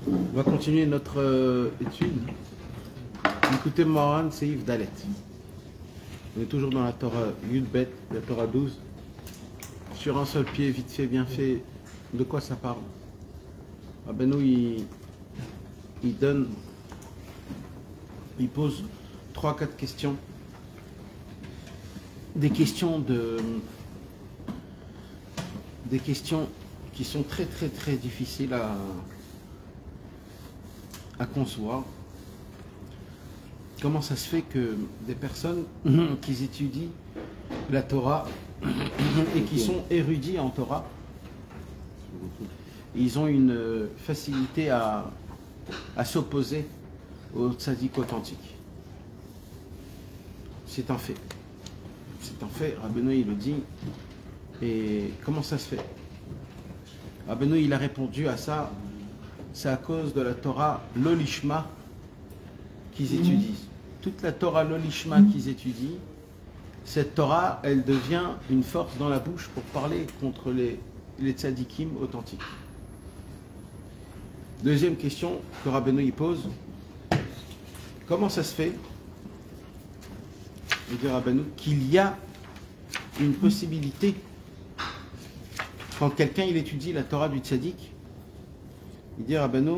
On va continuer notre étude. Écoutez Moran, c'est Yves Dalet. On est toujours dans la Torah Yud-Bet, la Torah 12. Sur un seul pied, vite fait, bien fait. De quoi ça parle? Rabbeinu, il pose 3-4 questions. Des questions qui sont très très très difficiles à concevoir. Comment ça se fait que des personnes qui étudient la Torah et qui sont érudits en Torah, ils ont une facilité à s'opposer au tzaddik authentique? C'est un fait. C'est un fait, Rabbeinu il le dit. Et comment ça se fait? Rabbeinu il a répondu à ça, c'est à cause de la Torah l'olishma qu'ils étudient. Toute la Torah l'olishma qu'ils étudient, cette Torah, elle devient une force dans la bouche pour parler contre les tzadikim authentiques. Deuxième question que Rabbeinu il pose, comment ça se fait, il dit Rabbeinu, qu'il y a une possibilité, quand quelqu'un il étudie la Torah du tzaddik, il dit Rabbeinu,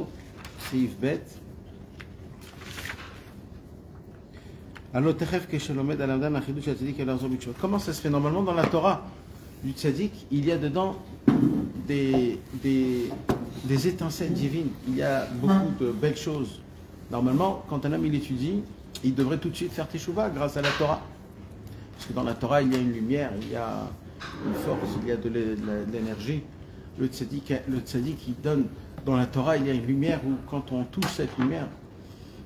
c'est Yves Bet, comment ça se fait? Normalement dans la Torah du tzaddik, il y a dedans des étincelles divines, il y a beaucoup de belles choses. Normalement, quand un homme il étudie, il devrait tout de suite faire teshuva grâce à la Torah. Parce que dans la Torah, il y a une lumière, il y a une force, il y a de l'énergie. Le tzaddik, il donne, dans la Torah, il y a une lumière où quand on touche cette lumière,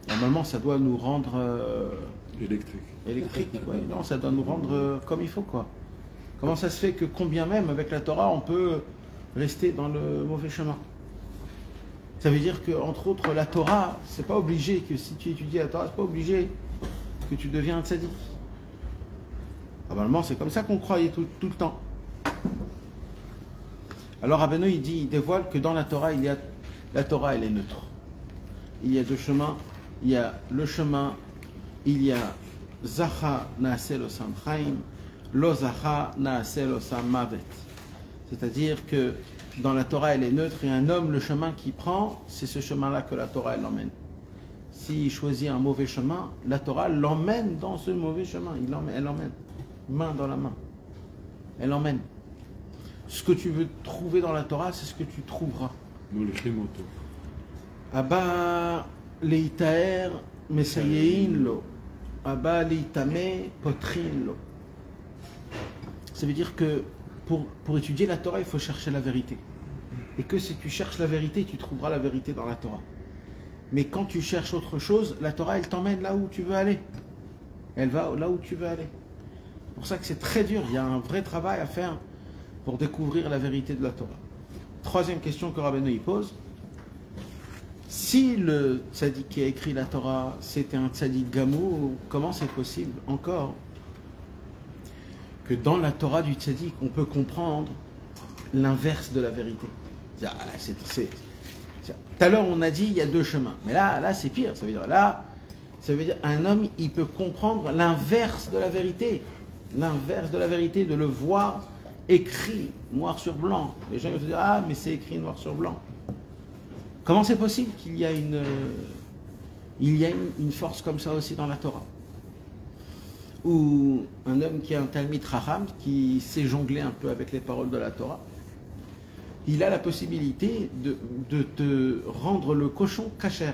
normalement, ça doit nous rendre... électrique, ouais. Non, ça doit nous rendre comme il faut, quoi. Comment ça se fait que combien même avec la Torah, on peut rester dans le mauvais chemin? Ça veut dire que, entre autres, la Torah, c'est pas obligé que si tu étudies la Torah, c'est pas obligé que tu deviens un tzaddik. Normalement, c'est comme ça qu'on croyait tout le temps. Alors, Rabbeinu, il dévoile que dans la Torah, la Torah, elle est neutre. Il y a deux chemins. Il y a le chemin, il y a Zacha Naaseh lo Sam Chaim, Lo Zacha Naaseh lo Sam Mavet. C'est-à-dire que dans la Torah, elle est neutre et un homme, le chemin qu'il prend, c'est ce chemin-là que la Torah, elle l'emmène. S'il choisit un mauvais chemin, la Torah l'emmène dans ce mauvais chemin. Elle l'emmène, main dans la main. Elle l'emmène. Ce que tu veux trouver dans la Torah, c'est ce que tu trouveras. Abba leitaer mesayein lo, abba leitame potrin lo. Ça veut dire que pour étudier la Torah, il faut chercher la vérité. Et que si tu cherches la vérité, tu trouveras la vérité dans la Torah. Mais quand tu cherches autre chose, la Torah, elle t'emmène là où tu veux aller. Elle va là où tu veux aller. C'est pour ça que c'est très dur. Il y a un vrai travail à faire pour découvrir la vérité de la Torah. Troisième question que Rabbeinu pose. Si le tzaddik qui a écrit la Torah, c'était un tzaddik gamour, comment c'est possible encore que dans la Torah du tzaddik, on peut comprendre l'inverse de la vérité? Tout à l'heure, on a dit il y a deux chemins. Mais là c'est pire. Ça veut dire un homme, il peut comprendre l'inverse de la vérité. L'inverse de la vérité, de le voir écrit noir sur blanc. Les gens vont se dire, ah, mais c'est écrit noir sur blanc. Comment c'est possible qu'il y a une force comme ça aussi dans la Torah? Ou un homme qui a un Talmid Chacham, qui sait jongler un peu avec les paroles de la Torah, il a la possibilité de te rendre le cochon kasher.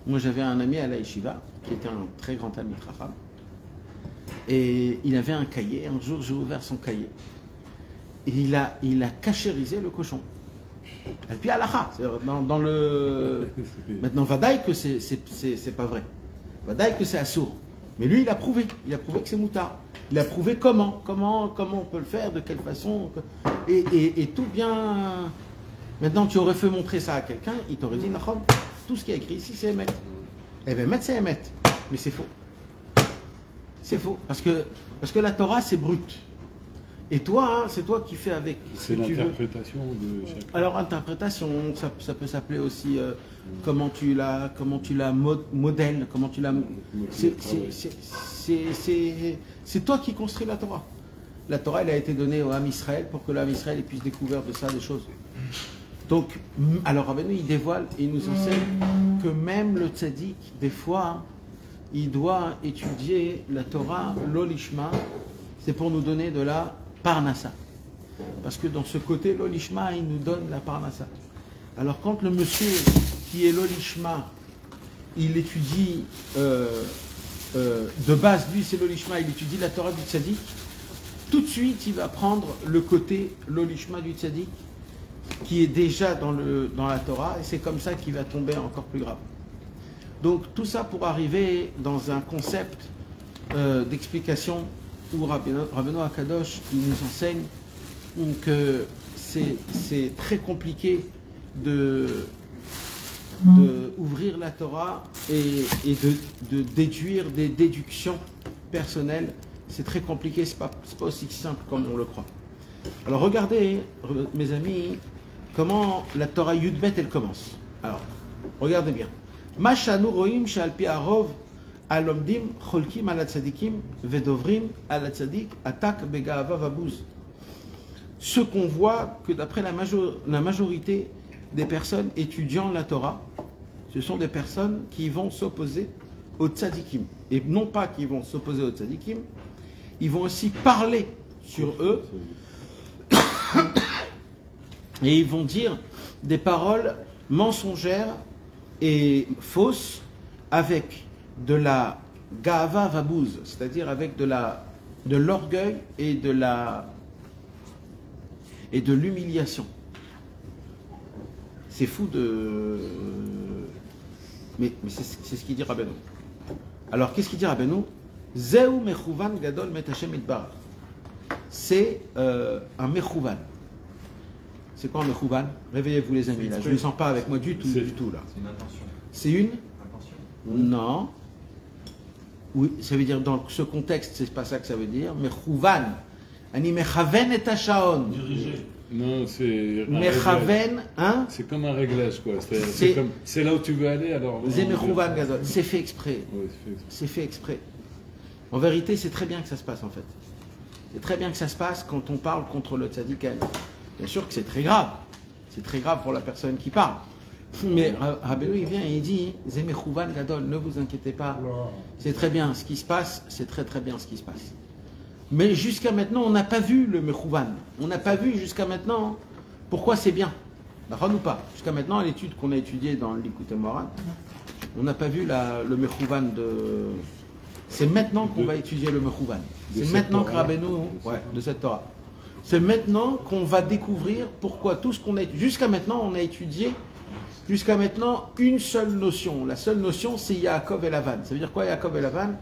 Moi j'avais un ami à la Yeshiva, qui était un très grand Talmid Chacham, et il avait un cahier. Un jour j'ai ouvert son cahier, et il a kashérisé le cochon. Et puis halakha, dans le... Maintenant, vadaï que c'est pas vrai. Vadaï que c'est assour. Mais lui, il a prouvé que c'est moutard. Il a prouvé comment on peut le faire, de quelle façon. Et tout bien... Maintenant, tu aurais fait montrer ça à quelqu'un, il t'aurait dit, Nachon, tout ce qui est écrit ici, c'est Emet. Eh bien, Emet, c'est Emet. Mais c'est faux. C'est faux. Parce que la Torah, c'est brut. Et toi, hein, c'est toi qui fais avec. C'est l'interprétation de chaque. Alors, interprétation, ça peut s'appeler aussi comment tu la modèles, comment tu la. C'est toi qui construis la Torah. La Torah, elle a été donnée au Ham Israël pour que l'Ham Israël puisse découvrir de ça des choses. Donc, alors Rabbeinu, il dévoile et il nous enseigne que même le tzaddik, des fois, il doit étudier la Torah, l'olishma, c'est pour nous donner de la parnassa. Parce que dans ce côté, l'olishma, il nous donne la parnassa. Alors quand le monsieur qui est l'olishma, il étudie, de base, lui c'est l'olishma, il étudie la Torah du tzaddik, tout de suite il va prendre le côté, l'olishma du tzaddik, qui est déjà dans la Torah, et c'est comme ça qu'il va tomber encore plus grave. Donc tout ça pour arriver dans un concept d'explication où Rabbeinu Akadosh il nous enseigne que c'est très compliqué de ouvrir la Torah et de déduire des déductions personnelles. C'est très compliqué, c'est pas aussi simple comme on le croit. Alors regardez, mes amis, comment la Torah Yudbet elle commence. Alors, regardez bien. Mashanu roim shal pi arov alomdim cholkim ala tzadikim vedovrim ala tzadik atak begaava vabuz. Ce qu'on voit que d'après la majorité des personnes étudiant la Torah, ce sont des personnes qui vont s'opposer aux tzadikim. Et non pas qu'ils vont s'opposer aux tzadikim, ils vont aussi parler sur eux et ils vont dire des paroles mensongères et fausses avec de la gaava vabouz, c'est-à-dire avec de l'orgueil et de l'humiliation. C'est fou de... Mais c'est ce qu'il dit Rabbeinu. Alors qu'est-ce qu'il dit Rabbeinu? Zeu mechouvan gadol met Hashem itbarach. C'est un mechouvan. C'est quoi un mechouvan? Réveillez-vous les amis, là. Je ne le sens pas avec moi du tout là. C'est une intention. C'est une Intention. Non. Oui, ça veut dire dans ce contexte, c'est pas ça que ça veut dire. Mechouvan. Ani mechaven et hashaon. Dirigé. Non, c'est. Mechaven, hein? C'est comme un réglage, quoi. C'est c'est là où tu veux aller, alors. Zemechouvan gadol. C'est fait exprès. Ouais, C'est fait exprès. En vérité, c'est très bien que ça se passe en fait. C'est très bien que ça se passe quand on parle contre le tzaddik. Bien sûr que c'est très grave. C'est très grave pour la personne qui parle. Mais Rabbeinu, il vient et il dit Zemechouvan gadol, ne vous inquiétez pas. C'est très bien ce qui se passe, c'est très très bien ce qui se passe. Mais jusqu'à maintenant, on n'a pas vu le Mechouvan. On n'a pas vu jusqu'à maintenant pourquoi c'est bien. D'accord ou pas? Jusqu'à maintenant, à l'étude qu'on a étudiée dans l'Likutei Moharan, on n'a pas vu le Mechouvan de... C'est maintenant qu'on va étudier le Mechouvan. C'est maintenant que Rabbeinu... Ouais, de cette Torah. C'est maintenant qu'on va découvrir pourquoi tout ce qu'on a étudié... Jusqu'à maintenant, on a étudié, jusqu'à maintenant, une seule notion. La seule notion, c'est Yaakov et Lavan. Ça veut dire quoi, Yaakov et Lavan?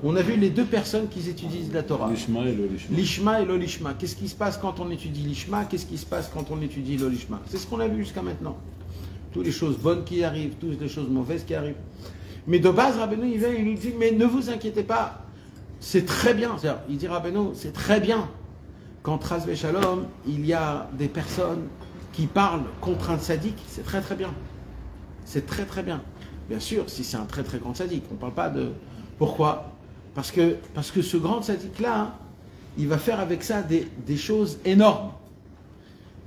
On a vu les deux personnes qui étudient la Torah. L'ishma et l'olishma. L'ishma et l'olishma. Qu'est-ce qui se passe quand on étudie l'ishma? Qu'est-ce qui se passe quand on étudie l'olishma? C'est ce qu'on a vu jusqu'à maintenant. Toutes les choses bonnes qui arrivent, toutes les choses mauvaises qui arrivent. Mais de base, Rabbeinu, il vient et il lui dit, mais ne vous inquiétez pas, c'est très bien. Il dit, Rabbeinu, c'est très bien quand Chas v'Shalom, il y a des personnes qui parlent contre un tzaddik, c'est très très bien. C'est très très bien. Bien sûr, si c'est un très très grand tzaddik, on ne parle pas de... Pourquoi? Parce que ce grand tzaddik-là, il va faire avec ça des choses énormes.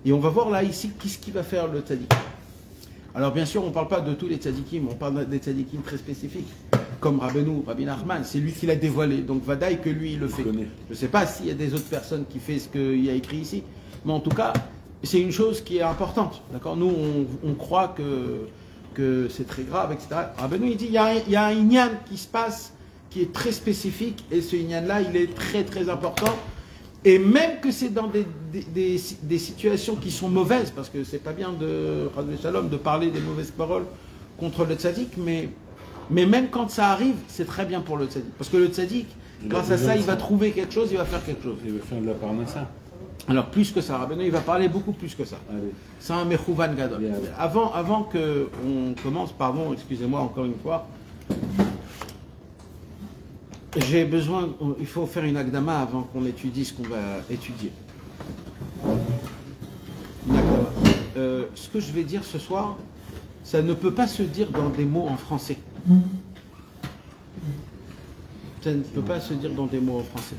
Et on va voir là, ici, qu'est-ce qu'il va faire le tzaddik. Alors bien sûr, on ne parle pas de tous les tzaddikim, on parle des tzaddikim très spécifiques, comme Rabbeinu, Rabbi Nachman, c'est lui qui l'a dévoilé, donc Vadaï que lui il le fait. Je ne sais pas s'il y a des autres personnes qui font ce qu'il y a écrit ici, mais en tout cas, c'est une chose qui est importante. D'accord? Nous, on croit que c'est très grave, etc. Rabbeinu, il dit, il y a un inyan qui se passe, qui est très spécifique, et ce inyan-là, il est très très important. Et même que c'est dans des situations qui sont mauvaises, parce que c'est pas bien de parler des mauvaises paroles contre le tzaddik, mais même quand ça arrive, c'est très bien pour le tzaddik. Parce que le tzaddik, grâce à ça, il va trouver quelque chose, il va faire quelque chose. Il va faire de la parnassa. Alors plus que ça, Rabbeinu, il va parler beaucoup plus que ça. C'est un mechouvan gadol. Avant qu'on commence, pardon, excusez-moi encore une fois, j'ai besoin, il faut faire une akdama avant qu'on étudie ce qu'on va étudier. ce que je vais dire ce soir, ça ne peut pas se dire dans des mots en français. Ça ne peut pas se dire dans des mots en français.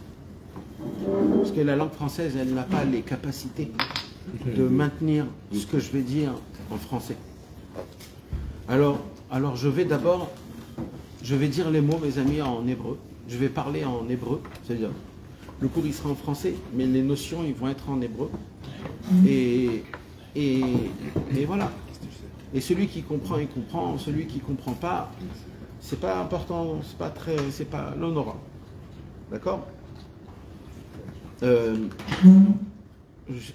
Parce que la langue française, elle n'a pas les capacités de maintenir ce que je vais dire en français. Alors je vais d'abord, je vais dire les mots, mes amis, en hébreu. Je vais parler en hébreu, c'est-à-dire, le cours il sera en français, mais les notions ils vont être en hébreu. Et voilà. Et celui qui comprend, il comprend. Celui qui comprend pas, c'est pas important, c'est pas l'honorable. D'accord?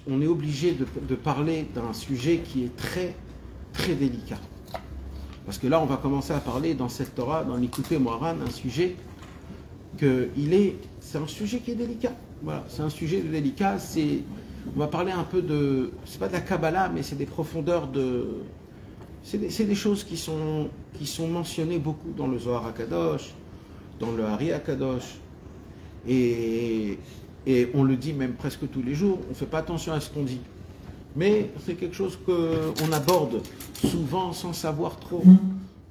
On est obligé de parler d'un sujet qui est très, très délicat. Parce que là, on va commencer à parler dans cette Torah, dans l'Ikouté Moharan, un sujet c'est un sujet qui est délicat. Voilà, c'est un sujet délicat. On va parler un peu c'est pas de la Kabbalah, mais c'est des profondeurs c'est des choses qui sont mentionnées beaucoup dans le Zohar HaKadosh, dans le Hari HaKadosh, et on le dit même presque tous les jours. On ne fait pas attention à ce qu'on dit, mais c'est quelque chose qu'on aborde souvent sans savoir trop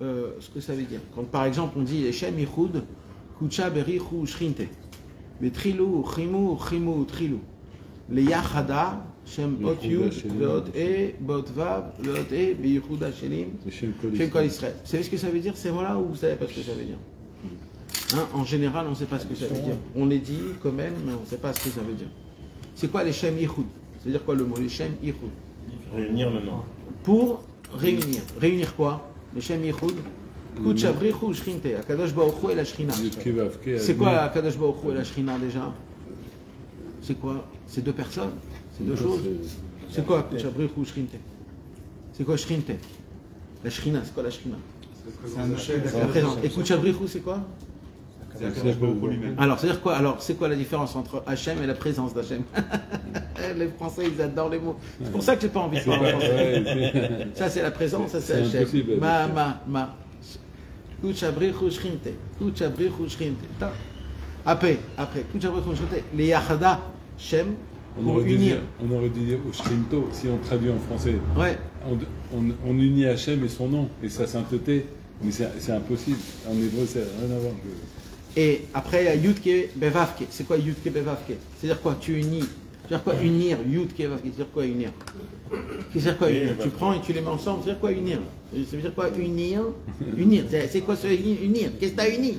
ce que ça veut dire. Quand par exemple on dit Shem Yichud Kucha Berichu Shrinte Betrilou Chimu Chimu Trilou Le Yachada Shem Ot Yud Leot E Bot Vav Leot E Beyichuda Shelim Shem Kol Israël. Vous savez ce que ça veut dire ces mots-là, ou vous savez pas ce que ça veut dire? En général, on ne sait pas ce que ça veut dire. On les dit quand même, mais on ne sait pas ce que ça veut dire. C'est quoi les Shem Yichud? C'est-à-dire quoi le mot les Shem Yichud? Réunir le nom. Pour réunir. Réunir quoi? Les Shem Yichud. Kuchabrichu Shrinte. Akadosh Baruch Hu et la Shrina. C'est quoi Akadosh Baruch Hu et la Shrina déjà? C'est quoi? C'est deux personnes? C'est deux choses? C'est quoi Kuchabrichu Shrinte? C'est quoi Shrinte? La Shrina, c'est quoi la Shrina? C'est la présence. Et Kuchabrichu, c'est quoi? Alors, c'est-à-dire quoi? Alors, c'est quoi la différence entre Hachem et la présence d'Hachem? Les Français, ils adorent les mots. C'est pour ça que j'ai pas envie de parler français. Ça, c'est la présence, ça, c'est Hachem. Ma. Kuchabrichu Shrinte. Kuchabrichu Shrinte. Après, Kuchabrichu Shrinte. Les Yachada, Shem, pour unir. On aurait dit au Shrinto, si on traduit en français. Ouais. On unit Hachem et son nom, et sa sainteté. Mais c'est impossible. En hébreu, ça n'a rien à voir. Et après, il y a Yudke Bevavke. C'est quoi Yudke Bevavke? C'est-à-dire quoi? Tu unis. C'est-à-dire quoi unir? Yudke Bevavke. C'est-à-dire quoi unir? C'est-à-dire quoi unir? Tu prends et tu les mets ensemble. C'est-à-dire quoi unir? Ça veut dire quoi unir? Unir. C'est quoi ce unir? Qu'est-ce que tu as uni?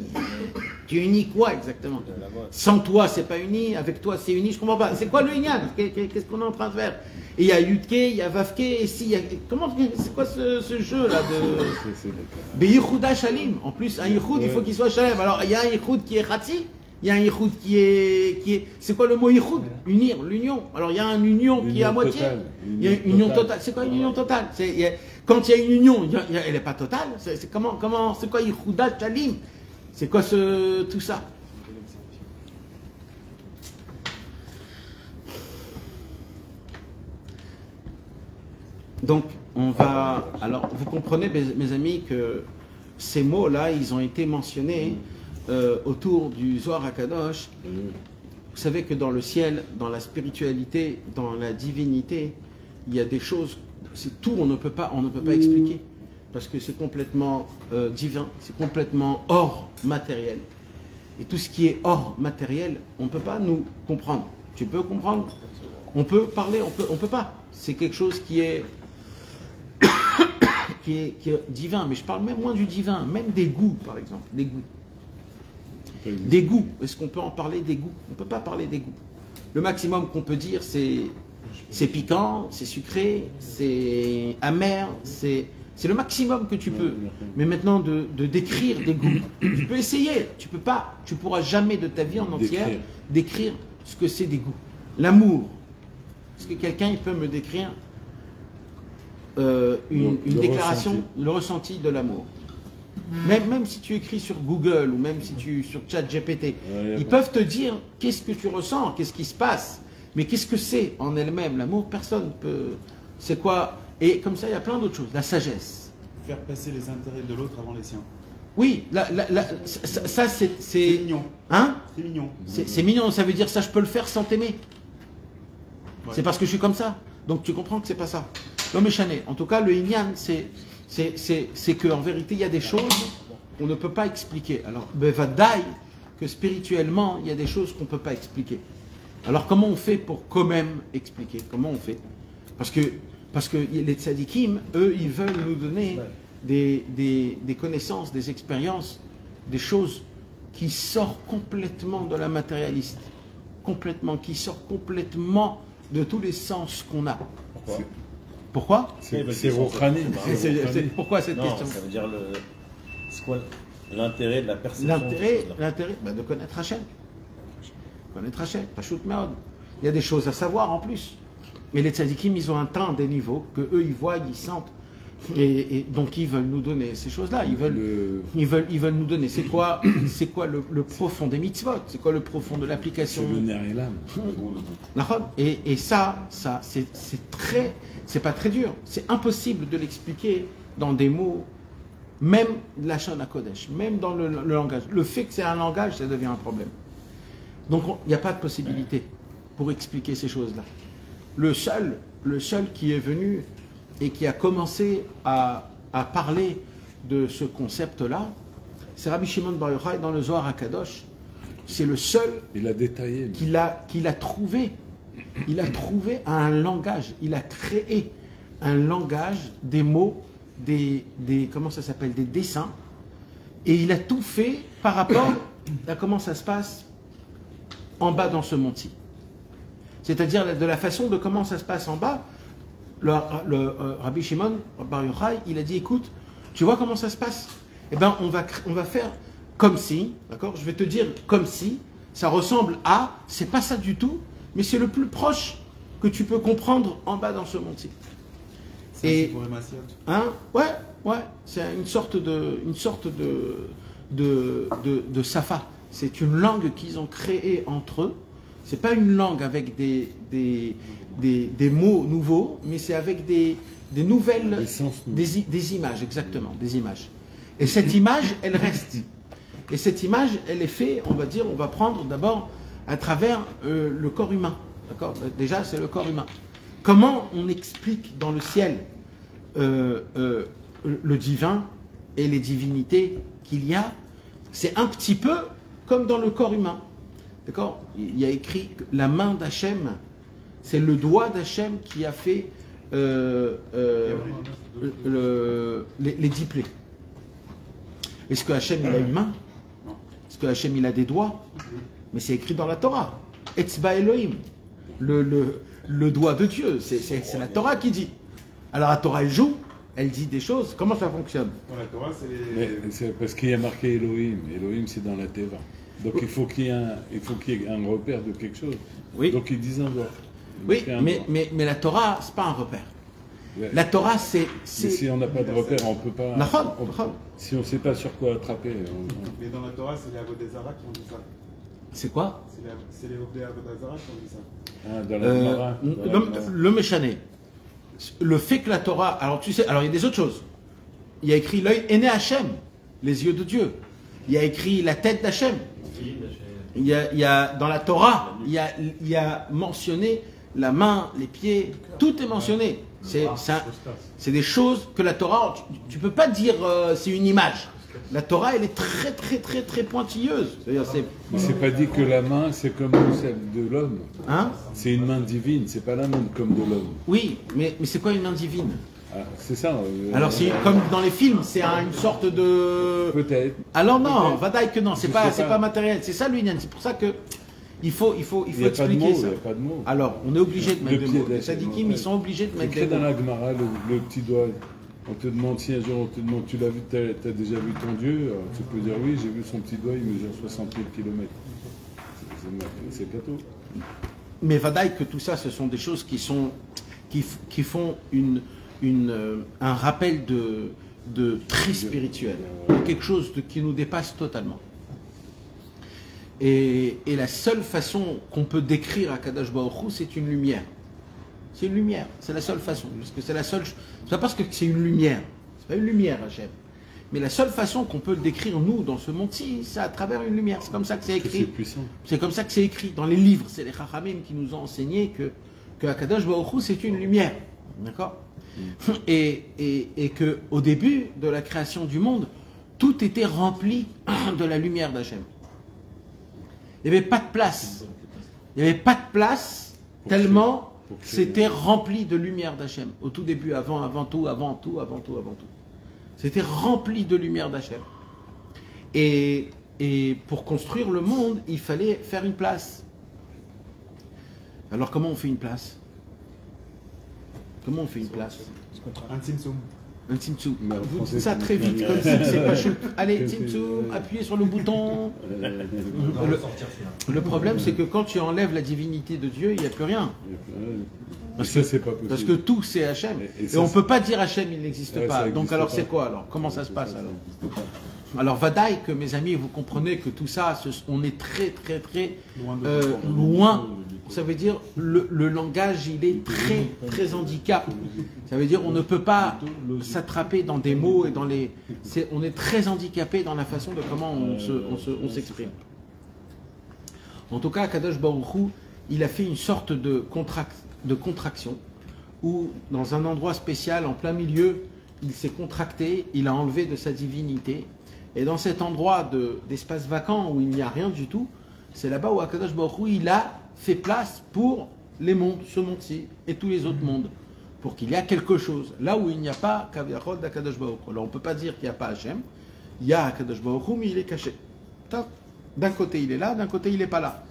Tu unis quoi exactement? Sans toi, c'est pas uni. Avec toi, c'est uni. Je comprends pas. C'est quoi le Inyan? Qu'est-ce qu'on est en train de faire? Et il y a Yudke, il y a Vavke, et si, il y a... Comment, c'est quoi ce jeu-là de... Beyichuda Shalim. En plus, un Yichud, il faut qu'il soit Shalem. Alors, il y a un Yichud qui est Khatsi, il y a un Yichud qui est... C'est quoi le mot Yichud? Unir, l'union. Alors, il y a une union qui est à moitié. Il y a une union totale. C'est quoi une union totale? Quand il y a une union, elle n'est pas totale. C'est quoi Yichuda Shalim? C'est quoi tout ça? Donc, alors, vous comprenez, mes amis, que ces mots-là, ils ont été mentionnés autour du Zohar HaKadosh. Vous savez que dans le ciel, dans la spiritualité, dans la divinité, il y a des choses, c'est tout, on ne peut pas expliquer. Parce que c'est complètement divin, c'est complètement hors matériel. Et tout ce qui est hors matériel, on ne peut pas nous comprendre. Tu peux comprendre? On peut parler, on peut pas. C'est quelque chose qui est divin, mais je parle même moins du divin, même des goûts, par exemple, des goûts. Des goûts, est-ce qu'on peut en parler des goûts? On ne peut pas parler des goûts. Le maximum qu'on peut dire, c'est piquant, c'est sucré, c'est amer, c'est le maximum que tu peux. Mais maintenant, de décrire des goûts, tu peux essayer, tu peux pas, tu pourras jamais de ta vie en entière décrire ce que c'est des goûts. L'amour. Est-ce que quelqu'un il peut me décrire une déclaration, le ressenti de l'amour? Même si tu écris sur Google ou même si sur ChatGPT, ils peuvent te dire qu'est-ce que tu ressens, qu'est-ce qui se passe, mais qu'est-ce que c'est en elle-même l'amour? Personne ne peut. C'est quoi? Et comme ça, il y a plein d'autres choses. La sagesse. Faire passer les intérêts de l'autre avant les siens. Oui, ça c'est. C'est mignon. Hein? C'est mignon. C'est mignon, ça veut dire ça, je peux le faire sans t'aimer. Ouais. C'est parce que je suis comme ça. Donc tu comprends que c'est pas ça. Non mais Chané, en tout cas, le Inyan, c'est qu'en vérité, il y a des choses qu'on ne peut pas expliquer. Alors, Bevadaï, que spirituellement, il y a des choses qu'on ne peut pas expliquer. Alors, comment on fait pour quand même expliquer? Comment on fait? Parce que les tzadikim, eux, ils veulent nous donner des connaissances, des expériences, des choses qui sortent complètement de la matérialiste. Complètement, qui sortent complètement de tous les sens qu'on a. Pourquoi? Pourquoi? C'est Rouhani. Pourquoi cette Non, question? ça veut dire c'est quoi l'intérêt de la perception? L'intérêt de connaître Hachem. Connaître Hachem, Pashut Meod. Il y a des choses à savoir en plus. Mais les tzadikim, ils ont un temps, des niveaux, que eux ils voient, ils sentent. Et donc ils veulent nous donner ces choses-là. Ils veulent nous donner. C'est quoi le profond des mitzvot? C'est quoi le profond de l'application? C'est le nerf et l'âme. Et ça c'est pas très dur. C'est impossible de l'expliquer dans des mots, même la Shana Kodesh, même dans le langage. Le fait que c'est un langage, ça devient un problème. Donc il n'y a pas de possibilité pour expliquer ces choses-là. Le seul qui est venu et qui a commencé à parler de ce concept-là, c'est Rabbi Shimon Bar Yochai dans le Zohar HaKadosh. C'est le seul il a détaillé, qu'il a trouvé. Il a trouvé un langage, il a créé un langage, des mots, comment ça s'appelle, des dessins, et il a tout fait par rapport à comment ça se passe en bas dans ce monti. C'est-à-dire de la façon de comment ça se passe en bas. Le Rabbi Shimon Bar Yochai, il a dit, écoute, tu vois comment ça se passe? Eh bien, on va faire comme si, d'accord? Je vais te dire comme si, ça ressemble à, c'est pas ça du tout, mais c'est le plus proche que tu peux comprendre en bas dans ce monti. Et pour les Massiotes. Hein? Ouais, c'est une sorte de safa. C'est une langue qu'ils ont créée entre eux. C'est pas une langue avec des mots nouveaux, mais c'est avec des nouvelles, des images, exactement, des images. Et cette image, elle reste. Et cette image, elle est faite, on va prendre d'abord à travers le corps humain. D'accord? Déjà, c'est le corps humain. Comment on explique dans le ciel le divin et les divinités qu'il y a? C'est un petit peu comme dans le corps humain. D'accord? Il y a écrit que la main d'Hachem, c'est le doigt d'Hachem qui a fait les 10 plaies. Est-ce que Hachem il a une main? Est-ce que Hachem il a des doigts? Mais c'est écrit dans la Torah. Etzba Elohim, le doigt de Dieu. C'est la Torah qui dit. Alors la Torah elle joue, elle dit des choses. Comment ça fonctionne? La Torah, c'est parce qu'il y a marqué Elohim. Elohim c'est dans la Teva. Donc il faut qu'il y ait un repère de quelque chose. Oui. Donc ils disent un doigt. Oui, mais la Torah, c'est pas un repère. Ouais. La Torah, c'est... Mais si on n'a pas de repère, on ne peut pas... Si on ne sait pas sur quoi attraper... Mais dans la Torah, c'est les Avodazara qui ont dit ça. C'est quoi? C'est les Avodazara qui ont dit ça. Ah, dans la le Méchané. Le fait que la Torah... Alors tu sais, alors il y a des autres choses. Il y a écrit l'œil aîné Hachem, les yeux de Dieu. Il y a écrit la tête d'Hachem. Il y a dans la Torah, il y a mentionné la main, les pieds, tout est mentionné. C'est des choses que la Torah, tu ne peux pas dire c'est une image. La Torah, elle est très très très très pointilleuse. Mais c'est pas dit que la main, c'est comme celle de l'homme. Hein? C'est une main divine, c'est pas la main comme de l'homme. Oui, mais c'est quoi une main divine? Ah, c'est ça. Alors c'est comme dans les films, c'est une sorte de... Peut-être. Alors non, Vadaï que non, c'est pas matériel. C'est ça l'union. C'est pour ça que il faut expliquer ça. Il n'y a pas de mots. Alors on est obligé de mettre des mots. Les sadikim, ils sont obligés de mettre des mots. Dans la Gemara, le petit doigt. On te demande si un jour on te demande, tu l'as vu, t'as déjà vu ton Dieu? Alors, tu peux dire oui, j'ai vu son petit doigt, il mesure 60 000 km. C'est gâteau. Mais Vadaï que tout ça, ce sont des choses qui font un rappel de très spirituel, quelque chose qui nous dépasse totalement. Et la seule façon qu'on peut décrire Akadosh Baruch Hu, c'est une lumière. C'est une lumière, c'est la seule façon. Parce que c'est la seule. C'est pas parce que c'est une lumière. C'est pas une lumière, Hachem. Mais la seule façon qu'on peut le décrire, nous, dans ce monde-ci, c'est à travers une lumière. C'est comme ça que c'est écrit. C'est puissant. C'est comme ça que c'est écrit dans les livres. C'est les Chachamim qui nous ont enseigné que Akadosh Baruch Hu, c'est une lumière. D'accord? Et que au début de la création du monde, tout était rempli de la lumière d'Hachem. Il n'y avait pas de place. Il n'y avait pas de place tellement c'était rempli de lumière d'Hachem. Au tout début, avant tout. C'était rempli de lumière d'Hachem. Et pour construire le monde, il fallait faire une place. Alors comment on fait une place? Comment on fait une place? Un Tzimtzum. Un Tzimtzum. Mais en Vous français, dites ça c'est très bien. vite, comme si c'est pas chaud. Allez, Tzimtzum, appuyez sur le bouton. Le problème, c'est que quand tu enlèves la divinité de Dieu, il n'y a plus rien. Parce que c'est pas possible. Parce que tout, c'est Hachem. Et Et ça, on ne peut pas dire Hachem, il n'existe Ouais, ça pas. Donc existe alors pas. c'est quoi alors? Comment ça se passe alors? Alors Vadaï, que mes amis, vous comprenez que tout ça, on est très loin. Ça veut dire le langage, il est très handicap. Ça veut dire on ne peut pas s'attraper dans des mots et dans les. On est très handicapé dans la façon de comment on s'exprime. En tout cas, Kadosh Baruch Hu, il a fait une sorte de contraction où, dans un endroit spécial, en plein milieu, il s'est contracté, il a enlevé de sa divinité. Et dans cet endroit d'espace vacant où il n'y a rien du tout, c'est là-bas où Akadosh Baruch Hu, il a fait place pour les mondes, ce monde-ci et tous les autres mondes, pour qu'il y a quelque chose. Là où il n'y a pas Kaviachol d'Akadosh Baruch Hu. Alors on ne peut pas dire qu'il n'y a pas Hachem, il y a Akadosh Baruch Hu, mais il est caché. D'un côté il est là, d'un côté il n'est pas là.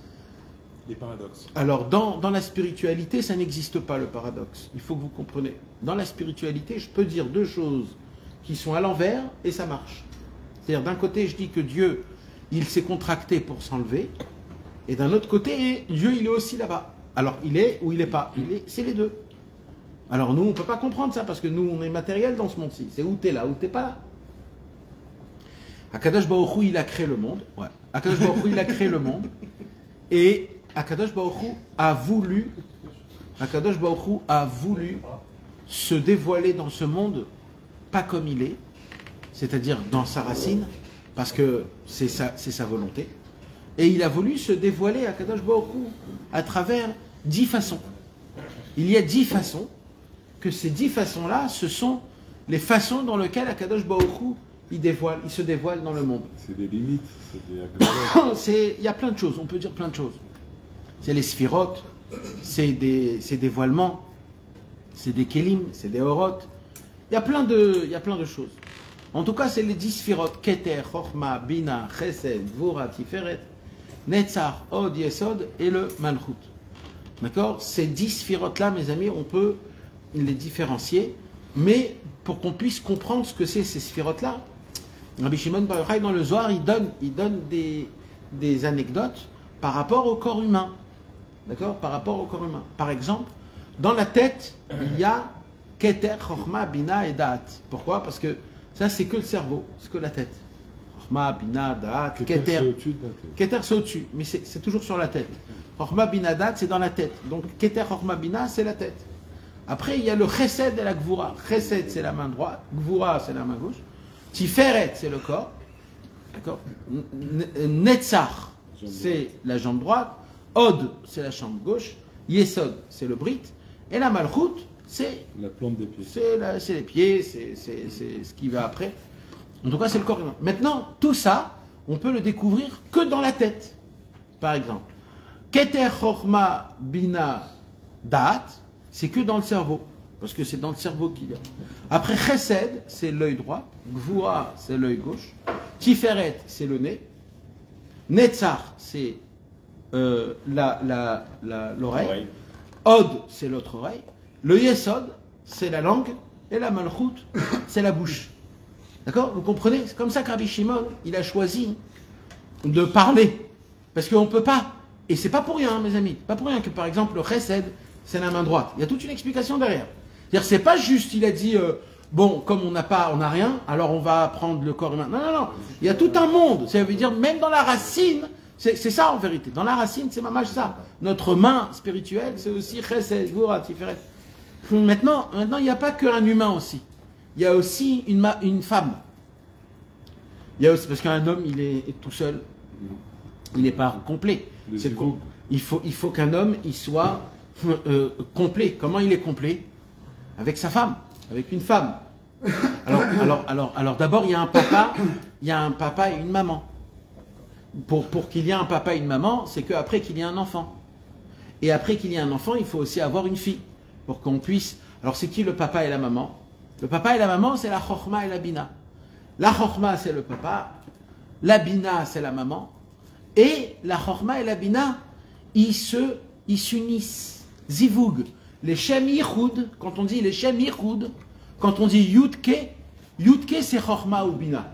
Les paradoxes. Alors dans la spiritualité, ça n'existe pas le paradoxe. Il faut que vous compreniez. Dans la spiritualité, je peux dire deux choses qui sont à l'envers et ça marche. C'est-à-dire d'un côté, je dis que Dieu, il s'est contracté pour s'enlever, et d'un autre côté, Dieu, il est aussi là-bas. Alors, il est ou il n'est pas. C'est les deux. Alors nous, on ne peut pas comprendre ça, parce que nous, on est matériel dans ce monde-ci. C'est où tu es là, où tu n'es pas là. Akadosh Baruch Hu, il a créé le monde. Ouais. Akadosh Baruch Hu, il a créé le monde. Et Akadosh Baruch Hu a voulu se dévoiler dans ce monde, pas comme il est, c'est-à-dire dans sa racine, parce que c'est sa volonté. Et il a voulu se dévoiler à Kadosh Baruch Hu à travers 10 façons. Il y a 10 façons, que ces 10 façons-là, ce sont les façons dans lesquelles Akadosh Baruch Hu, il se dévoile dans le monde. C'est des limites. Il y a plein de choses, on peut dire plein de choses. C'est les sphirotes, c'est des dévoilements, c'est des kélim, c'est des orotes. Il y a plein de choses. En tout cas, c'est les 10 sphirotes, Keter, Chochma, Bina, Chesed, Gvura, Tiferet, Netzach, Od, Yesod et le Malchut. D'accord? Ces 10 sphirotes-là, mes amis, on peut les différencier, mais pour qu'on puisse comprendre ce que c'est ces sphirotes-là, Rabbi Shimon Bar Yochai, dans le Zohar, il donne des anecdotes par rapport au corps humain. D'accord? Par rapport au corps humain. Par exemple, dans la tête, il y a Keter, Chochma, Bina et Da'at. Pourquoi? Parce que ça, c'est que le cerveau, c'est que la tête. Chochma, Bina, Da'at, Keter. C'est au-dessus de la tête. Keter, c'est au-dessus, mais c'est toujours sur la tête. Chochma, Bina, Da'at, c'est dans la tête. Donc, Keter, Chochma, Bina, c'est la tête. Après, il y a le Chesed et la Gvura. Chesed, c'est la main droite. Gvura, c'est la main gauche. Tiferet, c'est le corps. D'accord? Netzach, c'est la jambe droite. Od, c'est la jambe gauche. Yesod, c'est le brit. Et la Malchut, c'est La plante des pieds. c'est les pieds, c'est ce qui va après. En tout cas, c'est le corps humain. Maintenant, tout ça, on peut le découvrir que dans la tête. Par exemple, Keter, Chochma, Bina, Da'at, c'est que dans le cerveau. Parce que c'est dans le cerveau qu'il y a. Après, Chesed, c'est l'œil droit. Gvura, c'est l'œil gauche. Tiferet, c'est le nez. Netzach, c'est l'oreille. Od, c'est l'autre oreille. Le Yesod, c'est la langue. Et la Malchut, c'est la bouche. D'accord? Vous comprenez? C'est comme ça que Rabbi Shimon, il a choisi de parler. Parce qu'on ne peut pas. Et c'est pas pour rien, mes amis. Pas pour rien que, par exemple, le Chesed, c'est la main droite. Il y a toute une explication derrière. C'est-à-dire, c'est pas juste, il a dit, bon, comme on n'a rien, alors on va prendre le corps humain. Non, non, non. Il y a tout un monde. Ça veut dire, même dans la racine, c'est ça en vérité. Dans la racine, c'est mamage ça. Notre main spirituelle, c'est aussi Chesed, Gvura, Tiferet. Maintenant, il n'y a pas qu'un humain aussi. Il y a aussi une femme. Il y a aussi, parce qu'un homme, il est tout seul. Il n'est pas complet. C'est quoi? Il faut qu'un homme, il soit complet. Comment il est complet? avec sa femme, avec une femme. Alors d'abord, il y a un papa et une maman. Pour qu'il y ait un papa et une maman, c'est qu'après qu'il y ait un enfant. Et après qu'il y ait un enfant, il faut aussi avoir une fille. Pour qu'on puisse... Alors c'est qui le papa et la maman? Le papa et la maman, c'est la chokhma et la bina. La chokhma, c'est le papa. La bina, c'est la maman. Et la chokhma et la bina, ils s'unissent. Zivug. Les shem yichud, quand on dit les shem yichud, quand on dit yudke c'est chokhma ou bina.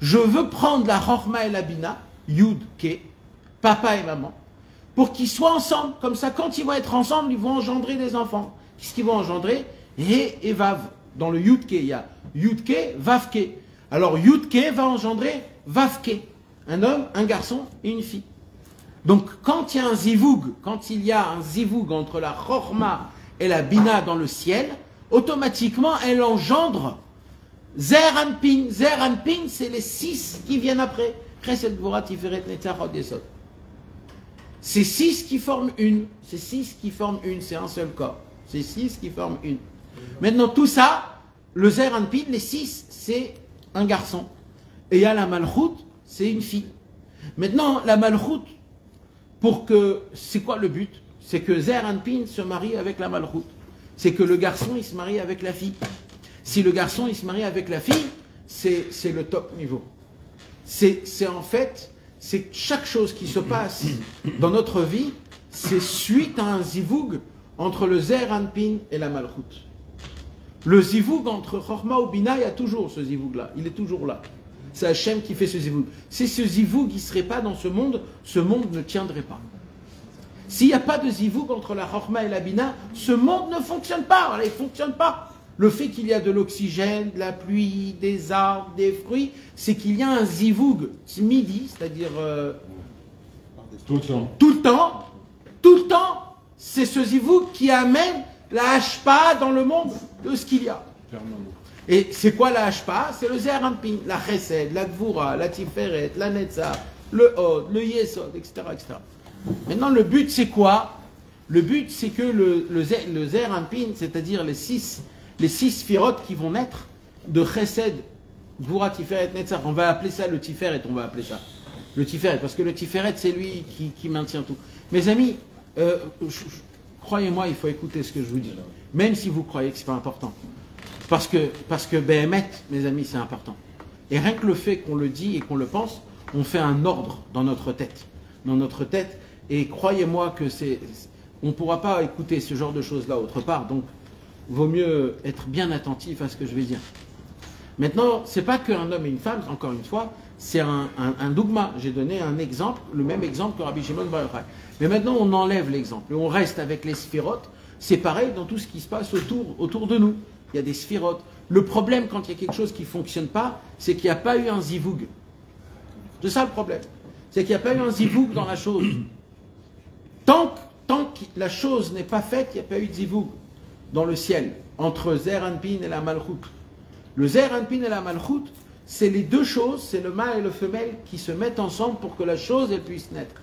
Je veux prendre la chokhma et la bina, yudke, papa et maman, pour qu'ils soient ensemble. Comme ça, quand ils vont être ensemble, ils vont engendrer des enfants. Qu'est-ce qu'ils vont engendrer? Et vav. Dans le yudke, il y a yudke, vavke. Alors yudke va engendrer vavke. Un homme, un garçon et une fille. Donc quand il y a un zivug entre la chokhma et la bina dans le ciel, automatiquement elle engendre zer anpin. Zer anpin, c'est les 6 qui viennent après. Chesed, Gvura, Tiferet, Netzach, Hod, Yesod. C'est 6 qui forment une. C'est 6 qui forment une. C'est un seul corps. C'est 6 qui forment une. Maintenant tout ça, le zer anpin, les 6, c'est un garçon. Et il y a la malchut, c'est une fille. Maintenant, la malchut, c'est quoi le but? C'est que zer anpin se marie avec la malchut. C'est que le garçon, il se marie avec la fille. Si le garçon, il se marie avec la fille, c'est le top niveau. C'est en fait, c'est chaque chose qui se passe dans notre vie, c'est suite à un zivug entre le zer anpin et la malchut. Le zivug entre chokhma ou bina, il y a toujours ce zivug-là. Il est toujours là. C'est Hachem qui fait ce zivug. Si ce zivug ne serait pas dans ce monde ne tiendrait pas. S'il n'y a pas de zivug entre la chokhma et la bina, ce monde ne fonctionne pas. Voilà, il ne fonctionne pas. Le fait qu'il y a de l'oxygène, de la pluie, des arbres, des fruits, c'est qu'il y a un zivug midi, c'est-à-dire Tout le temps. Tout le temps, c'est ce zivug qui amène la hashpa dans le monde de ce qu'il y a. Permanent. Et c'est quoi la hashpa? C'est le zer anpin, la chesed, la gvura, la tiferet, la netzach, le hod, le yesod, etc., etc. Maintenant, le but, c'est quoi? Le but, c'est que le zer anpin, c'est-à-dire les six sphirotes qui vont naître de chesed, gvura, tiferet, netzach, on va appeler ça le tiferet, on va appeler ça le tiferet, parce que le tiferet, c'est lui qui maintient tout. Mes amis, croyez-moi, il faut écouter ce que je vous dis, même si vous croyez que c'est pas important. Parce que Béhémet, mes amis, c'est important. Et rien que le fait qu'on le dit et qu'on le pense, on fait un ordre dans notre tête. Et croyez-moi que on ne pourra pas écouter ce genre de choses-là autre part. Donc, vaut mieux être bien attentif à ce que je vais dire. Maintenant, c'est pas qu'un homme et une femme, encore une fois, c'est un dogma. J'ai donné un exemple, le même exemple que Rabbi Shimon Bar Yochai. Mais maintenant, on enlève l'exemple et on reste avec les sphirotes. C'est pareil dans tout ce qui se passe autour de nous. Il y a des sphirotes. Le problème, quand il y a quelque chose qui ne fonctionne pas, c'est qu'il n'y a pas eu un zivug. C'est ça le problème. C'est qu'il n'y a pas eu un zivug dans la chose. Tant que la chose n'est pas faite, il n'y a pas eu de zivug dans le ciel, entre zer anpin et la malchut. Le zer anpin et la malchut, c'est les deux choses, c'est le mâle et le femelle qui se mettent ensemble pour que la chose elle puisse naître.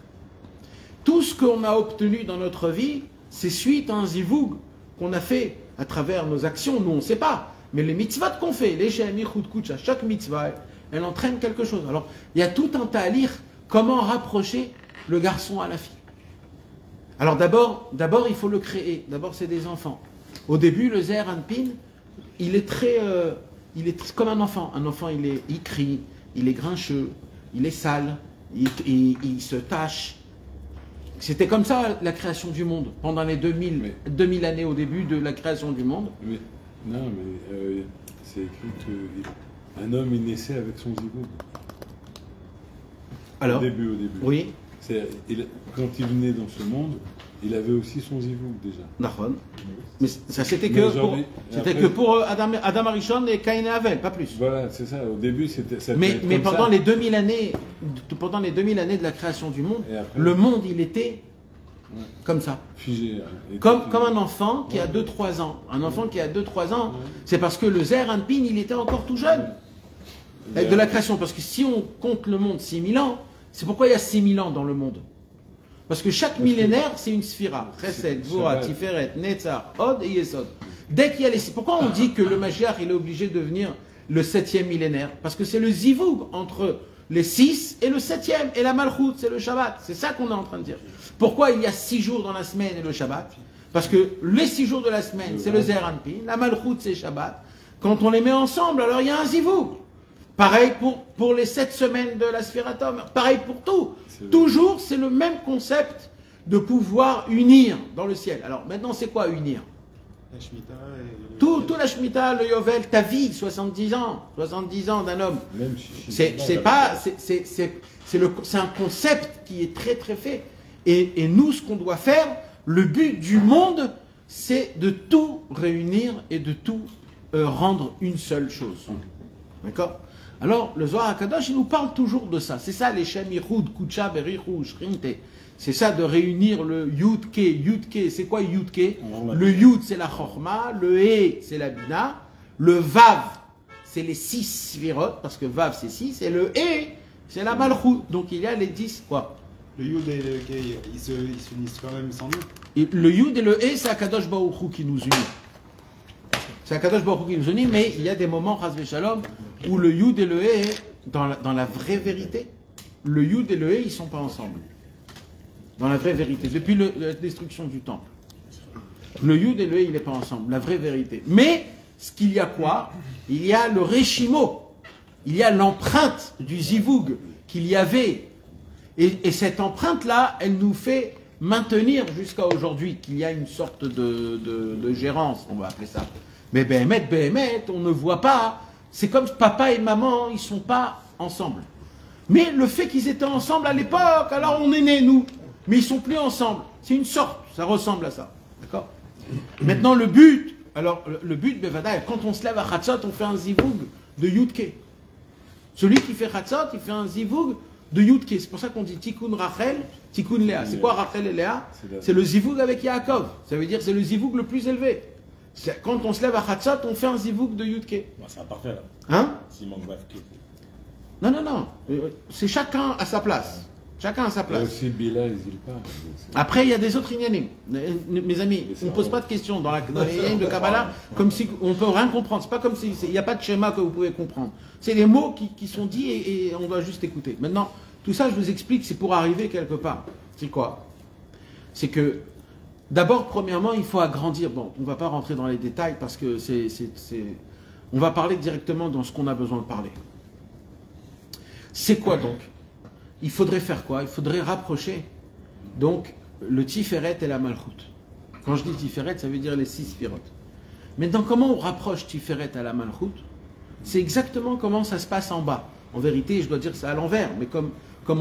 Tout ce qu'on a obtenu dans notre vie, c'est suite à un zivug qu'on a fait à travers nos actions. Nous, on ne sait pas. Mais les mitzvahs qu'on fait, les shem yichud kucha, chaque mitzvah, elle entraîne quelque chose. Alors, il y a tout un ta'alir, comment rapprocher le garçon à la fille. Alors d'abord, il faut le créer. D'abord, c'est des enfants. Au début, le zer anpin, il est comme un enfant. Un enfant, il crie, il est grincheux, il est sale, il se tâche. C'était comme ça la création du monde, pendant les 2000 années au début de la création du monde. Mais, c'est écrit qu'un homme, il naissait avec son zivug. Alors, au début. Oui. Quand il venait dans ce monde, il avait aussi son zivug déjà. D'accord. Mais ça, c'était que pour Adam Arishon et Caïn et Abel, pas plus. Voilà, c'est ça. Au début, c'était. Mais pendant les 2000 années, de la création du monde, après, le monde, il était comme ça. Figé. Comme un enfant qui a 2-3 ans. Un enfant qui a 2-3 ans, c'est parce que le zer anpin, il était encore tout jeune. De la création. Parce que si on compte le monde 6000 ans, c'est pourquoi il y a 6000 ans dans le monde. Parce que chaque millénaire, c'est une sphira. Chesed, Gvura, Tiferet, Netzach, Hod et Yesod. Dès qu'il y a les... Pourquoi on dit que le Mashiach, il est obligé de venir le 7e millénaire? Parce que c'est le zivoug entre les 6 et le 7e. Et la Malchut, c'est le Shabbat. C'est ça qu'on est en train de dire. Pourquoi il y a 6 jours dans la semaine et le Shabbat? Parce que les 6 jours de la semaine, c'est le Zer Anpin. La Malchut, c'est Shabbat. Quand on les met ensemble, alors il y a un zivoug. Pareil pour les 7 semaines de la Sphiratom. Pareil pour tout. Toujours, c'est le même concept de pouvoir unir dans le ciel. Alors maintenant, c'est quoi unir? La Shemitah et... Tout la Shemitah, le Yovel, ta vie, 70 ans d'un homme. C'est un concept qui est très très fait. Et nous, ce qu'on doit faire, le but du monde, c'est de tout réunir et de tout rendre une seule chose. D'accord? Alors, le Zohar HaKadosh, il nous parle toujours de ça. C'est ça, les Shem Yichud, Kucha, Berichu, Shrinte. C'est ça de réunir le Yud-Ke. Yud-Ke, c'est quoi Yud-Ke? Le Yud, c'est la Chorma. Le He, c'est la Bina. Le Vav, c'est les 6 Svirot, parce que Vav, c'est 6. Et le He, c'est la Malchut. Donc, il y a les 10, quoi. Le Yud et le Ke, ils se unissent quand même sans nous. Et le Yud et le He, c'est Akadosh Baruch Hu qui nous unit. C'est Akadosh Baruch Hu qui nous unit, mais il y a des moments, Chas v'Shalom, où le Yud et le He, dans la vraie vérité, le Yud et le He, ils ne sont pas ensemble. Dans la vraie vérité, depuis la destruction du temple. Le Yud et le He, il n'est pas ensemble, la vraie vérité. Mais, ce qu'il y a quoi? Il y a le Réchimo, il y a l'empreinte du Zivoug qu'il y avait. Et cette empreinte-là, elle nous fait maintenir jusqu'à aujourd'hui qu'il y a une sorte de gérance, on va appeler ça. Mais Béhémet, on ne voit pas. C'est comme papa et maman, ils ne sont pas ensemble. Mais le fait qu'ils étaient ensemble à l'époque, alors on est nés, nous. Mais ils ne sont plus ensemble. C'est une sorte, ça ressemble à ça. D'accord? Maintenant, le but, Bevada, quand on se lève à Chatzot, on fait un zivoug de Yudke. Celui qui fait Chatzot, il fait un zivoug de Yudke. C'est pour ça qu'on dit Tikkun Rachel, Tikkun Léa. C'est quoi Rachel et Léa? C'est le zivoug avec Yaakov. Ça veut dire c'est le zivoug le plus élevé. Quand on se lève à Chatzot, on fait un zivoug de Yudke. Bon, c'est imparfait là. Hein? S'il manque Vavke. Non. C'est chacun à sa place. Chacun à sa place. Aussi Bila, il parle. Après, il y a des autres inyanim. Mes amis, on ne pose pas de questions dans les inyanim de Kabbalah comme si on ne peut rien comprendre. C'est pas comme si il n'y a pas de schéma que vous pouvez comprendre. C'est les mots qui sont dits et on doit juste écouter. Maintenant, tout ça, je vous explique, c'est pour arriver quelque part. C'est quoi? C'est que, d'abord, premièrement, il faut agrandir. Bon, on ne va pas rentrer dans les détails parce que on va parler directement dans ce qu'on a besoin de parler. C'est quoi donc? Il faudrait faire quoi? Il faudrait rapprocher donc le Tiferet et la Malchut. Quand je dis Tiferet, ça veut dire les 6 Sphirot. Maintenant, comment on rapproche Tiferet à la Malchut? C'est exactement comment ça se passe en bas. En vérité, je dois dire que c'est à l'envers, mais comme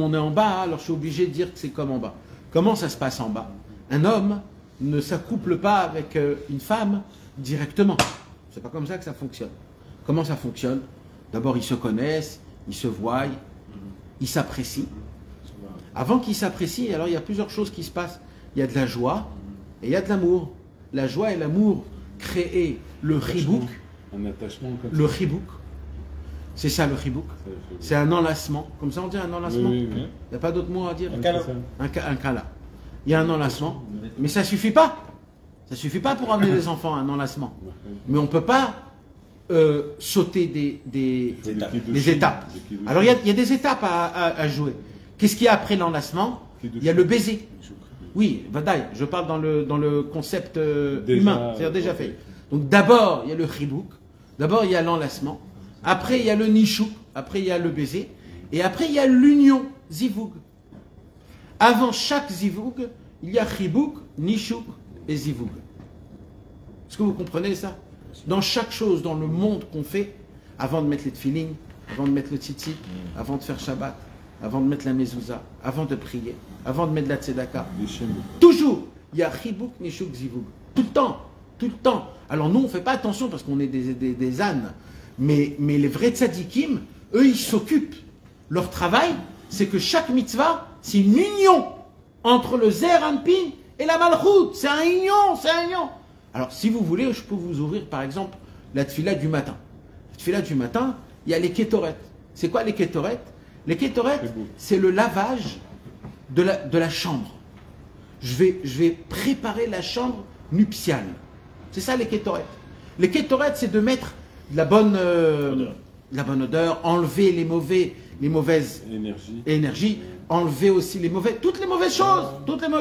on est en bas, alors je suis obligé de dire que c'est comme en bas. Comment ça se passe en bas? Un homme ne s'accouple pas avec une femme directement. C'est pas comme ça que ça fonctionne. Comment ça fonctionne? D'abord, ils se connaissent, ils se voient, ils s'apprécient. Avant qu'ils s'apprécient, alors il y a plusieurs choses qui se passent. Il y a de la joie et il y a de l'amour. La joie et l'amour créent le chibouk. Un attachement comme ça. Le chibouk. C'est ça le chibouk. C'est un enlacement. Comme ça on dit un enlacement. Oui. Il n'y a pas d'autre mot à dire. Un câlin. Un câlin. Il y a un enlacement. Mais ça ne suffit pas. Ça ne suffit pas pour amener les enfants à un enlacement. Mais on ne peut pas sauter des étapes. Alors il y a des étapes à jouer. Qu'est-ce qu'il y a après l'enlacement? Il y a le baiser. Oui, Vadaï, je parle dans le concept humain, c'est-à-dire déjà fait. Donc d'abord il y a le chibouk, d'abord il y a l'enlacement, après il y a le nishouk, après il y a le baiser, et après il y a l'union, zivoug. Avant chaque zivoug, il y a chibouk, nishouk et zivoug. Est-ce que vous comprenez ça? Dans chaque chose, dans le monde qu'on fait, avant de mettre les tefilines, avant de mettre le tzitzit, avant de faire Shabbat, avant de mettre la mezouza, avant de prier, avant de mettre la tzedaka, toujours, il y a chibouk, nishouk, zivoug. Tout le temps, tout le temps. Alors nous, on ne fait pas attention parce qu'on est des ânes, mais les vrais tzadikim, eux, ils s'occupent. Leur travail, c'est que chaque mitzvah, c'est une union entre le Zer Anpin et la Malchut. C'est un union, c'est un union. Alors, si vous voulez, je peux vous ouvrir, par exemple, la tefila du matin. La tefila du matin, il y a les kétorettes. C'est quoi les kétorettes? Les kétorettes, c'est le lavage de la chambre. Je vais préparer la chambre nuptiale. C'est ça les kétoret. Les kétoret, c'est de mettre de la bonne odeur, enlever les mauvaises énergies, enlever aussi toutes les mauvaises choses,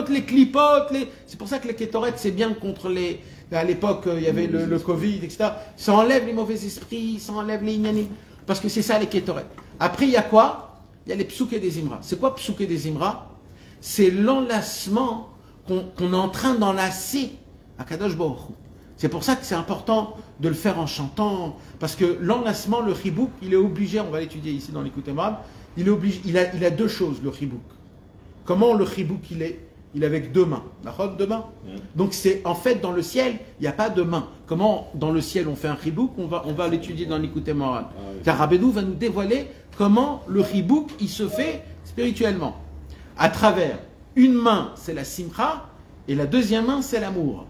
les clipotes. C'est pour ça que les kétoret, c'est bien contre les... À l'époque, il y avait le Covid, etc. Ça enlève les mauvais esprits, ça enlève les ignanim. Parce que c'est ça les kétoret. Après, il y a quoi? Il y a les psouké des Imra. C'est quoi psouké des Imra? C'est l'enlacement qu'on est en train d'enlacer à Kadosh Baruch Hu. C'est pour ça que c'est important de le faire en chantant. Parce que l'enlacement, le chibouk, il est obligé, on va l'étudier ici dans l'Écoute Moab, il a deux choses, le chibouk. Comment le chibouk il est? Il est avec deux mains. Deux mains. Donc c'est en fait dans le ciel, il n'y a pas de main. Comment dans le ciel on fait un chibouk? On va l'étudier dans l'Écoute Moab. Car Rabbeinu va nous dévoiler comment le chibouk il se fait spirituellement. À travers une main, c'est la simcha, et la deuxième main, c'est l'amour.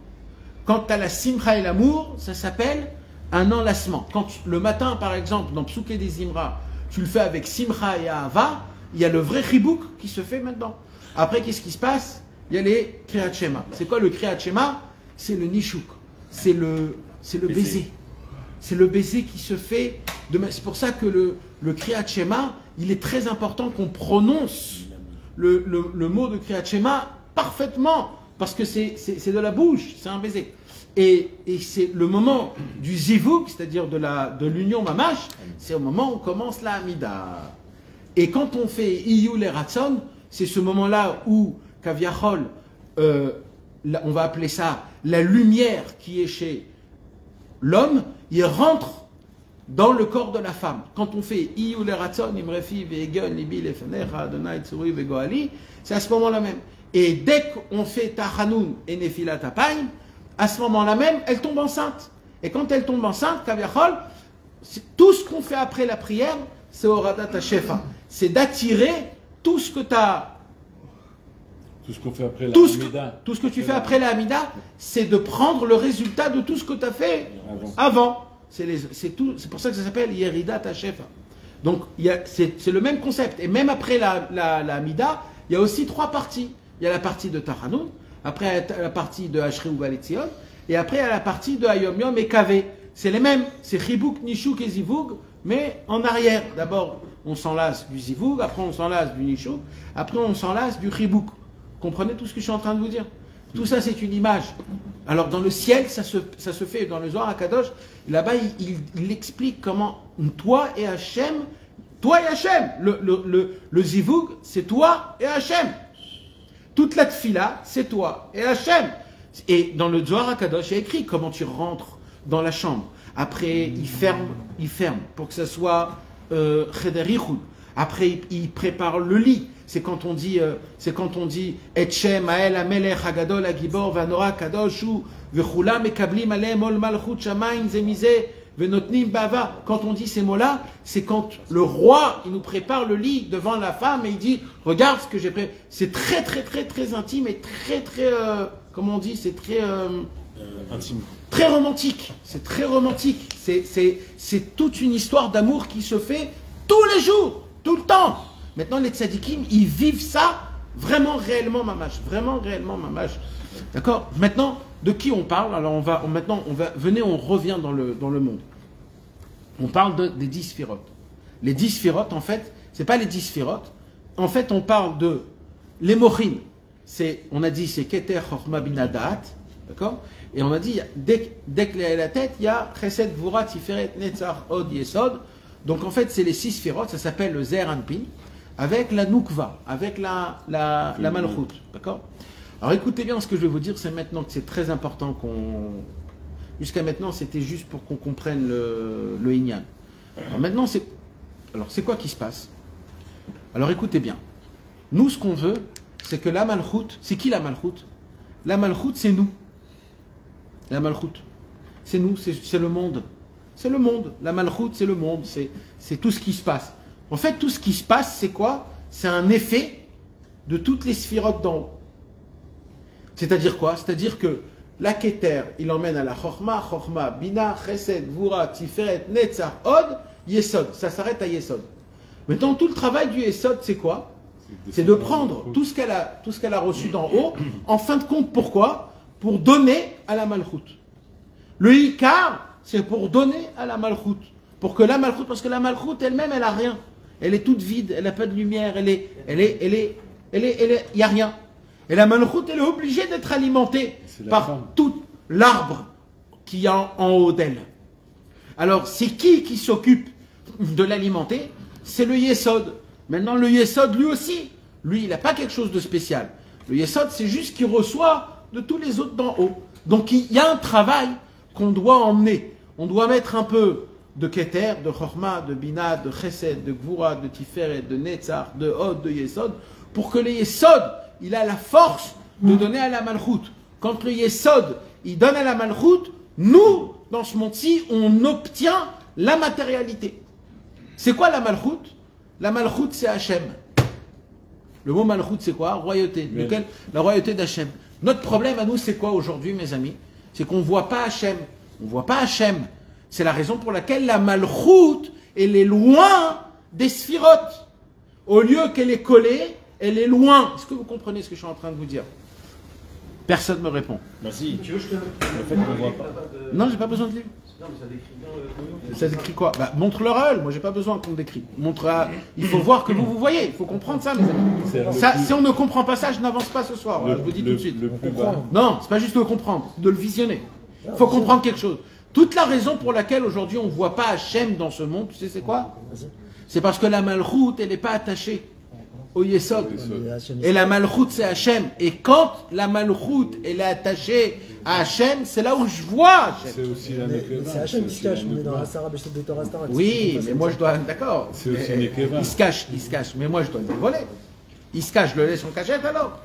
Quand tu as la simcha et l'amour, ça s'appelle un enlacement. Quand le matin, par exemple, dans Psouké des Imra, tu le fais avec simcha et ahava, il y a le vrai chibouk qui se fait maintenant. Après, qu'est-ce qui se passe? Il y a les Kriyat Shema. C'est quoi le Kriyat Shema? C'est le nishouk. C'est le baiser. C'est le baiser qui se fait. C'est pour ça que le Kriyat Shema, il est très important qu'on prononce le mot de Kriyat Shema parfaitement. Parce que c'est de la bouche, c'est un baiser. Et c'est le moment du zivug, c'est-à-dire de l'union mamash, c'est au moment où on commence la Hamida. Et quand on fait Iyu le Ratson, c'est ce moment-là où Kaviachol, on va appeler ça la lumière qui est chez l'homme, il rentre dans le corps de la femme. Quand on fait Iyu le Ratson, Imrefi, Ve'egon, Libi, Lefenecha, Adonai, Tsuri, Vegoali, c'est à ce moment-là même. Et dès qu'on fait Tachanoun et Nefilat Apayim, à ce moment-là même, elle tombe enceinte. Et quand elle tombe enceinte, Kaviachol, tout ce qu'on fait après la prière, c'est Horadat HaShefa. C'est d'attirer tout ce que tu as. Tout ce qu'on fait après la Hamida. Tout ce que tu fais après la Hamida, c'est de prendre le résultat de tout ce que tu as fait avant. C'est pour ça que ça s'appelle Yeridat HaShefa. Donc, c'est le même concept. Et même après la Hamida, il y a aussi trois parties. Il y a la partie de Tachanoun, après la partie de Ashri ou Valetzion, et après il y a la partie de Hayom Yom et Kavé. C'est les mêmes, c'est Chibouk, Nishouk et Zivoug, mais en arrière. D'abord, on s'enlace du Zivoug, après on s'enlace du Nishouk, après on s'enlace du Chibouk. Comprenez tout ce que je suis en train de vous dire? Tout ça, c'est une image. Alors, dans le ciel, ça se fait dans le Zohar HaKadosh. Là-bas, il explique comment toi et Hachem, le Zivoug, c'est toi et Hachem. Toute la tfila, c'est toi et Hachem. Et dans le Zohar HaKadosh, il y a écrit comment tu rentres dans la chambre. Après, il ferme pour que ça soit Cheder Yichud. Après, il prépare le lit. C'est quand on dit Etchem Ael Amelech Hagadol Agibor Vanora Kadoshu Vechulam Ekablim Alem Ol Malchut Shamaim Zemize Venotnim Bava. Quand on dit ces mots-là, c'est quand le roi il nous prépare le lit devant la femme et il dit regarde ce que j'ai préparé. C'est très très très très intime et très très comment on dit, c'est très intime. Très romantique. C'est très romantique. C'est toute une histoire d'amour qui se fait tous les jours, tout le temps. Maintenant, les tzadikim, ils vivent ça vraiment réellement mamash. Vraiment réellement mamash. D'accord? Maintenant, de qui on parle? Alors, venez, on revient dans le monde. On parle des 10 sphirotes. Les 10 sphirotes, en fait, c'est pas les 10 sphirotes. En fait, on parle de les mochim. On a dit, c'est Keter, Chochma, Bina, Da'at. D'accord? Et on a dit, dès qu'il y a la tête, il y a Chesed, Gvura, Tiferet, Netzach, Od, Yesod. Donc, en fait, c'est les 6 sphirotes. Ça s'appelle le Zer Anpin. Avec la Nukva, avec la Malchut, d'accord? Alors écoutez bien ce que je vais vous dire, c'est maintenant que c'est très important qu'on... Jusqu'à maintenant, c'était juste pour qu'on comprenne le Inyan. Alors maintenant, c'est quoi qui se passe? Alors écoutez bien. Nous, ce qu'on veut, c'est que la Malchut, c'est qui la Malchut? La Malchut, c'est nous. La Malchut, c'est nous, c'est le monde. C'est le monde. La Malchut, c'est le monde, c'est tout ce qui se passe. En fait, tout ce qui se passe, c'est quoi? C'est un effet de toutes les sphirotes d'en haut. C'est-à-dire quoi? C'est-à-dire que la Keter, il emmène à la Chochma, Bina, Chesed, Gvura, Tiferet, Netzach, Od, Yesod. Ça s'arrête à Yesod. Maintenant, tout le travail du Yesod, c'est quoi? C'est de prendre tout ce qu'elle a reçu d'en haut, en fin de compte, pourquoi? Pour donner à la Malchut. Le Ikar, c'est pour donner à la Malchut. Pour que la Malchut, parce que la Malchut elle-même, elle a rien. Elle est toute vide, elle n'a pas de lumière, il n'y a rien. Et la Malchut, elle est obligée d'être alimentée par tout l'arbre qu'il y a en haut d'elle. Alors, c'est qui s'occupe de l'alimenter? C'est le Yesod. Maintenant, le Yesod, lui aussi, lui, il n'a pas quelque chose de spécial. Le Yesod, c'est juste qu'il reçoit de tous les autres d'en haut. Donc, il y a un travail qu'on doit emmener. On doit mettre un peu de Keter, de Chorma, de Bina, de Chesed, de Gvura, de Tiferet, de Netzach, de Hod, de Yesod, pour que le Yesod, il a la force de donner à la Malchut. Quand le Yesod, il donne à la Malchut, nous, dans ce monde-ci, on obtient la matérialité. C'est quoi la Malchut? La Malchut, c'est Hachem. Le mot Malchut, c'est quoi? Royauté. Lequel? La royauté d'Hachem. Notre problème à nous, c'est quoi aujourd'hui, mes amis? C'est qu'on ne voit pas Hachem. On ne voit pas Hachem. C'est la raison pour laquelle la Malchut, elle est loin des Sphirot. Au lieu qu'elle est collée, elle est loin. Est-ce que vous comprenez ce que je suis en train de vous dire? Personne ne me répond. Merci. Tu veux que je te le fait qu'on voit pas. Non, j'ai pas besoin de livre. Non, mais ça décrit bien. Ça décrit quoi? Bah, montre-leur. Moi, j'ai pas besoin qu'on décrit. Il faut voir que vous voyez. Il faut comprendre ça, mes amis. Ça, si on ne comprend pas ça, je n'avance pas ce soir. Je vous dis tout de suite. Non, c'est pas juste de le comprendre, de le visionner. Il faut comprendre quelque chose. Toute la raison pour laquelle aujourd'hui on ne voit pas Hachem dans ce monde, tu sais c'est quoi? C'est parce que la Malchut, elle n'est pas attachée au Yesod. Et la Malchut, c'est Hachem. Et quand la Malchut, elle est attachée à Hachem, c'est là où je vois Hachem. C'est aussi la Nekeva. C'est Hachem qui se cache, on est dans la Sarah, de Torah Star. Oui, mais moi je dois... D'accord. C'est aussi Nekeva. Il se cache. Mais moi je dois le dévoiler. Il se cache, je le laisse en cachette alors.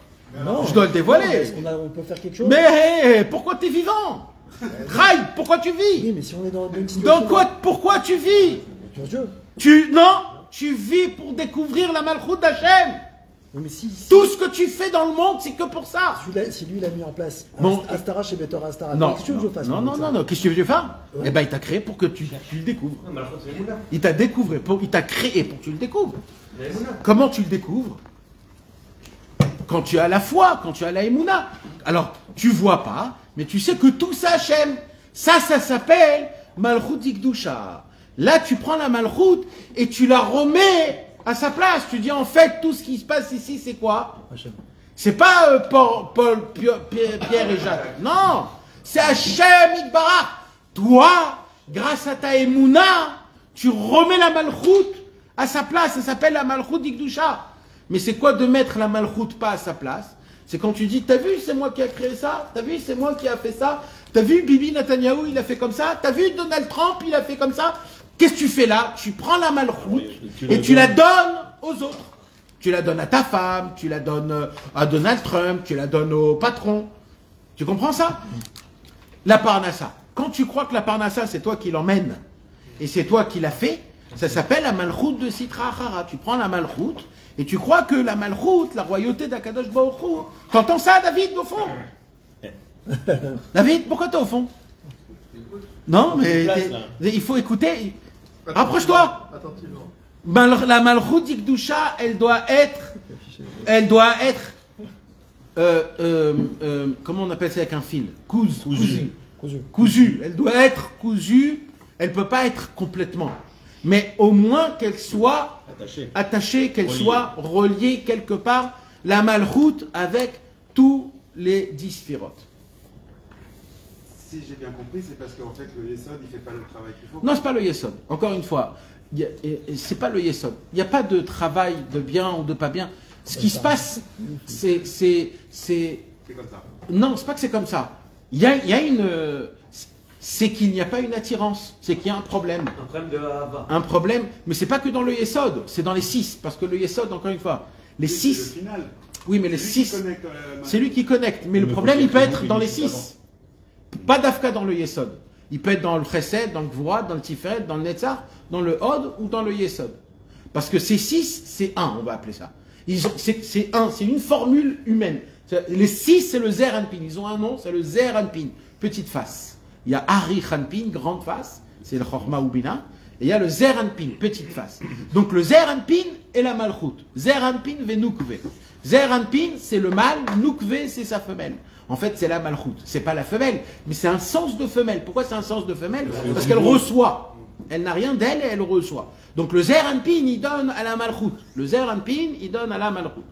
Non, je dois le dévoiler. Est-ce on peut faire quelque chose? Mais pourquoi tu es vivant? Raï, pourquoi tu vis? Oui, mais si on est dans une situation... Pourquoi tu vis? Pour Dieu. Tu vis pour découvrir la Malchut d'Hachem. Oui, mais si Tout ce que tu fais dans le monde, c'est que pour ça. Si lui, il a mis en place Bon. Astara chez Betor Astara, Non, qu'est-ce que tu veux que je fasse? non. Qu'est-ce que tu veux que je fasse? Ouais. Eh ben, il t'a créé pour que tu le découvres. Non, mais alors, c'est Mouna. Il t'a créé pour que tu le découvres. Comment tu le découvres? Quand tu as la foi, quand tu as la Emouna. Alors, tu vois pas, mais tu sais que tout ça Hachem. Ça s'appelle Malchut Ikdusha. Là, tu prends la Malchut et tu la remets à sa place. Tu dis, en fait, tout ce qui se passe ici, c'est quoi? Hachem. C'est pas Paul, Pierre et Jacques. Non, c'est Hachem Itbarach. Toi, grâce à ta Emouna, tu remets la Malchut à sa place. Ça s'appelle la Malchut Ikdusha. Mais c'est quoi de mettre la Malchut pas à sa place? C'est quand tu dis, t'as vu, c'est moi qui a créé ça? T'as vu, c'est moi qui a fait ça? T'as vu, Bibi Netanyahou, il a fait comme ça? T'as vu, Donald Trump, il a fait comme ça? Qu'est-ce que tu fais là? Tu prends la Malchut et tu la donnes aux autres. Tu la donnes à ta femme, tu la donnes à Donald Trump, tu la donnes au patron. Tu comprends ça? La Parnassa. Quand tu crois que la Parnassa, c'est toi qui l'emmène et c'est toi qui l'as fait, ça s'appelle la Malchut de Sitra Achara. Tu prends la Malchut et tu crois que la Malchut, la royauté d'Akadosh Baruch Hu, t'entends ça, David, au fond? David, pourquoi t'es au fond? Non, mais il faut écouter. Rapproche-toi. La Malchut d'Ikdusha, elle doit être, comment on appelle ça avec un fil? Cousue. Elle doit être cousue. Elle peut pas être complètement. Mais au moins qu'elle soit attachée, qu'elle soit reliée quelque part, la Malchut avec tous les 10 sphirotes. Si j'ai bien compris, c'est parce qu'en fait le Yesod il fait pas le travail qu'il faut. Non, c'est pas le Yesod. Encore une fois, c'est pas le Yesod. Il n'y a pas de travail de bien ou de pas bien. Ce qui se passe, c'est comme ça. Non, c'est pas que c'est comme ça. Il y a une... C'est qu'il n'y a pas une attirance. C'est qu'il y a un problème. Un problème de Hava. Un problème, mais c'est pas que dans le Yesod. C'est dans les 6. Parce que le Yesod, encore une fois, les 6... C'est le final. Oui, mais les 6... C'est lui qui connecte. Mais le Mais problème, il peut être dans les avant. 6. Pas d'Afka dans le Yesod. Il peut être dans le Chesed, dans le Gvura, dans le Tiferet, dans le Netzach, dans le Hod ou dans le Yesod. Parce que ces 6, c'est 1, on va appeler ça. C'est 1, c'est une formule humaine. Les 6, c'est le Zer Anpin. Ils ont un nom, c'est le Zer Anpin, petite face. Il y a Ari Anpin, grande face, c'est le Chorma ou Bina. et il y a le Zer Anpin, petite face. Donc le Zer Anpin et la Malchut. Zer Anpin ve Nukve. Zer Anpin, c'est le mâle, Nukve, c'est sa femelle. En fait, c'est la Malchut. C'est pas la femelle, mais c'est un sens de femelle. Pourquoi c'est un sens de femelle? Parce qu'elle reçoit. Elle n'a rien d'elle et elle reçoit. Donc le Zer Anpin, il donne à la Malchut. Le Zer Anpin, il donne à la Malchut.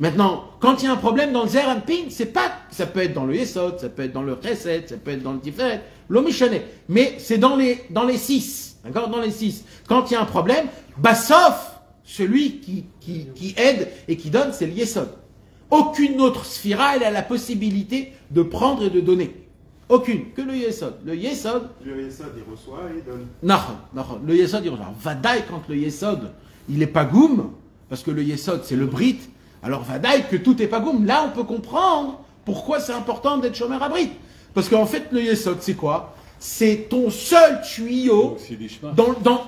Maintenant, quand il y a un problème dans le Zer Anpin, c'est pas, ça peut être dans le Yesod, ça peut être dans le Chesed, ça peut être dans le Tiferet, l'Omishane, mais c'est dans les 6, d'accord, dans les 6. Quand il y a un problème, sauf celui qui aide et qui donne, c'est le Yesod. Aucune autre sphira, elle a la possibilité de prendre et de donner. Aucune, que le Yesod. Le Yesod, il reçoit et il donne. Non, le Yesod, il reçoit. Vadaï, quand le Yesod, il est pas goum, parce que le Yesod, c'est le Brit, alors Vadaï, que tout est pas goum. Là, on peut comprendre pourquoi c'est important d'être Shomer à Brit. Parce qu'en fait, le Yesod, c'est quoi? C'est ton seul tuyau,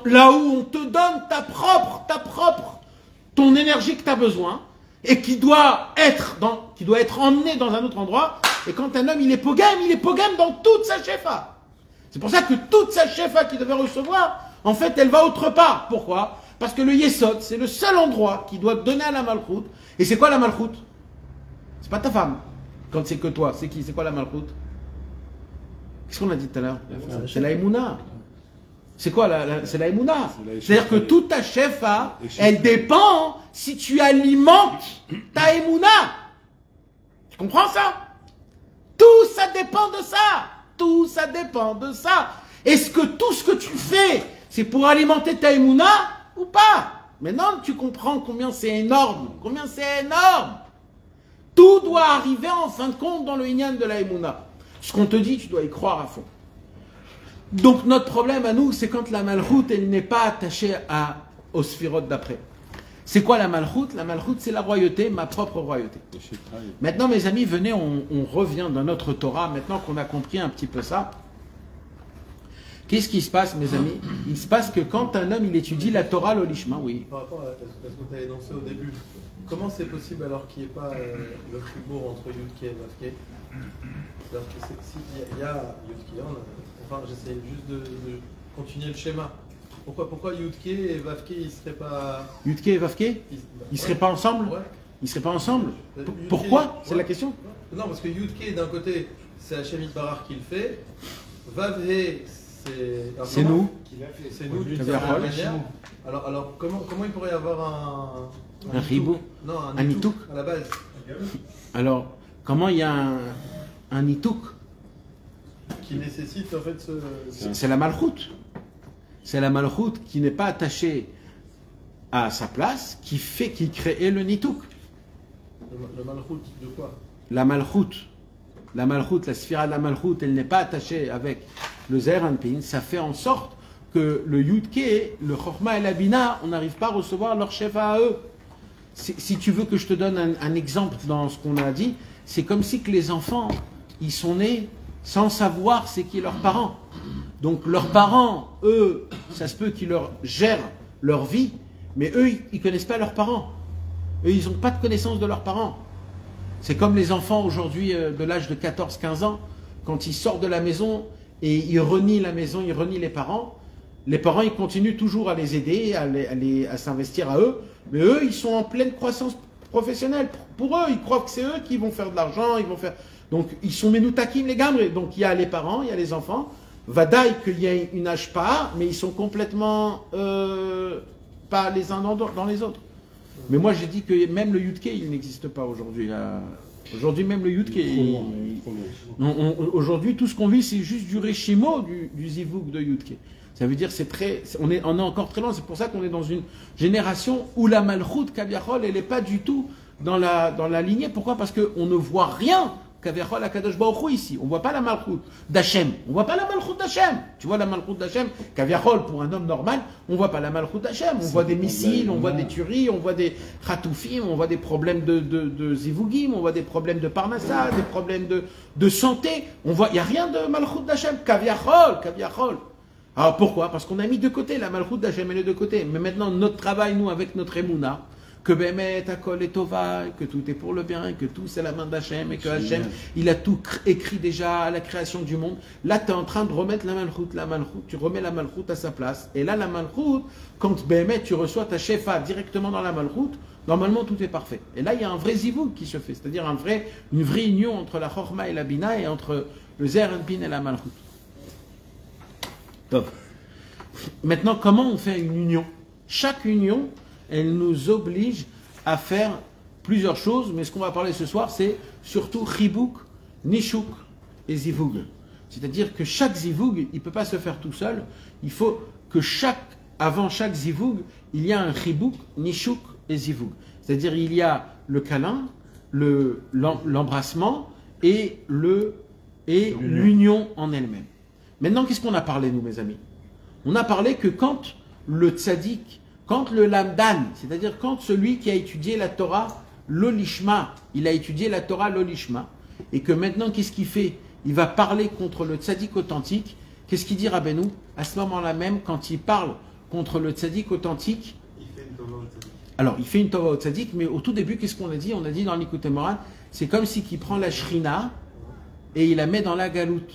là où on te donne ton énergie que tu as besoin, et qui doit être emmené dans un autre endroit. Et quand un homme, il est pogam dans toute sa shefa. C'est pour ça que toute sa shefa qu'il devait recevoir, en fait, elle va autre part. Pourquoi? Parce que le Yesod, c'est le seul endroit qui doit donner à la Malchut. Et c'est quoi la Malchut? C'est pas ta femme. Quand c'est que toi, c'est qui? C'est quoi la Malchut? Qu'est-ce qu'on a dit tout à l'heure? C'est la Emouna. C'est quoi c'est la Emouna. C'est-à-dire que toute ta shefa, elle dépend si tu alimentes ta Emouna. Tu comprends ça? Tout ça dépend de ça. Tout ça dépend de ça. Est-ce que tout ce que tu fais, c'est pour alimenter ta Emouna ou pas? Maintenant, tu comprends combien c'est énorme. Combien c'est énorme. Tout doit arriver en fin de compte dans le Inyan de la Emouna. Ce qu'on te dit, tu dois y croire à fond. Donc notre problème à nous, c'est quand la Malchut, elle n'est pas attachée aux sphirotes d'après. C'est quoi la Malchut? La Malchut, c'est la royauté, ma propre royauté. Maintenant, mes amis, venez, on revient dans notre Torah, maintenant qu'on a compris un petit peu ça. Qu'est-ce qui se passe, mes amis? Il se passe que quand un homme, il étudie la Torah, l'Olishma, oui. Par rapport à ce que tu as énoncé au début, comment c'est possible alors qu'il n'y ait pas le chibour entre Yudke et Vavke? C'est-à-dire que s'il y a Yudke, enfin j'essaie juste de continuer le schéma. Pourquoi Yudke et Vavke, ils ne seraient pas... Yudke et Vavke? Ils ne seraient pas ensemble? Ouais. Ils ne seraient pas ensemble? Pourquoi? C'est la question? Non, parce que Yudke, d'un côté, c'est Hachem Itbarach qui le fait. Vavhe, c'est nous. C'est nous d'une certaine manière. Alors comment il pourrait y avoir un ribou? Non, un nitouk à la base. Alors, comment il y a un nitouk qui nécessite en fait c'est la Malchut. C'est la Malchut qui n'est pas attachée à sa place, qui crée le nitouk. Le Malchut de quoi? La Malchut, la sphira de la Malchut, elle n'est pas attachée avec le Zer Anpin, ça fait en sorte que le Yudke, le Chorma et la Bina, on n'arrive pas à recevoir leur chef à eux. Si tu veux que je te donne un exemple dans ce qu'on a dit, c'est comme si que les enfants, ils sont nés sans savoir c'est qui leurs parents. Donc leurs parents, eux, ça se peut qu'ils leur gèrent leur vie, mais eux, ils ne connaissent pas leurs parents. Eux, ils n'ont pas de connaissance de leurs parents. C'est comme les enfants aujourd'hui de l'âge de 14-15 ans, quand ils sortent de la maison et ils renient la maison, ils renient les parents, ils continuent toujours à les aider, à s'investir à eux, mais eux, ils sont en pleine croissance professionnelle. Pour eux, ils croient que c'est eux qui vont faire de l'argent, donc ils sont menutakim les gamres. Donc il y a les parents, il y a les enfants, vadaï qu'il y a une ashpa, mais ils sont complètement pas les uns dans les autres. Mais moi, j'ai dit que même le Yudke, il n'existe pas aujourd'hui. Aujourd'hui, même le Yudke. Aujourd'hui, tout ce qu'on vit, c'est juste du Reshimo, du Zivuk de Yudke. Ça veut dire on est encore très loin. C'est pour ça qu'on est dans une génération où la Malchut, Kaviachol, elle n'est pas du tout dans la lignée. Pourquoi? Parce qu'on ne voit rien. Kaviachol, Akadosh Baruch Hu ici. On ne voit pas la Malchut d'Hachem. On ne voit pas la Malchut d'Hachem. Tu vois la Malchut d'Hachem, Kaviachol, pour un homme normal, on ne voit pas la Malchut d'Hachem. On voit des missiles, on voit des tueries, on voit des khatoufim, on voit des problèmes de zivugim, on voit des problèmes de parnassa, des problèmes de santé. Il n'y a rien de Malchut d'Hachem. Kaviachol. Alors pourquoi? Parce qu'on a mis de côté la Malchut d'Hachem et les deux côtés. Mais maintenant, notre travail, nous, avec notre Emouna, que Bémet, Akol et Tova, que tout est pour le bien, que tout c'est la main d'Hachem, et que Hachem, il a tout écrit déjà à la création du monde. Là, tu es en train de remettre la Malchut, tu remets la Malchut à sa place. Et là, la Malchut, quand Bémet, tu reçois ta Shefa directement dans la Malchut, normalement tout est parfait. Et là, il y a un vrai zivug qui se fait, c'est-à-dire une vraie union entre la Chorma et la Bina, et entre le Zer Anpin et la Malchut. Top. Maintenant, comment on fait une union? Chaque union, elle nous oblige à faire plusieurs choses, mais ce qu'on va parler ce soir, c'est surtout Chibuk, Nishuk et Zivug. C'est-à-dire que chaque Zivug, il ne peut pas se faire tout seul. Il faut que avant chaque Zivug, il y a un Chibuk, Nishuk et Zivug. C'est-à-dire il y a le câlin, l'embrassement et l'union en elle-même. Maintenant, qu'est-ce qu'on a parlé, nous, mes amis? On a parlé que quand le tzaddik, quand le lamdan, c'est-à-dire quand celui qui a étudié la Torah, l'olishma, il a étudié la Torah, l'olishma, et que maintenant, qu'est-ce qu'il fait? Il va parler contre le tzaddik authentique. Qu'est-ce qu'il dit, Rabbeinu? À ce moment-là même, quand il parle contre le tzaddik authentique, Il fait une tova au tzaddik. alors il fait une tova au tzaddik, mais au tout début, qu'est-ce qu'on a dit? On a dit dans l'Ikutei Moharan, c'est comme si il prend la shrina et il la met dans la galoute.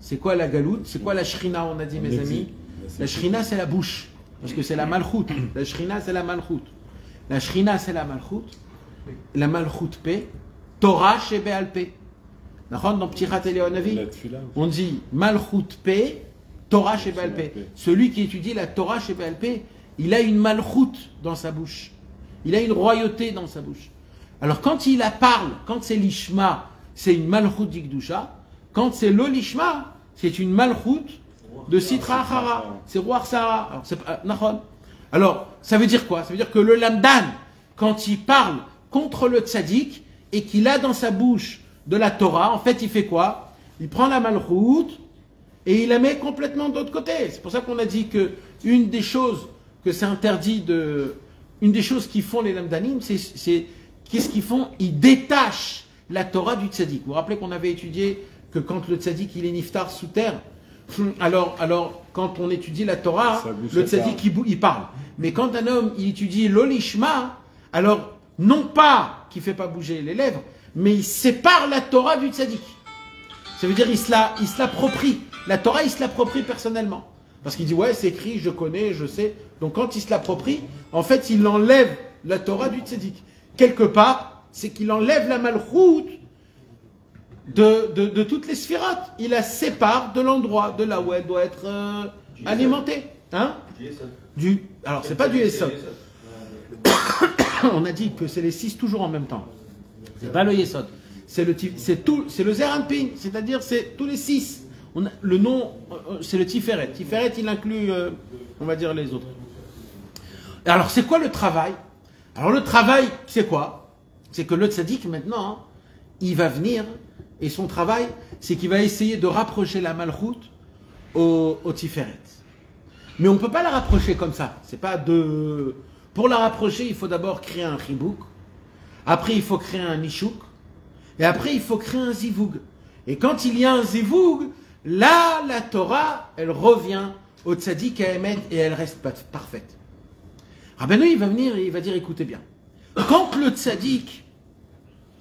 C'est quoi la galoute? C'est quoi la shrina, on a dit, mes amis? La shrina, c'est la bouche. Parce que c'est la malchut. La shrina, c'est la malchut. La shrina, c'est la malchut. La malchut P. Torah chez Béal P. Dans Ptichat Eliyahu, on dit malchut P. Torah chez Béal P. Celui qui étudie la Torah chez Béal P, il a une malchut dans sa bouche. Il a une royauté dans sa bouche. Alors quand il la parle, quand c'est l'ishma, c'est une malchut d'Ikdusha. Quand c'est l'olishma, c'est une malchut de Sitra Achara, c'est Ruach Sahara. Alors, ça veut dire quoi? Ça veut dire que le lamdan, quand il parle contre le tzaddik et qu'il a dans sa bouche de la Torah, en fait, il fait quoi? Il prend la malchut et il la met complètement de l'autre côté. C'est pour ça qu'on a dit que une des choses que c'est interdit une des choses qui font les lamdanim, c'est qu'est-ce qu'ils font? Ils détachent la Torah du tzaddik. Vous vous rappelez qu'on avait étudié que quand le tzaddik il est niftar sous terre, alors, quand on étudie la Torah, le tzaddik il parle. Mais quand un homme il étudie l'olishma, alors non pas qu'il ne fait pas bouger les lèvres, mais il sépare la Torah du tzaddik. Ça veut dire il se l'approprie. La Torah, il se l'approprie personnellement. Parce qu'il dit, ouais, c'est écrit, je connais, je sais. Donc quand il se l'approprie, en fait, il enlève la Torah du tzaddik. Quelque part, c'est qu'il enlève la malchut de toutes les sphirotes. Il la sépare de l'endroit, de là où elle doit être alimentée. Hein? Alors, c'est pas du Yesod. On a dit que c'est les 6 toujours en même temps. C'est pas le Yesod. C'est le Zer Anpin, c'est-à-dire c'est tous les 6. Le nom, c'est le Tiferet. Tiferet, il inclut, on va dire, les autres. Alors, c'est quoi le travail? Alors, le travail, c'est quoi? C'est que le tzaddik, maintenant, il va venir, et son travail, c'est qu'il va essayer de rapprocher la malchut au Tiferet. Mais on ne peut pas la rapprocher comme ça. C'est pas de... Pour la rapprocher, il faut d'abord créer un chibuk. Après, il faut créer un nishuk. Et après, il faut créer un zivug. Et quand il y a un zivug, là, la Torah, elle revient au tzaddik à Emet et elle reste parfaite. Rabbeinu, il va venir et il va dire, écoutez bien. Quand le tzaddik,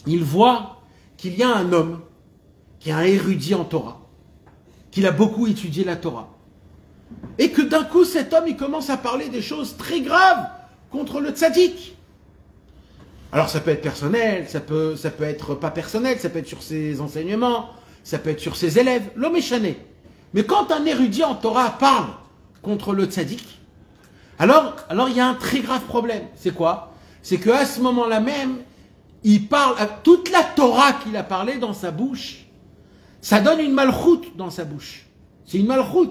il voit qu'il y a un homme qui est un érudit en Torah, qu'il a beaucoup étudié la Torah, et que d'un coup, cet homme, il commence à parler des choses très graves contre le tzaddik. Alors, ça peut être personnel, ça peut être pas personnel, ça peut être sur ses enseignements, ça peut être sur ses élèves, l'homme est chané. Mais quand un érudit en Torah parle contre le tzaddik, alors il y a un très grave problème. C'est quoi? C'est qu'à ce moment-là même, il parle, toute la Torah qu'il a parlé dans sa bouche, ça donne une malchut dans sa bouche. C'est une malchut.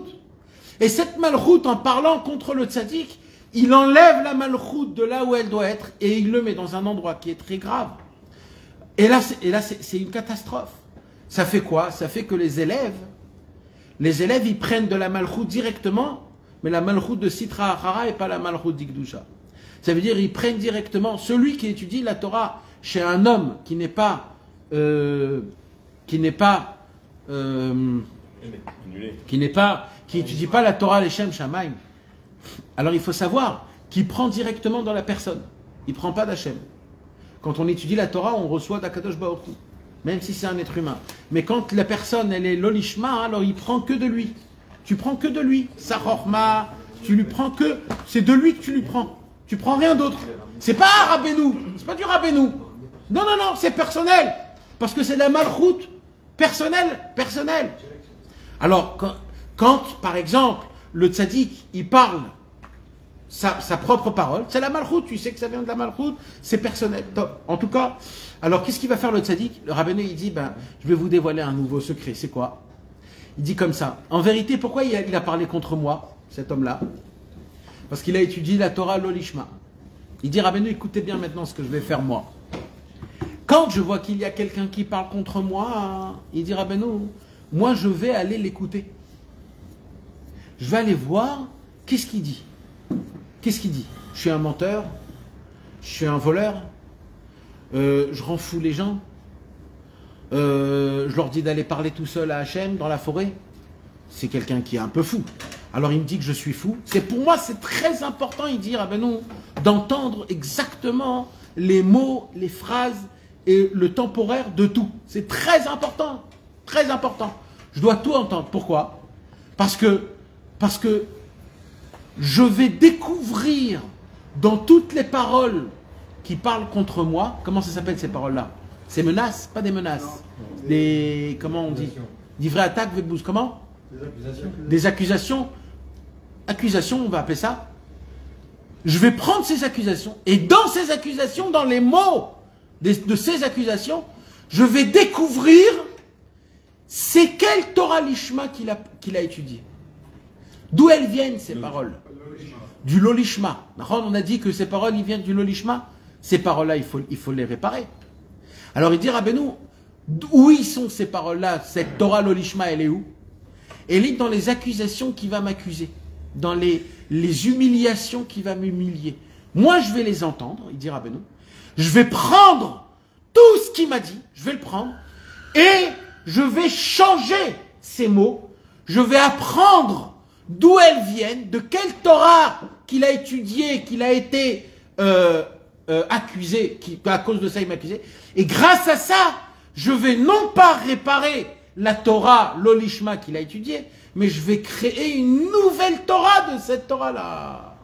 Et cette malchut, en parlant contre le tzaddik, il enlève la malchut de là où elle doit être et il le met dans un endroit qui est très grave. Et là, c'est une catastrophe. Ça fait quoi? Ça fait que les élèves, ils prennent de la malchut directement, mais la malchut de Sitra Achara et pas la malchut d'Ikdusha. Ça veut dire ils prennent directement celui qui étudie la Torah chez un homme qui étudie pas la Torah Leshem Shamaim. Alors il faut savoir qu'il prend directement dans la personne. il ne prend pas d'Hachem. Quand on étudie la Torah, on reçoit d'Akadosh Baruch Hu, même si c'est un être humain. Mais quand la personne, elle est l'olishma, alors il prend que de lui. Tu prends que de lui. Sa chorma, tu lui prends que... C'est de lui que tu lui prends. Tu prends rien d'autre. C'est pas un Rabbeinu. C'est pas du Rabbeinu. Non, non, non, c'est personnel. Parce que c'est de la malchoute. Personnel. Alors, quand, par exemple, le tzaddik, il parle sa propre parole, c'est la malchoute, tu sais que ça vient de la malchoute, c'est personnel. Top. En tout cas, alors qu'est-ce qu'il va faire le tzaddik? Le rabbin il dit, je vais vous dévoiler un nouveau secret, c'est quoi? Il dit comme ça, en vérité, pourquoi il a parlé contre moi, cet homme-là? Parce qu'il a étudié la Torah l'olishma. Il dit, Rabbeinu, écoutez bien maintenant ce que je vais faire moi. Quand je vois qu'il y a quelqu'un qui parle contre moi, il dit, Rabbeinu, moi je vais aller l'écouter. Je vais aller voir, qu'est-ce qu'il dit? Qu'est-ce qu'il dit? Je suis un menteur, je suis un voleur, je rends fou les gens, je leur dis d'aller parler tout seul à Hachem dans la forêt. C'est quelqu'un qui est un peu fou. Alors il me dit que je suis fou. C'est pour moi c'est très important, il dit, ah ben non, d'entendre exactement les mots, les phrases et le temporaire de tout. C'est très important, très important. Je dois tout entendre. Pourquoi? Parce que je vais découvrir dans toutes les paroles qui parlent contre moi, comment ça s'appelle ces paroles-là? Ces menaces, pas des menaces. Des, comment on dit? D'ivrei attaque, comment? Des accusations. Accusations, on va appeler ça. Je vais prendre ces accusations, et dans ces accusations, dans les mots de ces accusations, je vais découvrir c'est quelle Torah Lishma qu'il a étudié. D'où elles viennent ces paroles? Du Lolishma. On a dit que ces paroles, ils viennent du Lolishma. Ces paroles-là, il faut les réparer. Alors il dit, Rabbeinu, où ils sont ces paroles-là? Cette Torah Lolishma, elle est où? Elle est dans les accusations qui va m'accuser, dans les humiliations qui va m'humilier. Moi, je vais les entendre, il dit Rabbeinu. Je vais prendre tout ce qu'il m'a dit, je vais le prendre, et je vais changer ces mots. Je vais apprendre d'où elles viennent, de quelle Torah qu'il a étudié, qu'il a été accusé, à cause de ça il m'a accusé. Et grâce à ça, je vais non pas réparer la Torah, l'olishma qu'il a étudié, mais je vais créer une nouvelle Torah de cette Torah-là.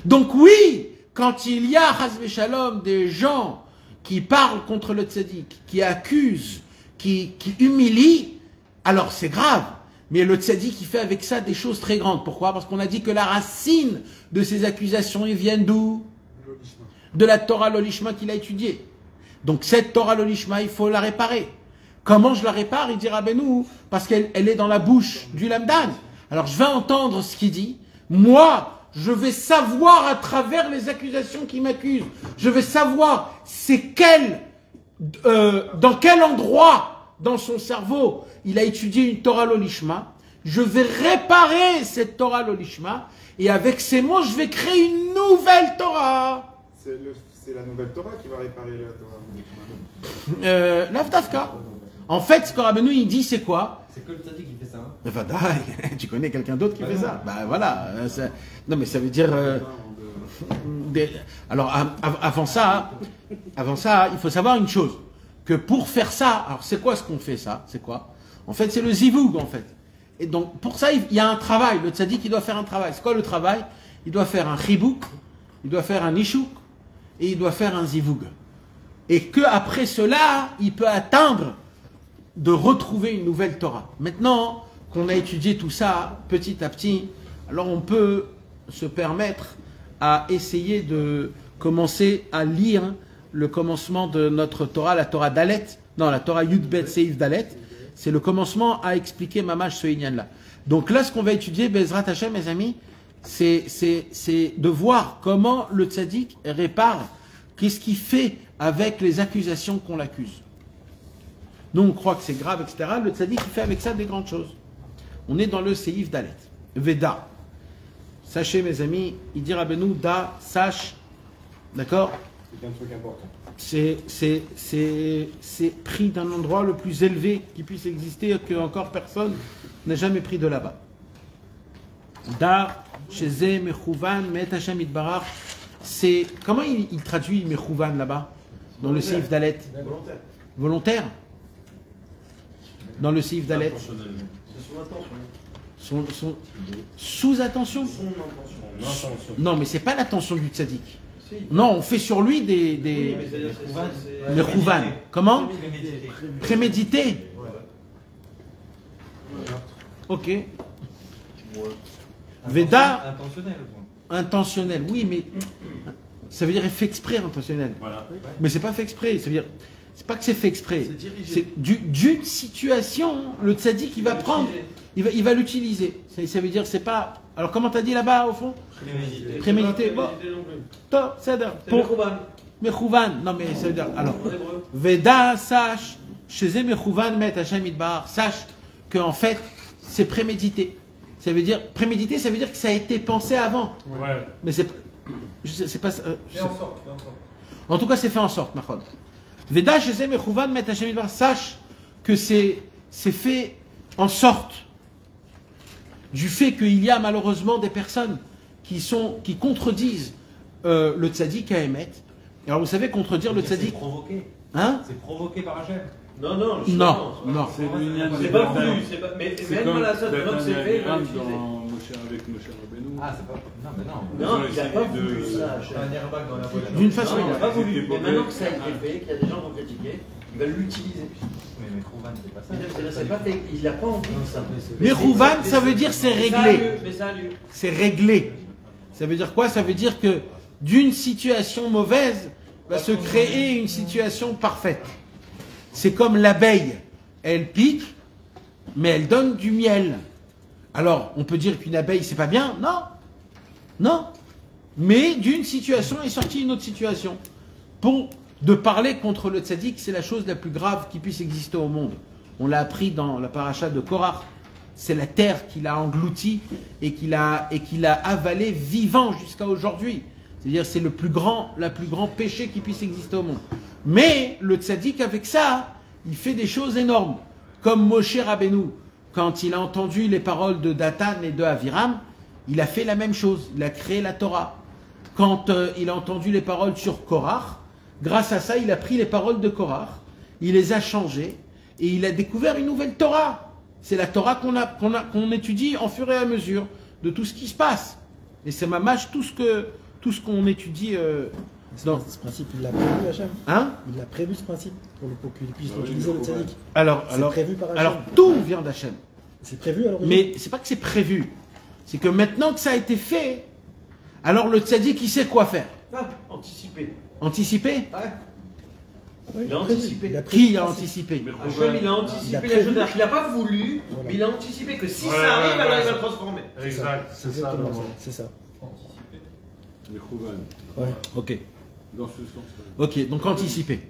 Donc oui, quand il y a, Chas v'Shalom, des gens qui parlent contre le tzaddik, qui accusent, qui humilient, alors c'est grave. Mais le tzaddik, il fait avec ça des choses très grandes. Pourquoi? Parce qu'on a dit que la racine de ces accusations, ils viennent d'où? De la Torah l'olishma qu'il a étudiée. Donc cette Torah l'olishma, il faut la réparer. Comment je la répare? Il dit Rabbeinu, parce qu'elle est dans la bouche du lamdan. Alors je vais entendre ce qu'il dit. Moi, je vais savoir à travers les accusations qui m'accusent. Je vais savoir c'est dans quel endroit dans son cerveau il a étudié une Torah l'olishma. Je vais réparer cette Torah l'olishma. Et avec ces mots, je vais créer une nouvelle Torah. C'est la nouvelle Torah qui va réparer la Torah. L'Avdavka. En fait, ce que Rabbeinu il dit, c'est quoi? C'est que le tzaddik qui fait ça. Hein? Tu connais quelqu'un d'autre qui fait ça? Bah voilà. Non mais ça veut dire... Alors avant ça, il faut savoir une chose. Que pour faire ça, alors c'est quoi ce qu'on fait ça? C'est quoi? En fait, c'est le zivoug en fait. Et donc pour ça, il y a un travail. Le tzaddik, il doit faire un travail. C'est quoi le travail? Il doit faire un chibouk, il doit faire un ishouk, et il doit faire un zivoug. Et que après cela, il peut atteindre de retrouver une nouvelle Torah. Maintenant qu'on a étudié tout ça petit à petit, alors on peut se permettre à essayer de commencer à lire le commencement de notre Torah, la Torah Dalet, non, la Torah Yud-Bet Seif Dalet, c'est le commencement à expliquer Mamash ce Inyan-là. Donc là, ce qu'on va étudier, Bezrat Hashem, mes amis, c'est de voir comment le tzaddik répare, qu'est-ce qu'il fait avec les accusations qu'on l'accuse. Nous, on croit que c'est grave, etc. Le tzaddik, il fait avec ça des grandes choses. On est dans le Seif Dalet. Veda. Sachez, mes amis, il dit Rabbeinu, Da, sache, d'accord? C'est un truc important. C'est pris d'un endroit le plus élevé qui puisse exister, que encore personne n'a jamais pris de là-bas. Da, Sheze, Mechouvan, Met Hashem Itbarach, c'est comment il traduit Mechouvan là-bas dans le Seif Dalet? Volontaire. Volontaire. Dans le Seif Dalet. Sous attention. Non, mais c'est pas l'attention du tzaddik. Non, on fait sur lui des Mechouvan. Comment? Prémédité. Ok. Veda. Intentionnel, oui, mais ça veut dire fait exprès intentionnel. Voilà. Mais c'est pas fait exprès, ça veut dire, c'est pas que c'est fait exprès. C'est dirigé. C'est d'une situation, le tzaddik il va prendre, il va l'utiliser. Ça veut dire, c'est pas. Alors comment t'as dit là-bas au fond? Prémédité. Bon, top, c'est pour Mechouvan. Non mais ça veut dire, alors, Veda, sache, chez eux Mechouvan met Hashem Idbar, sache qu'en fait, c'est prémédité. Ça veut dire, prémédité, ça veut dire que ça a été pensé avant. Ouais. Mais c'est pas. En tout cas, c'est fait en sorte, Machon. Veda, chez Mechouvan, met Hashem Idbar, sache que c'est fait en sorte du fait qu'il y a malheureusement des personnes qui contredisent le tzaddik à Emet. Alors vous savez, contredire le tzaddik. C'est provoqué. Hein? C'est provoqué par Hachem. Non, non, Non. C'est l'union C'est pas voulu, c'est pas. Mais C'est même comme la seule fois que c'est fait, il va l'utiliser. avec Moshe Rabbeinu. Ah, c'est pas. Non, mais non. Non, il n'a pas de- voulu ça. Un airbag dans la voiture. D'une façon. Non, il n'a pas voulu. C'était Mais pas maintenant fait. que ça a été fait, qu'il y a des gens qui vont critiquer, il va l'utiliser. Mais Krouvan, c'est pas ça. C'est pas fait, il n'a pas envie de ça. Mechouvan, ça veut dire c'est réglé. Mais ça a lieu. C'est réglé. Ça veut dire quoi? Ça veut dire que d'une situation mauvaise va se créer une situation parfaite. C'est comme l'abeille. Elle pique, mais elle donne du miel. Alors, on peut dire qu'une abeille, c'est pas bien? Non. Non. Mais d'une situation est sortie une autre situation. De parler contre le tzaddik, c'est la chose la plus grave qui puisse exister au monde. On l'a appris dans la paracha de Korach. C'est la terre qui l'a englouti et qui l'a avalé vivant jusqu'à aujourd'hui. C'est-à-dire c'est la plus grand péché qui puisse exister au monde. Mais le tzaddik avec ça, il fait des choses énormes. Comme Moshe Rabbeinu, quand il a entendu les paroles de Dathan et de Aviram, il a fait la même chose. Il a créé la Torah. Quand il a entendu les paroles sur Korach, grâce à ça, il a pris les paroles de Korach, il les a changées et il a découvert une nouvelle Torah. C'est la Torah qu'on étudie en fur et à mesure de tout ce qui se passe. Et c'est mamache tout ce qu'on étudie. Ce principe, il l'a prévu, Hachem. Hein? Il l'a prévu, ce principe, pour qu'il puisse utiliser le tzaddik. C'est prévu par Hachem. Alors tout vient d'Hachem. C'est prévu à l'origine. Mais c'est pas que c'est prévu. C'est que maintenant que ça a été fait, alors le tzaddik, il sait quoi faire. Anticipé. Anticiper? Ouais. Oui, Il a prévu. anticipé. Il a prévu Qui a le principe. anticipé? Hachem, il a anticipé la chose. Il n'a pas voulu, mais il a anticipé que si Ouais, ça arrive, ouais, alors il ouais. va le transformer. Exact, C'est c'est ça. exactement ça. C'est ça. Mechouvan. Ouais. Ok. Dans ce sens-là. Ok, donc anticiper.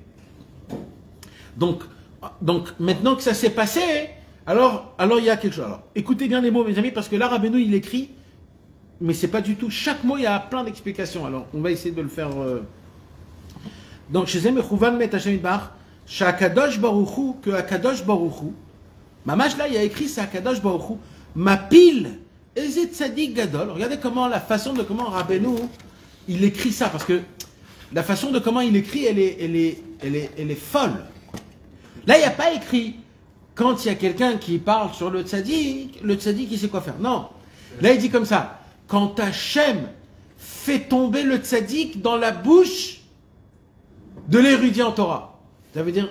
Donc maintenant que ça s'est passé, alors il y a quelque chose. Alors, écoutez bien les mots, mes amis, parce que là, Rabbeinu, il écrit, mais c'est pas du tout. Chaque mot, il y a plein d'explications. Alors, on va essayer de le faire. Donc, chez Zem Mechouvan met Hashem Yitbarach, Sha'akadosh Baruchu, que Akadosh Baruchu, Mamash là, il y a écrit c'est Akadosh Baruchu, ma pile, Ezet Tzadik Gadol. Regardez comment Rabbeinu, il écrit ça, parce que la façon de comment il écrit, elle est folle. Là, il n'y a pas écrit, quand il y a quelqu'un qui parle sur le tzaddik, il sait quoi faire. Non. Là, il dit comme ça, quand Hachem fait tomber le tzaddik dans la bouche de l'érudit en Torah. Ça veut dire,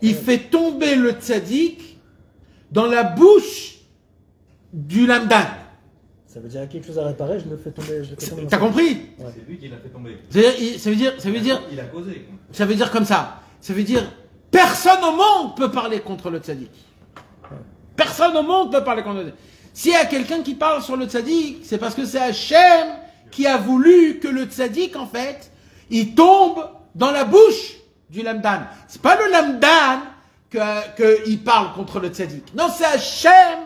il fait tomber le tzaddik dans la bouche du lamdan. Ça veut dire qu'il y a quelque chose à réparer, je le fais tomber. T'as compris? C'est lui qui l'a fait tomber. Ça veut dire, Il a causé. ça veut dire comme ça. Ça veut dire, personne au monde peut parler contre le tzaddik. Personne au monde peut parler contre le tzaddik. S'il y a quelqu'un qui parle sur le tzaddik, c'est parce que c'est Hachem qui a voulu que le tzaddik, en fait, il tombe dans la bouche du lamdan. C'est pas le lamdan qu'il parle contre le tzaddik. Non, c'est Hachem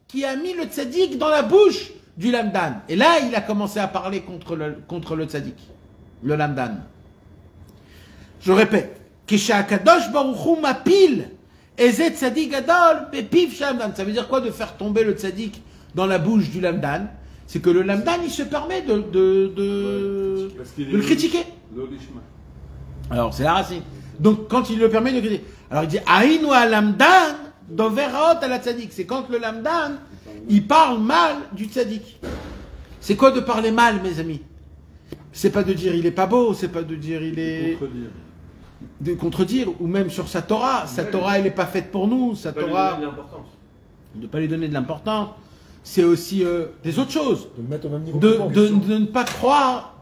qui a mis le tzaddik dans la bouche du lamdan. Et là, il a commencé à parler contre le tzaddik, le lamdan. Je répète. Kishakadosh Baruchu mapil ezet tzadik gadol bepiv shamdan. Ça veut dire quoi de faire tomber le tzaddik dans la bouche du lamdan? C'est que le lamdan il se permet de le critiquer. L'olishma. Alors, c'est la racine. Donc, quand il le permet de critiquer. Alors, il dit Aïnou al-lamdan doveraot al-tzadik. C'est quand le lamdan, il parle mal du tzadik. C'est quoi de parler mal, mes amis? C'est pas de dire il est pas beau, c'est pas de dire il est. De contredire, ou même sur sa Torah. Sa Torah, elle n'est pas faite pour nous. Sa Torah. De ne pas lui donner de l'importance. C'est aussi des autres choses. De le mettre au même niveau. De ne pas croire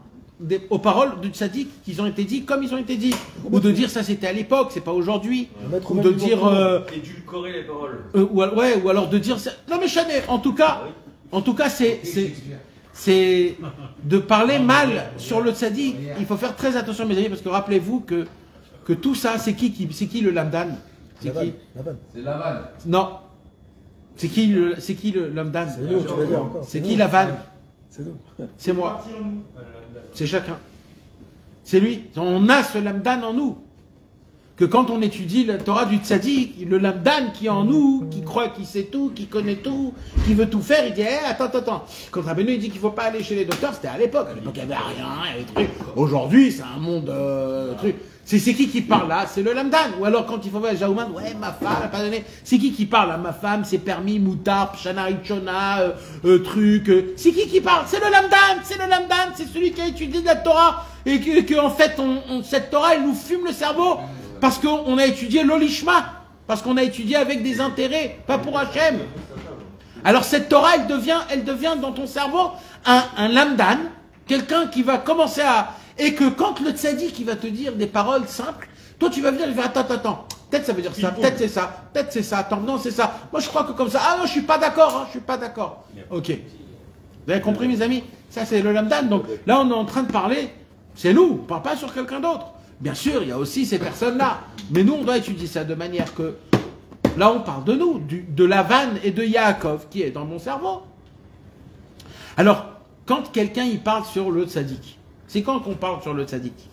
aux paroles du tzaddik qu'ils ont été dites comme ils ont été dites. Ou de dire ça c'était à l'époque, c'est pas aujourd'hui. Ou de dire. Édulcorer les paroles. Ou alors de dire. Non mais Chané, en tout cas, c'est de parler mal sur le tzaddik. Il faut faire très attention, mes amis, parce que rappelez-vous que tout ça, c'est qui le lamdan? C'est qui? C'est Laval. Non. C'est qui le lamdan? C'est nous, tu vas dire encore. C'est qui la vanne? C'est nous. C'est moi. C'est chacun. C'est lui. On a ce lamdan en nous. Que quand on étudie la Torah du tzaddik, le lamdan qui est en nous, qui croit qu'il sait tout, qui connaît tout, qui veut tout faire, il dit attends. Quand Rabbeinu il dit qu'il ne faut pas aller chez les docteurs, c'était à l'époque. À l'époque, il n'y avait rien, il y avait des trucs. Aujourd'hui, c'est un monde truc. C'est qui parle là? C'est le lamdan. Ou alors quand il faut voir Jaouman, ouais, ma femme, elle n'a pas donné. C'est qui parle là? Ma femme, c'est permis, moutar, pshana, itchona, truc. C'est qui parle? C'est le lamdan. C'est le lamdan. C'est celui qui a étudié de la Torah. Et que en fait, cette Torah, elle nous fume le cerveau. Parce qu'on a étudié l'olishma. Parce qu'on a étudié avec des intérêts, pas pour Hachem. Alors cette Torah, elle devient dans ton cerveau un lamdan. Quelqu'un qui va commencer à... Et que quand le tzaddik qui va te dire des paroles simples, toi tu vas venir et faire attends, peut-être ça veut dire ça, peut-être c'est ça, attends, non c'est ça, moi je crois que comme ça, ah non je suis pas d'accord, je suis pas d'accord. Ok. Vous avez compris mes amis? Ça c'est le lamdan, donc là on est en train de parler, c'est nous, on parle pas sur quelqu'un d'autre. Bien sûr, il y a aussi ces personnes-là, mais nous on doit étudier ça de manière que, là on parle de nous, de Lavan et de Yaakov qui est dans mon cerveau. Alors, quand quelqu'un il parle sur le tzaddik, c'est quand qu'on parle sur le tzaddik?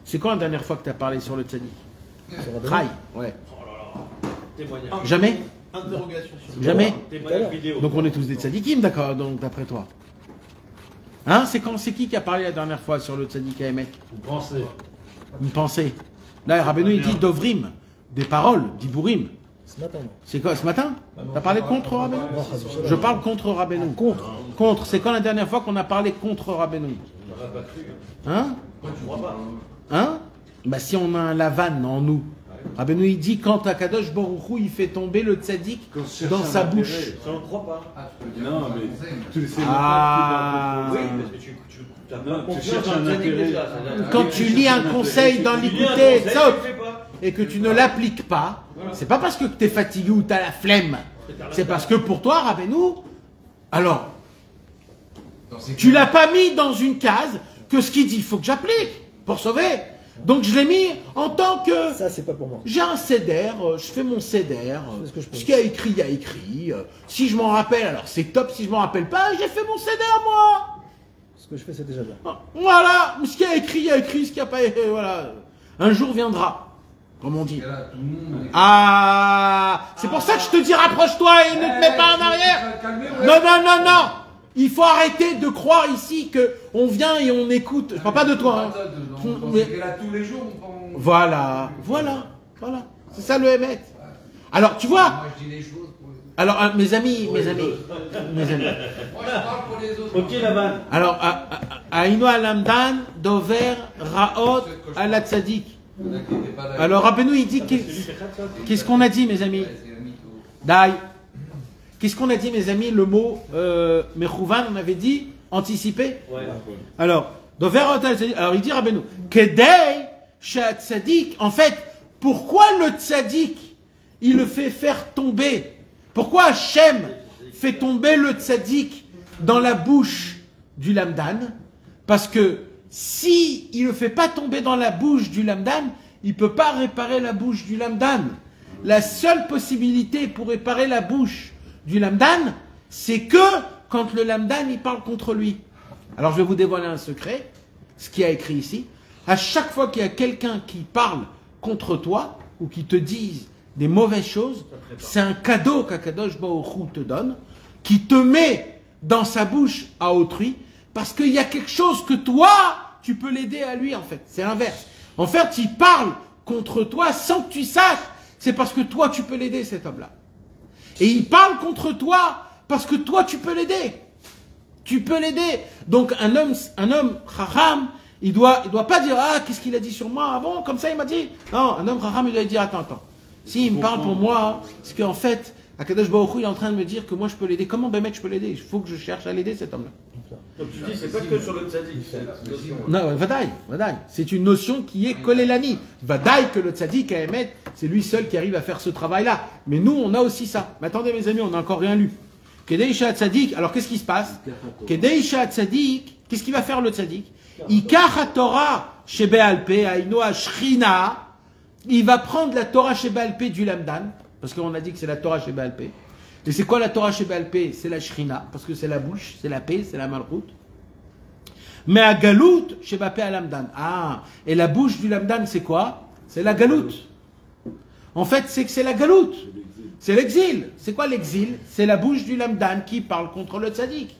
C'est quand la dernière fois que tu as parlé sur le tzaddik? Traï, ouais. Jamais? Interrogation sur Jamais? Témoignage vidéo. Donc on est tous des tzaddikim, d'accord, donc d'après toi. Hein? C'est qui a parlé la dernière fois sur le tzaddik à Emet? Une pensée. Là, Rabbeinu il dit Dovrim, des paroles, d'Ibourim. Ce matin, non. C'est quoi, ce matin? T'as parlé contre Rabbeinu? Je parle contre Rabbeinu. Contre. C'est quand la dernière fois qu'on a parlé contre Rabbeinu? Hein? Hein? Bah si on a un lavan en nous. Rabbeinu il dit quand Akadosh Baruch Hu il fait tomber le tzaddik dans sa bouche. Ça on ne croit pas. Non, mais tu le sais Ah. Oui, parce que tu as pas tu confiance cherches dans le un tzaddik intérêt. déjà. Quand tu lis un conseil dans l'écouter, et que tu ne l'appliques pas, c'est pas parce que tu es fatigué ou tu as la flemme. C'est parce que pour toi, Rabbeinu, alors, tu l'as pas mis dans une case que ce qu'il dit, il faut que j'applique pour sauver. Donc je l'ai mis en tant que... Ça, c'est pas pour moi. J'ai un CEDER, je fais mon CEDER, C'est ce que je pense. ce qu'il y a écrit, il y a écrit. Si je m'en rappelle, alors c'est top. Si je m'en rappelle pas, j'ai fait mon CEDER, moi. Ce que je fais, c'est déjà bien. Voilà, ce qu'il y a écrit, il y a écrit. Ce qu'il n'y a pas écrit, voilà. Un jour viendra, comme on dit. Là, tout le monde. Ah, c'est pour ça que je te dis rapproche-toi et ne te mets pas en arrière. Non. Il faut arrêter de croire ici que on vient et on écoute. Je parle pas de toi. Hein. Là, tous les jours, on Voilà. C'est ça le Hémet. Alors, tu vois. Moi, je dis les choses pour... Alors, mes amis. Moi, je parle pour les autres. Ok, la vanne. Alors, Aïno Alamdan, Dover, Raot, Alatzadik. Ne vous inquiétez pas, là. Alors, Rabbeinu, il dit qu'est-ce qu'on a dit, mes amis? C'est un mytho. Dai. Qu'est-ce qu'on a dit, mes amis? Le mot Mechouvan, on avait dit anticipé. Ouais. Alors, Dover, Raot, Alatzadik. Alors, il dit Rabbeinu, Kedei, Shat Tzadik. En fait, pourquoi le Tzadik, il le fait faire tomber? Pourquoi Hachem fait tomber le Tzadik dans la bouche du Lamdan? Parce que si il ne le fait pas tomber dans la bouche du Lamdan, il ne peut pas réparer la bouche du Lamdan. La seule possibilité pour réparer la bouche du Lamdan, c'est que quand le Lamdan il parle contre lui. Alors je vais vous dévoiler un secret, ce qui a écrit ici. À chaque fois qu'il y a quelqu'un qui parle contre toi, ou qui te dise des mauvaises choses, c'est un cadeau qu'Akadosh Baruch Hu te donne, qui te met dans sa bouche à autrui, parce qu'il y a quelque chose que toi, tu peux l'aider à lui, en fait. C'est l'inverse. En fait, il parle contre toi sans que tu saches. C'est parce que toi, tu peux l'aider, cet homme-là. Et il parle contre toi parce que toi, tu peux l'aider. Tu peux l'aider. Donc, un homme chacham, il doit pas dire, ah, qu'est-ce qu'il a dit sur moi? Ah bon, comme ça, il m'a dit. Non, un homme chacham, il doit dire, attends. Si il me parle pour moi, c'est qu'en fait, Akadosh Baruch Hu, il est en train de me dire que moi, je peux l'aider. Comment, ben, mec, je peux l'aider? Il faut que je cherche à l'aider, cet homme-là. Donc tu dis, c'est pas que sur le tzaddik, c'est la notion. Non, Vadaï. C'est une notion qui est kolelani. Vadaï que le tzaddik à Emet, c'est lui seul qui arrive à faire ce travail-là. Mais nous, on a aussi ça. Mais attendez, mes amis, on n'a encore rien lu. Kedeisha tzaddik, alors qu'est-ce qui se passe? Kedeisha tzaddik, qu'est-ce qu'il va faire le tzaddik? Ikach Torah chez Be'alpé, Aïno Shrina, il va prendre la Torah chez Be'alpé du Lamdan, parce qu'on a dit que c'est la Torah chez Be'alpé. Et c'est quoi la Torah chez Be'alpé? C'est la Shrina, parce que c'est la bouche, c'est la paix, c'est la malroute. Mais à Galout, chez Be'alpé à Lamdan. Ah, et la bouche du Lamdan, c'est quoi? C'est la Galout. En fait, c'est que c'est la Galout. C'est l'exil. C'est quoi l'exil? C'est la bouche du Lamdan qui parle contre le tzaddik.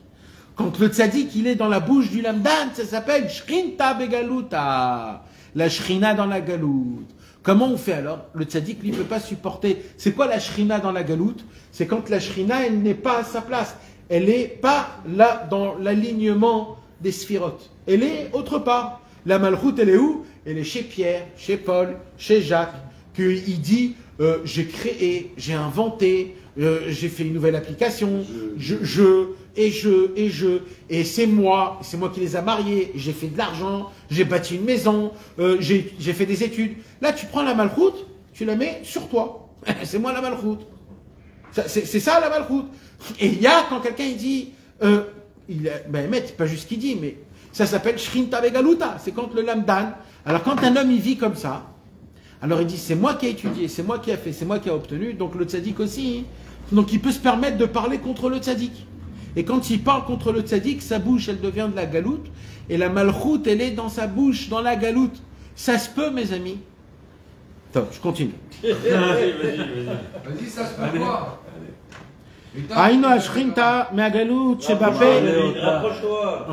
Quand le tzaddik, il est dans la bouche du Lamdan, ça s'appelle Shrinta Begaluta. La Shrina dans la Galout. Comment on fait alors? Le tzaddik, lui, ne peut pas supporter. C'est quoi la Shrina dans la Galout? C'est quand la Shrina, elle n'est pas à sa place. Elle n'est pas là dans l'alignement des sphirotes. Elle est autre part. La Malchut, elle est où? Elle est chez Pierre, chez Paul, chez Jacques. Qu'il dit, j'ai créé, j'ai inventé, j'ai fait une nouvelle application, et c'est moi qui les a mariés, j'ai fait de l'argent, j'ai bâti une maison, j'ai fait des études. Là, tu prends la malchoute, tu la mets sur toi. C'est moi la malchoute. C'est ça la malchoute. Et il y a, quand quelqu'un il dit, c'est pas juste ce qu'il dit, mais ça s'appelle Shrinta Begaluta. C'est quand le lamdan. Alors quand un homme il vit comme ça, alors il dit, c'est moi qui ai étudié, c'est moi qui ai fait, c'est moi qui ai obtenu, donc le tzaddik aussi. Donc il peut se permettre de parler contre le tzaddik. Et quand il parle contre le tzaddik, sa bouche, elle devient de la galoute, et la malchoute, elle est dans sa bouche, dans la galoute. Ça se peut, mes amis. Attends, je continue. Vas-y, ça se peut quoi? Aïno ashrinta me'agalut shebapé. Approche-toi.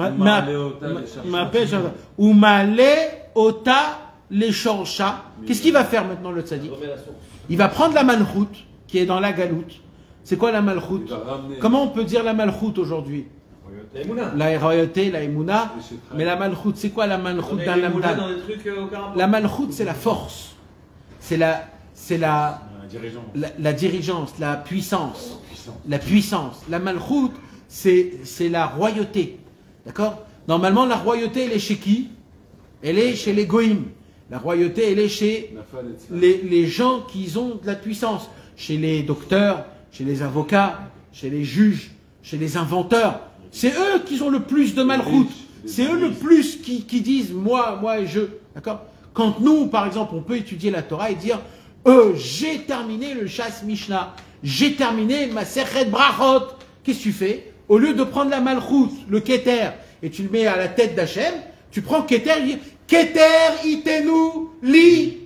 Ou male ota les shorcha. Qu'est-ce qu'il va faire maintenant le tzaddik? Il va prendre la malchoute qui est dans la galoute. C'est quoi la malchoute? Comment on peut dire la malchoute aujourd'hui? La royauté, la émouna. Mais la malchoute, c'est quoi la malchoute d'un lamdan? La malchoute, c'est la force. C'est la dirigeance, la puissance. La puissance. La malchoute, c'est la royauté. D'accord? Normalement, la royauté, elle est chez qui? Elle est chez les goïms. La royauté, elle est chez les gens qui ont de la puissance. Chez les docteurs, chez les avocats, chez les juges, chez les inventeurs. C'est eux qui ont le plus de malchoute. C'est eux le plus qui disent moi et je. D'accord? Quand nous, par exemple, on peut étudier la Torah et dire j'ai terminé le Shas Mishnah, j'ai terminé ma Sechet Brachot. Qu'est-ce que tu fais? Au lieu de prendre la malchoute, le Keter, et tu le mets à la tête d'Hachem, tu prends Keter et tu dis Keter itenu li.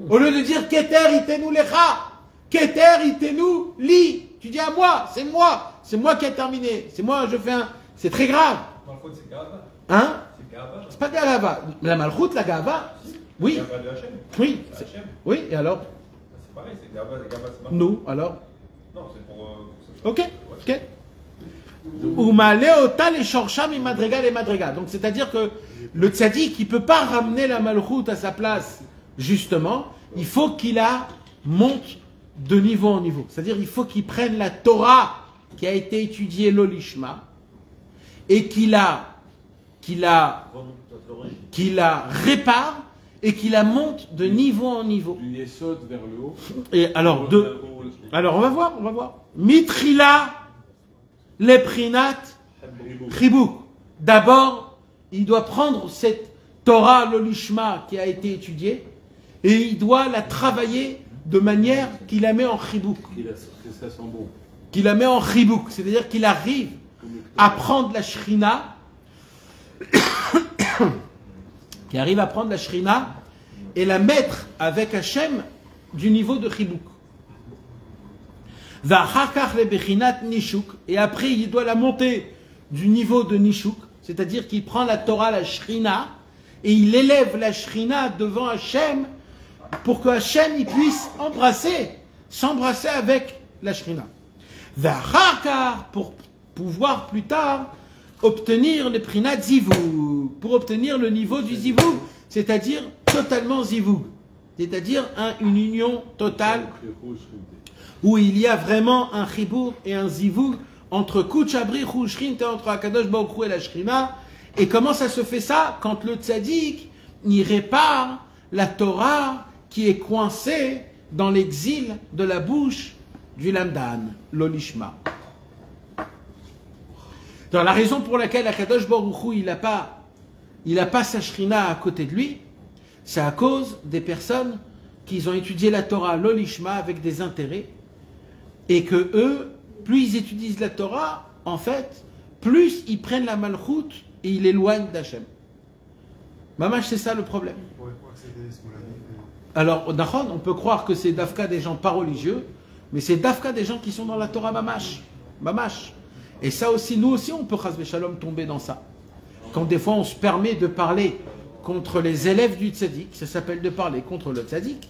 Au lieu de dire Keter itenu lecha, Keter itenu li. Tu dis à moi, c'est moi qui ai terminé, c'est moi, je fais un. C'est très grave. C'est Gava. Hein? C'est Gava. C'est pas Gava. La malchoute, la Gava. Oui. Gava de Hachem. Oui. Hachem. Oui, et alors? C'est pareil, c'est Gava, c'est Gava. Nous, alors? Non, c'est pour. Ok. Ou maleota les shorsham et madriga les madriga. Donc c'est-à-dire que le tzaddik, il ne peut pas ramener la malchoute à sa place, justement. Il faut qu'il la monte de niveau en niveau. C'est-à-dire il faut qu'il prenne la Torah qui a été étudiée l'olishma et qu'il la répare et qu'il la monte de niveau en niveau. Du yesod vers le haut. Et alors, on va voir. Mitrila leprinat chibuk. D'abord, il doit prendre cette Torah, l'olishma qui a été étudiée, et il doit la travailler de manière qu'il la met en chibuk. Ça sent bon. Qu'il la met en chibuk, c'est-à-dire qu'il arrive à prendre la shrina, qui arrive à prendre la shrina et la mettre avec Hachem du niveau de chibuk. Et après, il doit la monter du niveau de Nishuk, c'est-à-dire qu'il prend la Torah, la Shrina, et il élève la Shrina devant Hachem pour que Hachem il puisse s'embrasser avec la Shrina. V'acharkar, pour pouvoir plus tard obtenir le prinat zivug, pour obtenir le niveau du zivug, c'est-à-dire totalement zivug, c'est-à-dire une union totale où il y a vraiment un chibour et un zivug entre Kutchabri, Chouchrin, entre Akadosh Baruch Hu et la Shrina. Et comment ça se fait ça? Quand le tzaddik y répare la Torah qui est coincée dans l'exil de la bouche du lamdan, l'olishma. Dans la raison pour laquelle Akadosh Baruch Hu, il n'a pas sa Shrina à côté de lui, c'est à cause des personnes qui ont étudié la Torah, l'olishma, avec des intérêts, et que eux, plus ils étudient la Torah, en fait, plus ils prennent la malchoute et ils l'éloignent d'Hachem. Mamash, c'est ça le problème. Alors, on peut croire que c'est Dafka des gens pas religieux, mais c'est Dafka des gens qui sont dans la Torah Mamash. Mamash. Et ça aussi, nous aussi, on peut, chas v'shalom, tomber dans ça. Quand des fois, on se permet de parler contre les élèves du tzaddik, ça s'appelle de parler contre le tzaddik.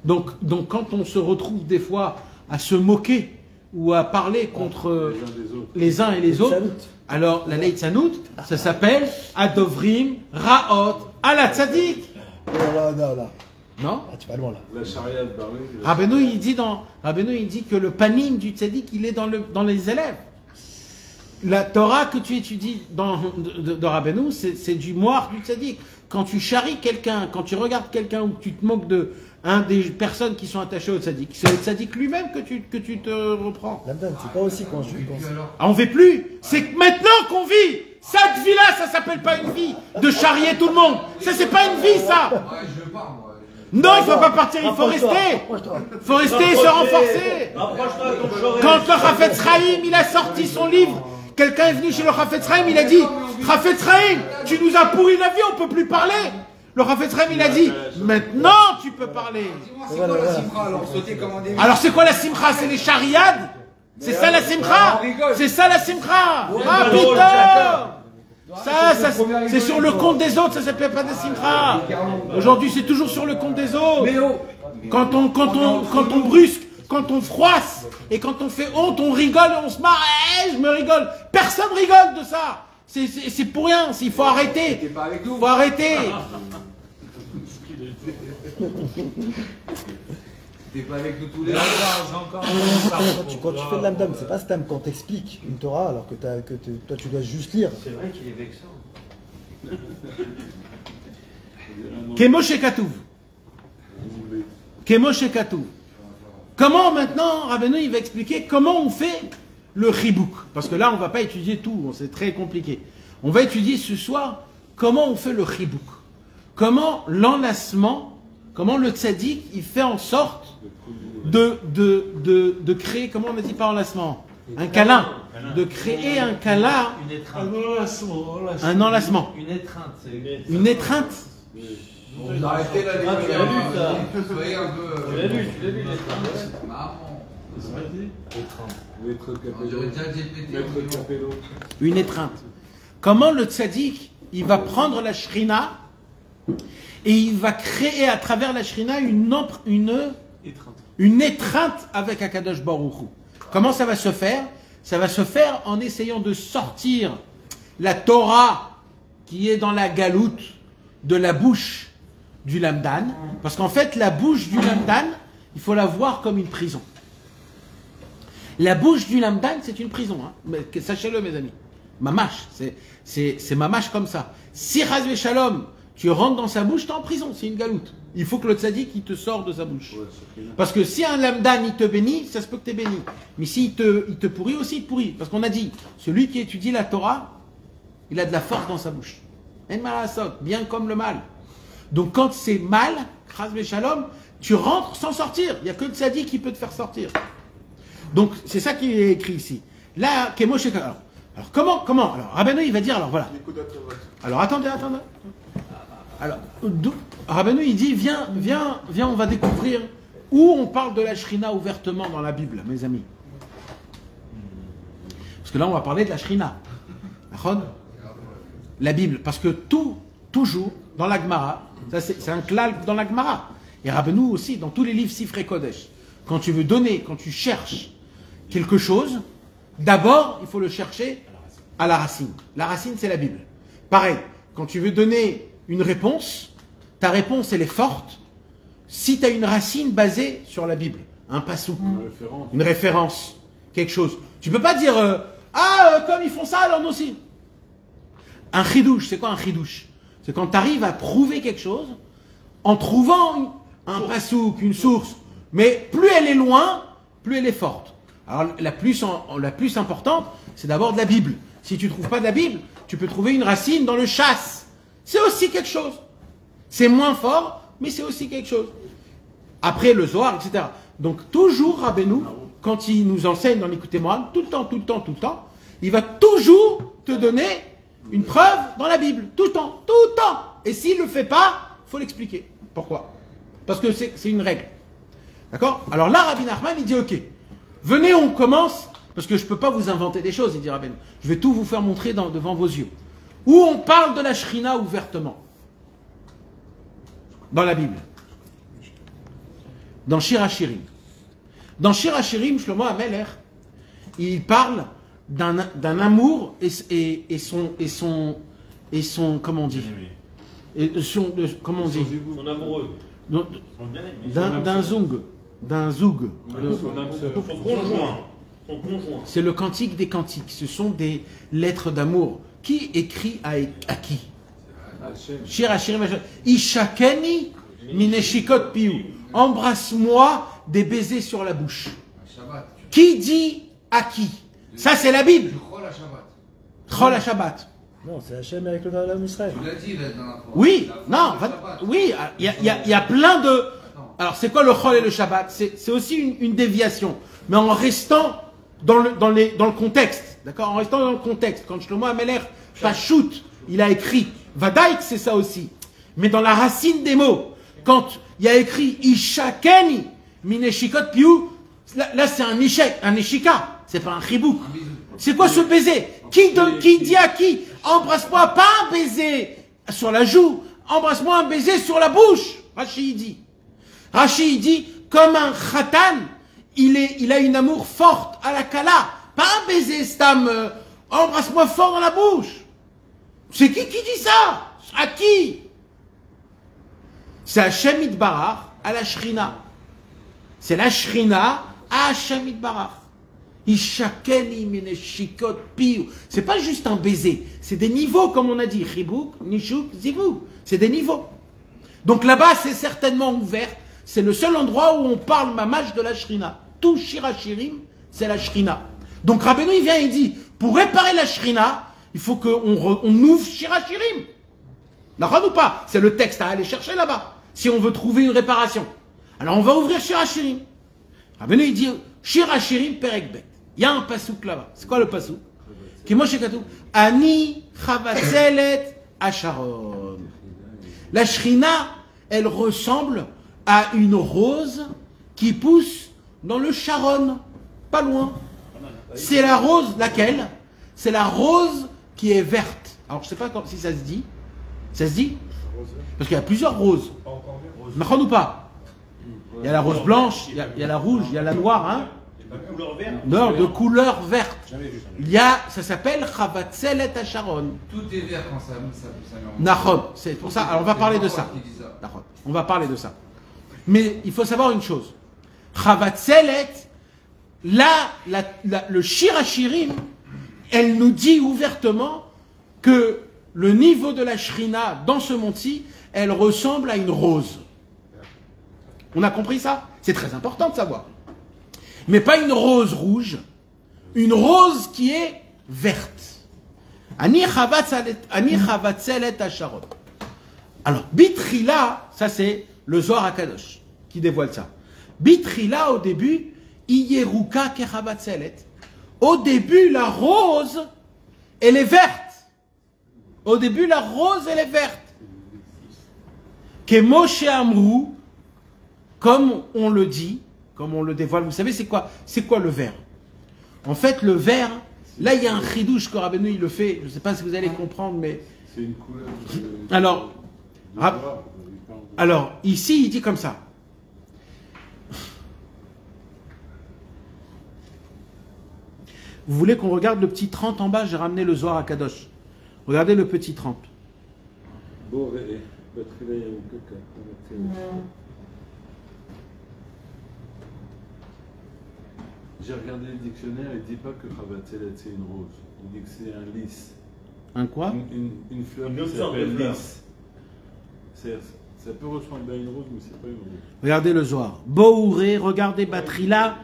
Donc, quand on se retrouve des fois à se moquer ou à parler contre les uns et les autres, alors la Leitzanout, ça s'appelle Adovrim Raot ala Tzadik. Non? Ah, tu vas loin là. La charia de Barré. Rabbeinu il dit que le panim du tzaddik, il est dans les élèves. La Torah que tu étudies de Rabbeinu, c'est du moire du tzaddik. Quand tu charries quelqu'un, quand tu regardes quelqu'un ou que tu te moques de un des personnes qui sont attachées au tzaddik, c'est le tzaddik lui-même que tu te reprends. Lamdan, c'est pas aussi quand je Ah, on ne vit plus. C'est que maintenant qu'on vit. Cette vie-là, ça s'appelle pas une vie de charrier tout le monde. Ça, c'est pas une vie, ça. Ouais, je veux pas, moi. Non, il ne faut pas partir, il faut rester. Il faut rester et se renforcer. Quand le Chafetz Chaim, il a sorti son livre, quelqu'un est venu chez le Chafetz Chaim, il a dit, Chafetz Chaim, tu nous as pourri la vie, on ne peut plus parler. Le Chafetz Chaim, il a dit, maintenant tu peux parler. Dis-moi, c'est quoi la simcha alors? Sauter comme un début. Alors c'est quoi la simcha? C'est les chariades? C'est ça la simcha? C'est ça la simcha? Ah putain! Ça, c'est sur le compte des autres, ça s'appelle pas des simcha. Aujourd'hui, c'est toujours sur le compte des autres. Quand on brusque, quand on froisse, et quand on fait honte, on rigole et on se marre. Je me rigole. Personne rigole de ça. C'est pour rien. Il faut arrêter. T'es pas avec nous. Il faut arrêter. T'es pas avec nous tous les jours. Quand tu fais de l'amdam, c'est pas stam quand t'expliques une Torah alors que toi tu dois juste lire. C'est vrai qu'il est vexant. Kemoshe Katouv. Kemoshe Katouv. Comment maintenant, Rabbeinu, il va expliquer comment on fait le chibouk. Parce que là, on ne va pas étudier tout, c'est très compliqué. On va étudier ce soir comment on fait le chibouk. Comment l'enlacement, comment le tzaddik, il fait en sorte de créer, comment on a dit par enlacement? Un câlin. De créer un câlin. Un enlacement. Une étreinte. Une étreinte. Arrêtez la Tu l'as lu, ça. Soyez un peu. Tu l'as lu, l'étreinte. Maman. Maître J'aurais déjà GPT. Capello. Une étreinte. Comment le tzaddik, il va prendre la shrina et il va créer à travers la shrina une étreinte avec Akadosh Baruch Hu. Comment ça va se faire? Ça va se faire en essayant de sortir la Torah qui est dans la galoute de la bouche du lamdan. Parce qu'en fait, la bouche du lamdan, il faut la voir comme une prison. La bouche du lamdan, c'est une prison. Hein. Sachez-le, mes amis. Mamash, c'est mamash comme ça. Si Chas v'Shalom, tu rentres dans sa bouche, tu es en prison, c'est une galoute. Il faut que le tzaddik, il te sort de sa bouche. Parce que si un lamdan, il te bénit, ça se peut que tu es béni. Mais s'il il te pourrit aussi, il te pourrit. Parce qu'on a dit, celui qui étudie la Torah, il a de la force dans sa bouche. En malasot, bien comme le mal. Donc quand c'est mal, Chas v'Shalom, tu rentres sans sortir. Il n'y a que le tzaddik qui peut te faire sortir. Donc c'est ça qui est écrit ici. Là, Kemoshe. Alors comment? Alors Rabbeinu, il va dire, alors voilà. Alors attendez. Alors, Rabbeinu, il dit, viens, on va découvrir où on parle de la Shrina ouvertement dans la Bible, mes amis. Parce que là, on va parler de la Shrina. la Bible, parce que toujours, dans la Gemara, ça c'est un klal dans la Gemara, et Rabbeinu aussi, dans tous les livres Sifrei Kodesh, quand tu veux donner, quand tu cherches quelque chose, d'abord, il faut le chercher à la racine. La racine, c'est la Bible. Pareil, quand tu veux donner une réponse, ta réponse, elle est forte si tu as une racine basée sur la Bible. Un passou, une référence, quelque chose. Tu peux pas dire comme ils font ça, alors nous aussi. Un chidouche, c'est quoi un chidouche? C'est quand tu arrives à prouver quelque chose en trouvant un passouk, une source, mais plus elle est loin, plus elle est forte. Alors la plus importante, c'est d'abord de la Bible. Si tu ne trouves pas de la Bible, tu peux trouver une racine dans le chasse. C'est aussi quelque chose. C'est moins fort, mais c'est aussi quelque chose. Après le Zohar, etc. Donc toujours Rabbeinu, quand il nous enseigne dans l'Écoutez Moral, tout le temps, il va toujours te donner une preuve dans la Bible. Tout le temps. Et s'il ne le fait pas, il faut l'expliquer. Pourquoi? Parce que c'est une règle. D'accord? Alors là, Rabbi Nachman, il dit ok, venez, on commence, parce que je ne peux pas vous inventer des choses, il dit Rabbeinu. Je vais tout vous faire montrer devant vos yeux. Où on parle de la Shrina ouvertement. Dans la Bible. Dans Shir HaShirim. Dans Shir HaShirim, Shlomo HaMelech, il parle d'un amour et son comment on dit, comment on dit, Son amoureux. d'un zoug. Son conjoint. C'est le cantique des cantiques. Ce sont des lettres d'amour. Qui écrit à qui? Shir HaShirim. Ishakeni mineshikot piou. Embrasse-moi des baisers sur la bouche. Qui dit à qui? Ça, c'est la Bible. Chol HaShabbat. Non, c'est Hachem avec le Valam Israël. Tu l'as dit la dernière fois. Oui, non, oui, il y a plein de... Alors, c'est quoi le Chol et le Shabbat? C'est aussi une déviation, mais en restant dans le contexte, d'accord? En restant dans le contexte. Quand Shlomo HaMelech Pachout, il a écrit, Vadaïk, c'est ça aussi. Mais dans la racine des mots, quand il y a écrit Ishakeni, Mineshikot Piou, là c'est un Ishika, c'est pas un chibouk. C'est quoi ce baiser? Qui dit à qui? Embrasse-moi, pas un baiser sur la joue, embrasse-moi un baiser sur la bouche. Rashi dit. Rashi dit, comme un khatan, il a une amour forte à la kala. Pas un baiser stam, embrasse-moi fort dans la bouche. C'est qui dit ça? À qui? C'est Hashem Yitbarach à la Shrina. C'est la Shrina à Hashem Yitbarach. Ishakeni mineshikot piou. C'est pas juste un baiser, c'est des niveaux comme on a dit. Chibouk, Nishuk, Zivou. C'est des niveaux. Donc là-bas, c'est certainement ouvert. C'est le seul endroit où on parle mamash de la Shrina. Tout Shir HaShirim, c'est la Shrina. Donc Rabbeinu, il vient et dit, pour réparer la Shrina, il faut qu'on ouvre Shir HaShirim. D'accord ou pas? C'est le texte à aller chercher là-bas. Si on veut trouver une réparation. Alors on va ouvrir Shir HaShirim. Rabbeinu, il dit, Shir HaShirim Perek Bet. Il y a un pasouk là-bas. C'est quoi le pasouk? Qui moi chez Katou. Ani chavatzelet asharon. La Shrina, elle ressemble à une rose qui pousse dans le Sharon. Pas loin. C'est la rose, laquelle? C'est la rose qui est verte. Alors je ne sais pas si ça se dit. Ça se dit? Parce qu'il y a plusieurs roses. Macron ou pas? Il y a la rose blanche, il y a la rouge, il y a la noire, hein? Non, de couleur verte. Il y a, ça s'appelle Chavatzelet Asharon. Tout est vert quand ça Nachon, c'est pour ça. Alors on va parler de ça. On va parler de ça. Mais il faut savoir une chose. Chavatzelet, là, le Shir HaShirim, elle nous dit ouvertement que le niveau de la Shrina dans ce monde-ci, elle ressemble à une rose. On a compris ça? C'est très important de savoir. Mais pas une rose rouge, une rose qui est verte. Ani chavatzelet asharon. Alors, Bitrila, ça c'est le Zohar HaKadosh qui dévoile ça. Bitrila, au début, Iyeruka kechavatzelet. Au début, la rose, elle est verte. Au début, la rose, elle est verte. Kemoshe Amrou, comme on le dit, comme on le dévoile. Vous savez, c'est quoi le vert? En fait, le vert, là, il y a un chidouche que Rabbeinu, il le fait. Je ne sais pas si vous allez comprendre, mais C'est une couleur. Alors, alors, ici, il dit comme ça. Vous voulez qu'on regarde le petit 30 en bas? J'ai ramené le Zohar à Kadosh. Regardez le petit 30. Bon, j'ai regardé le dictionnaire, il ne dit pas que Chavatzelet c'est une rose. Il dit que c'est un lys. Un quoi? Une fleur Une qui autre sorte de s'appelle fleur. lys. Ça peut ressembler à une rose, mais c'est pas une rose. Regardez le Zohar. Bourré, regardez Batrila,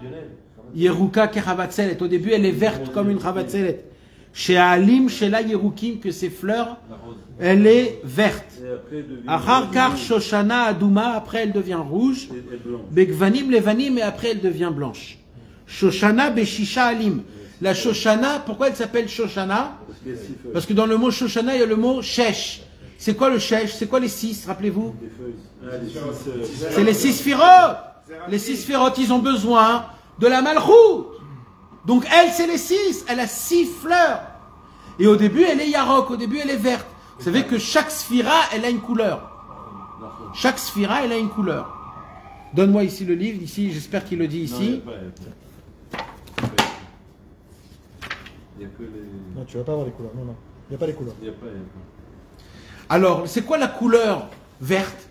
Yeruka Keravatzelet. Au début, elle est verte comme une Chavatzelet. Chez Alim, chez la Yerukim, que ces fleurs, elle est verte. Acharkar Shoshana Adouma, après elle devient rouge. Begvanim Levanim, et après elle devient blanche. Shoshana Beshisha Alim. La Shoshana, pourquoi elle s'appelle Shoshana? Parce que dans le mot Shoshana, il y a le mot Shesh. C'est quoi le Shesh? C'est quoi les 6? Rappelez-vous? C'est les 6 Sphirot. Les 6 Sphirot, ils ont besoin de la Malchut. Donc elle, c'est les 6. Elle a 6 fleurs. Et au début, elle est Yarok. Au début, elle est verte. Vous savez que chaque Sphira, elle a une couleur. Chaque Sphira, elle a une couleur. Donne-moi ici le livre. Ici, j'espère qu'il le dit ici. Il n'y a que les... Non, tu vas pas avoir les couleurs. Non, non. Il n'y a pas les couleurs. Il n'y a pas. Alors, c'est quoi la couleur verte?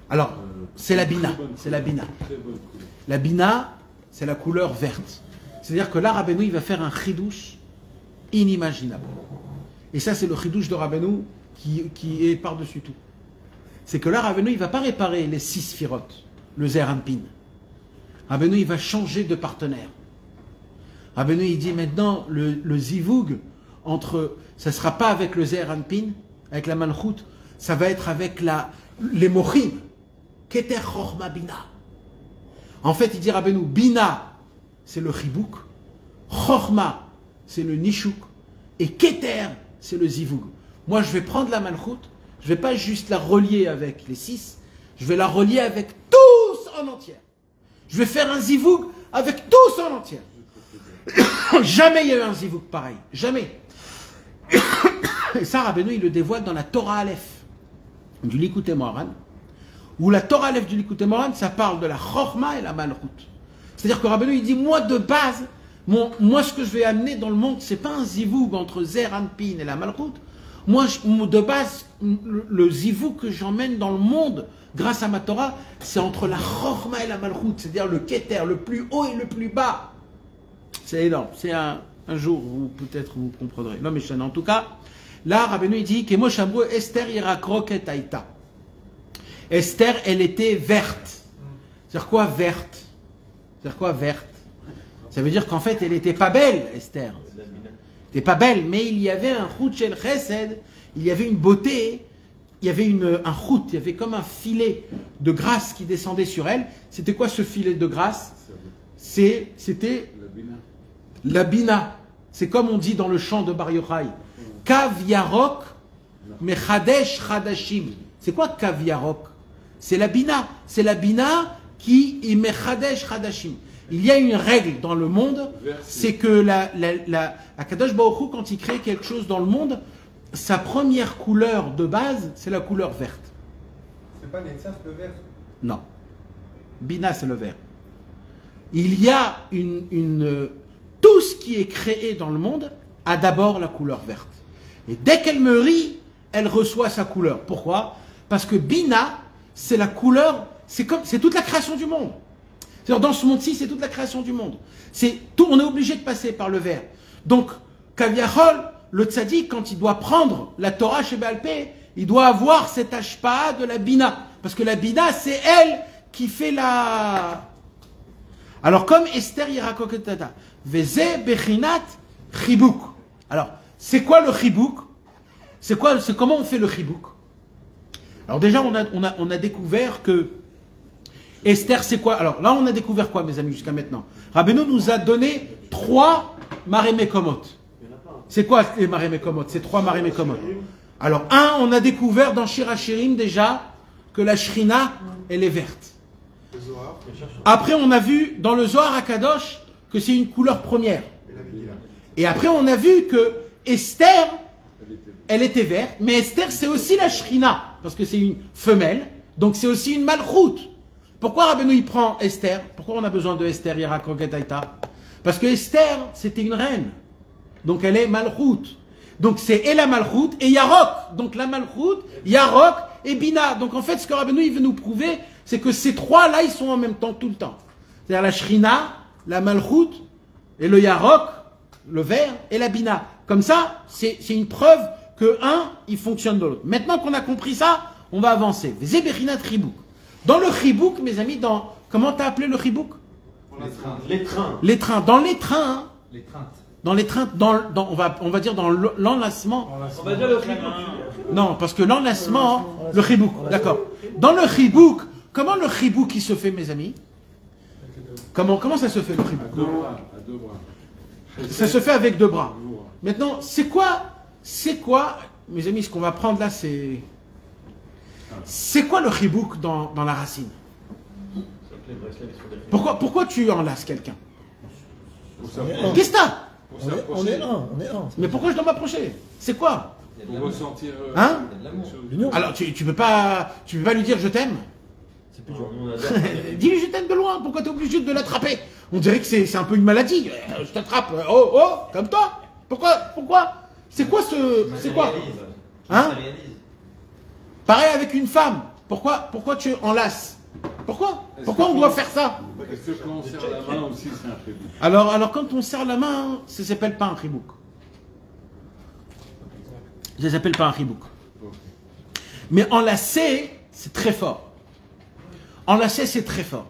Alors, c'est la Bina. C'est la Bina. Très bonne couleur. La Bina, c'est la couleur verte. C'est-à-dire que là, Rabbeinu, il va faire un chidouche inimaginable. Et ça, c'est le chidouche de Rabbeinu qui est par-dessus tout. C'est que là, Rabbeinu, il ne va pas réparer les 6 sphirotes, le Zer Anpin. Rabbeinu, il va changer de partenaire. Rabbeinu, il dit maintenant, le zivug, ça ne sera pas avec le Zer Anpin, avec la Malchut, ça va être avec les Mochim. Keter Chochma Bina. En fait, il dit Rabbeinu, Bina, c'est le Chibouk, Chochma, c'est le Nishuk, et Keter, c'est le Zivug. Moi, je vais prendre la Malchut, je ne vais pas juste la relier avec les 6, je vais la relier avec tous en entière. Je vais faire un Zivug avec tous en entière. Jamais il y a eu un Zivug pareil. Jamais. Et ça, Rabbeinu, il le dévoile dans la Torah Aleph du Likutei Moharan, où la Torah Aleph du Likutei Moharan, ça parle de la Chochma et la Malchut. C'est-à-dire que Rabbeinu, il dit, moi de base, moi ce que je vais amener dans le monde, c'est pas un zivug entre Zer Anpin et la Malchut. Moi, de base, le zivug que j'emmène dans le monde, grâce à ma Torah, c'est entre la Chochma et la Malchut, c'est-à-dire le Keter, le plus haut et le plus bas. C'est énorme. C'est un jour où peut-être vous comprendrez. Non, mais en tout cas, là, Rabbeinu, il dit, Kemo Shamru Esther Yirakroket Aïta. Esther, elle était verte. C'est-à-dire quoi verte? C'est-à-dire quoi verte? Ça veut dire qu'en fait, elle n'était pas belle, Esther. Elle n'était pas belle, mais il y avait un chut shel chesed, il y avait une beauté, il y avait un chut, il y avait comme un filet de grâce qui descendait sur elle. C'était quoi ce filet de grâce? C'était la bina. C'est comme on dit dans le chant de Bar Yochai. Kav yarok mechadesh chadashim. C'est quoi kav yarok? C'est la bina. C'est la bina qui est mechadesh chadashim. Il y a une règle dans le monde, c'est que Akadosh Baruch Hu, quand il crée quelque chose dans le monde, sa première couleur de base, c'est la couleur verte. C'est pas Netzach le vert? Non. Bina, c'est le vert. Il y a tout ce qui est créé dans le monde a d'abord la couleur verte. Et dès qu'elle mûrit, elle reçoit sa couleur. Pourquoi? Parce que Bina, c'est la couleur, c'est toute la création du monde. C'est-à-dire dans ce monde-ci, c'est toute la création du monde. On est obligé de passer par le vert. Donc, Kaviachol, le tzaddik, quand il doit prendre la Torah chez Baal Peh, il doit avoir cette ashpa'a de la Bina. Parce que la Bina, c'est elle qui fait la... Alors, comme Esther Yirakoketata, Veze Bechinat Chibouk. Alors, c'est quoi le Chibouk? C'est comment on fait le Chibouk? Alors déjà, on a découvert que Esther, c'est quoi? Alors là, on a découvert quoi, mes amis, jusqu'à maintenant? Rabbeinu nous a donné 3 Maré Mekomot. C'est quoi les Maré Mekomot? C'est 3 Maré Mekomot. Alors, on a découvert dans Shir HaShirim déjà que la Shrina, elle est verte. Après, on a vu dans le Zohar HaKadosh que c'est une couleur première. Et après, on a vu que Esther, elle était verte, mais Esther, c'est aussi la Shrina, parce que c'est une femelle, donc c'est aussi une malchoute. Pourquoi Rabbeinu il prend Esther? Pourquoi on a besoin de Esther, Yirakogetaïta? Parce que Esther, c'était une reine, donc elle est malchoute. Donc c'est et la malchoute et Yarok. Donc la malchoute, Yarok et Bina. Donc en fait, ce que Rabbeinu il veut nous prouver, c'est que ces trois-là, ils sont en même temps, tout le temps. C'est-à-dire la Shrina, la malchoute et le Yarok, le vert et la Bina. Comme ça, c'est une preuve que un, il fonctionne de l'autre. Maintenant qu'on a compris ça, on va avancer. Zéberinat Ribouk. Dans le Ribouk, mes amis, comment t'as appelé le Ribouk? Les trains. Les trains. Dans les trains, Les craintes. dans les trains, on va dire dans l'enlacement. On va dire le Ribouk. Non, parce que l'enlacement, le Ribouk, d'accord. Dans le Ribouk, comment le Ribouk il se fait, mes amis? Comment ça se fait le Ribouk? À deux bras. Ça se fait avec deux bras. Maintenant, c'est quoi, mes amis, ce qu'on va prendre là, c'est quoi le Ribouk dans la racine? Pourquoi tu enlaces quelqu'un? Qu'est-ce que t'as? On est un. Mais pourquoi je dois m'approcher? C'est quoi? Pour ressentir Hein? L'union. Alors, tu peux pas lui dire je t'aime? Dis-lui je t'aime de loin, pourquoi t'es obligé de l'attraper? On dirait que c'est un peu une maladie. Je t'attrape, comme toi. Pourquoi? C'est quoi c'est quoi? Hein? Pareil avec une femme. Pourquoi tu enlaces? Pourquoi on doit faire ça? Est-ce que quand on serre la main aussi, c'est un Ribouk? Alors quand on serre la main, ça s'appelle pas un Ribouk. Ça s'appelle pas un Ribouk. Mais enlacer, c'est très fort. Enlacer, c'est très fort.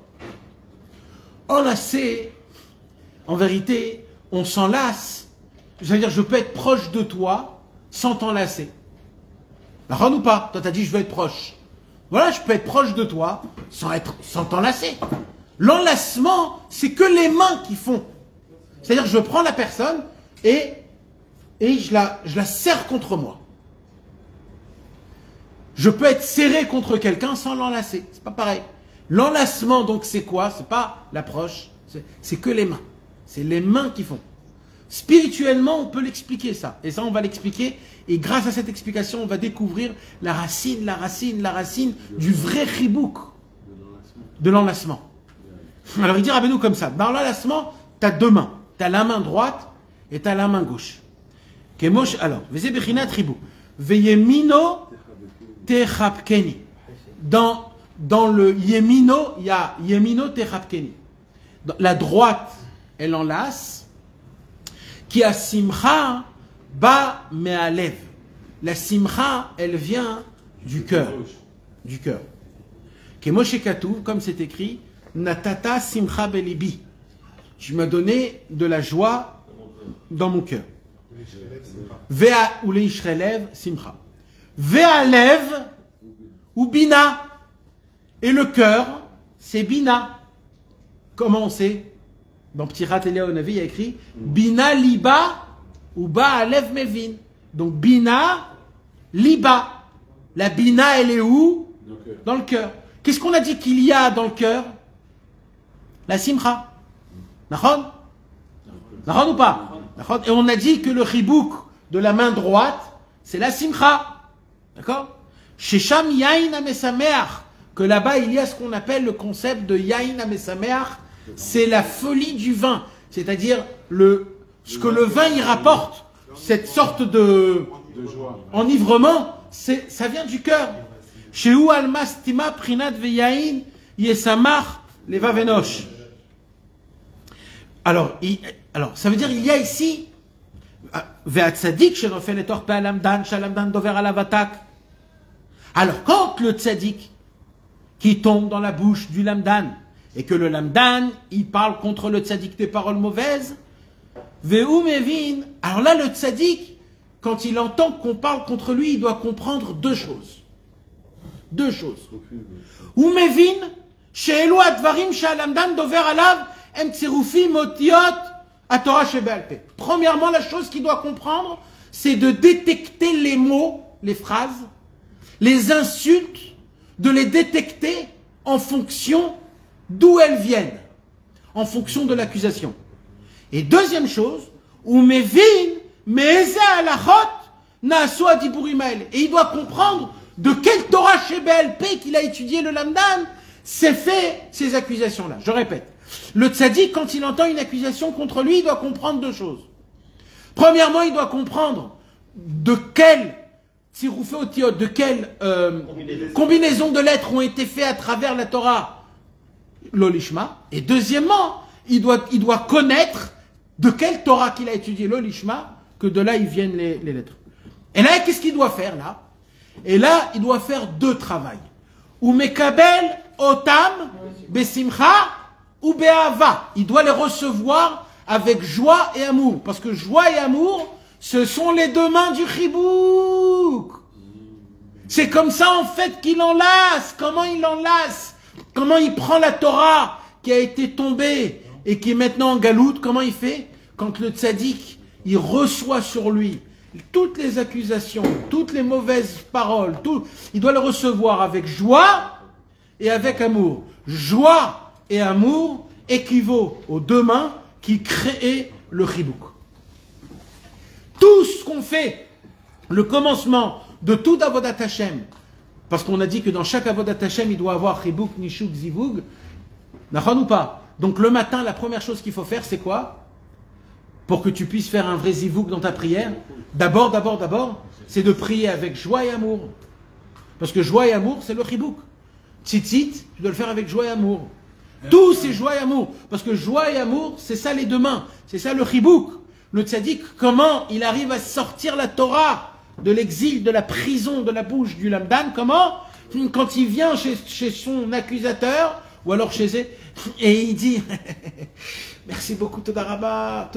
Enlacer, en vérité, on s'enlace. C'est-à-dire, je peux être proche de toi sans t'enlacer. D'accord ou pas? Toi, t'as dit, je veux être proche. Voilà, je peux être proche de toi sans t'enlacer. L'enlacement, c'est que les mains qui font. C'est-à-dire, je prends la personne et je la serre contre moi. Je peux être serré contre quelqu'un sans l'enlacer. C'est pas pareil. L'enlacement, donc, c'est quoi? C'est pas l'approche. C'est que les mains. C'est les mains qui font. Spirituellement, on peut l'expliquer ça. Et ça, on va l'expliquer. Et grâce à cette explication, on va découvrir la racine du vrai Ribouk. De l'enlacement. Alors, il dit Rabbeinu comme ça. Dans l'enlacement, tu as deux mains. Tu as la main droite et tu as la main gauche. Alors, Veze Bechinat Ribouk. Veyemino Techapkeni. Dans le Yemino, il y a Yemino Techapkeni. La droite, elle enlace. Qui a Simcha ba me'alev. La Simcha, elle vient du cœur. Du cœur. Kemoshe Katuv, comme c'est écrit, Natata Simcha belibi. Tu m'as donné de la joie dans mon cœur. Vea ou leishrelev Simcha. Ve'alev ou Bina. Et le cœur, c'est Bina. Comment on sait? Dans Petit Rat Eliyahu Navi, il y a écrit Bina liba ou ba alev mevin. Donc Bina liba. La Bina, elle est où? Dans le cœur. Qu'est-ce qu'on a dit qu'il y a dans le cœur? La Simcha. Nachon? Nachon ou pas? Nachon? Et on a dit que le Ribouk de la main droite, c'est la Simcha. D'accord? Chez Sham Yain Amesameach, que là-bas il y a ce qu'on appelle le concept de Yain Amesameach. C'est la folie du vin, c'est-à-dire ce que le vin y rapporte, cette sorte de enivrement, ça vient du cœur. Chez où almastima prinat veyain yesamach leva venosh. Alors, ça veut dire il y a ici ve'atzadik shenofel et orpe alamdan shalamdan dover alavatak. Alors quand le tzadik qui tombe dans la bouche du lamdan et que le lamdan, il parle contre le tzaddik des paroles mauvaises, Ve'umevin, alors là, le tzaddik, quand il entend qu'on parle contre lui, il doit comprendre deux choses. Deux choses. Umevin, she'elu advarim she'alamdan dover alav, em tsirufi motiot atorah shebe'alpe. Premièrement, la chose qu'il doit comprendre, c'est de détecter les mots, les phrases, les insultes, de les détecter en fonction d'où elles viennent, en fonction de l'accusation. Et deuxième chose, ou mevin me'eze alachot Naasua Diburimael. Et il doit comprendre de quelle Torah chez BLP qu'il a étudié le Lamdan s'est fait ces accusations-là. Je répète. Le tzaddik, quand il entend une accusation contre lui, il doit comprendre deux choses. Premièrement, il doit comprendre de quelle combinaison de lettres ont été faites à travers la Torah, l'Olishma. Et deuxièmement, il doit connaître de quelle Torah qu'il a étudié l'Olishma, que de là, ils viennent les lettres. Et là, qu'est-ce qu'il doit faire, là? Et là, il doit faire deux travails. Ou mekabel otam besimcha ou be'ava. Il doit les recevoir avec joie et amour. Parce que joie et amour, ce sont les deux mains du chibouk. C'est comme ça, en fait, qu'il enlace. Comment il enlace? Comment il prend la Torah qui a été tombée et qui est maintenant en galoute? Comment il fait? Quand le tzaddik, il reçoit sur lui toutes les accusations, toutes les mauvaises paroles, tout, il doit les recevoir avec joie et avec amour. Joie et amour équivaut aux deux mains qui créent le chibouk. Tout ce qu'on fait, le commencement de tout Avodat Hashem, parce qu'on a dit que dans chaque Avodat Hashem, il doit avoir chibouk, nishuk, zivug, n'achon ou pas. Donc le matin, la première chose qu'il faut faire, c'est quoi? Pour que tu puisses faire un vrai zivouk dans ta prière, d'abord, c'est de prier avec joie et amour. Parce que joie et amour, c'est le chibouk. Tzitzit, tu dois le faire avec joie et amour. Tout, c'est joie et amour. Parce que joie et amour, c'est ça les deux mains. C'est ça le chibouk. Le tzaddik, comment il arrive à sortir la Torah de l'exil, de la prison, de la bouche du lamdan? Comment? Quand il vient chez son accusateur, ou alors chez eux, et il dit merci beaucoup, Todaraba,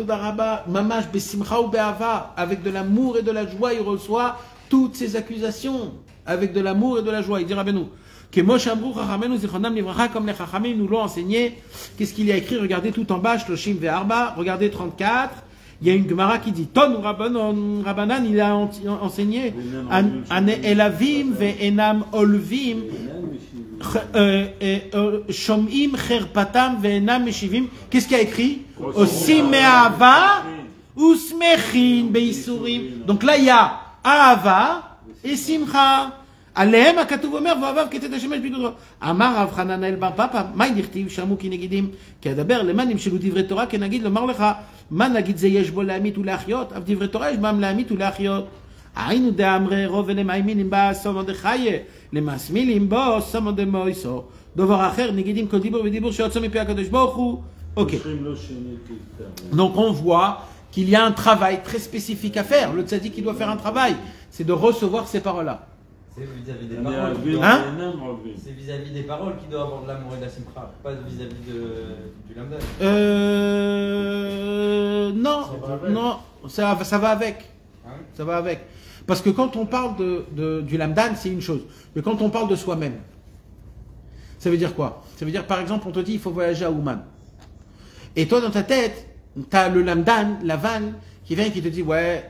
Mamash Besimcha ou Be'ava, avec de l'amour et de la joie, il reçoit toutes ces accusations, avec de l'amour et de la joie. Il dit Rabbeinu, que Moshe Ambrou Chachamenu Zichronam Livracha, comme les Chachamim nous l'ont enseigné. Qu'est-ce qu'il y a écrit? Regardez tout en bas, Shloshim Ve'arba, regardez 34. Il y a une Gemara qui dit Ton Rabbanan, il a enseigné Ane Elavim Ve'enam Olvim Shomim Cherpatam Ve'enam Meshivim. Qu'est-ce qu'il y a écrit? Osim Me'ava Usmechin Be'isurim. Donc là il y a Ahava et Simcha. עליהם הכתוב אומר, ואוהביו כצאת השמש בידודו. אמר רב חננאל בר פפא, מה נכתיב שמעו כנגידים? כי אדבר למה נמשלו דברי תורה כנגיד לומר לך, מה נגיד זה יש בו להמית ולהחיות? אף דברי תורה יש בם להמית ולהחיות. היינו דאמרי רוב ולמאמינים בה סומו דחיה, למסמילים בו סומו דמויסו. דבר אחר, נגידים כל דיבור ודיבור שיוצא מפי הקדוש ברוך הוא. Ok. Donc on voit qu'il y a un travail très spécifique à faire. Le tzaddik qui doit faire un travail, c'est de recevoir ces paroles-là. C'est vis-à-vis des paroles. Hein? C'est vis-à-vis des paroles qui doit avoir de l'amour et de la simcha, pas vis-à-vis du lambda. Non, ça va avec. Ça va avec. Parce que quand on parle du lamdan, c'est une chose. Mais quand on parle de soi-même, ça veut dire quoi? Ça veut dire, par exemple, on te dit il faut voyager à Ouman. Et toi, dans ta tête, tu as le lamdan, la vanne, qui vient et qui te dit ouais,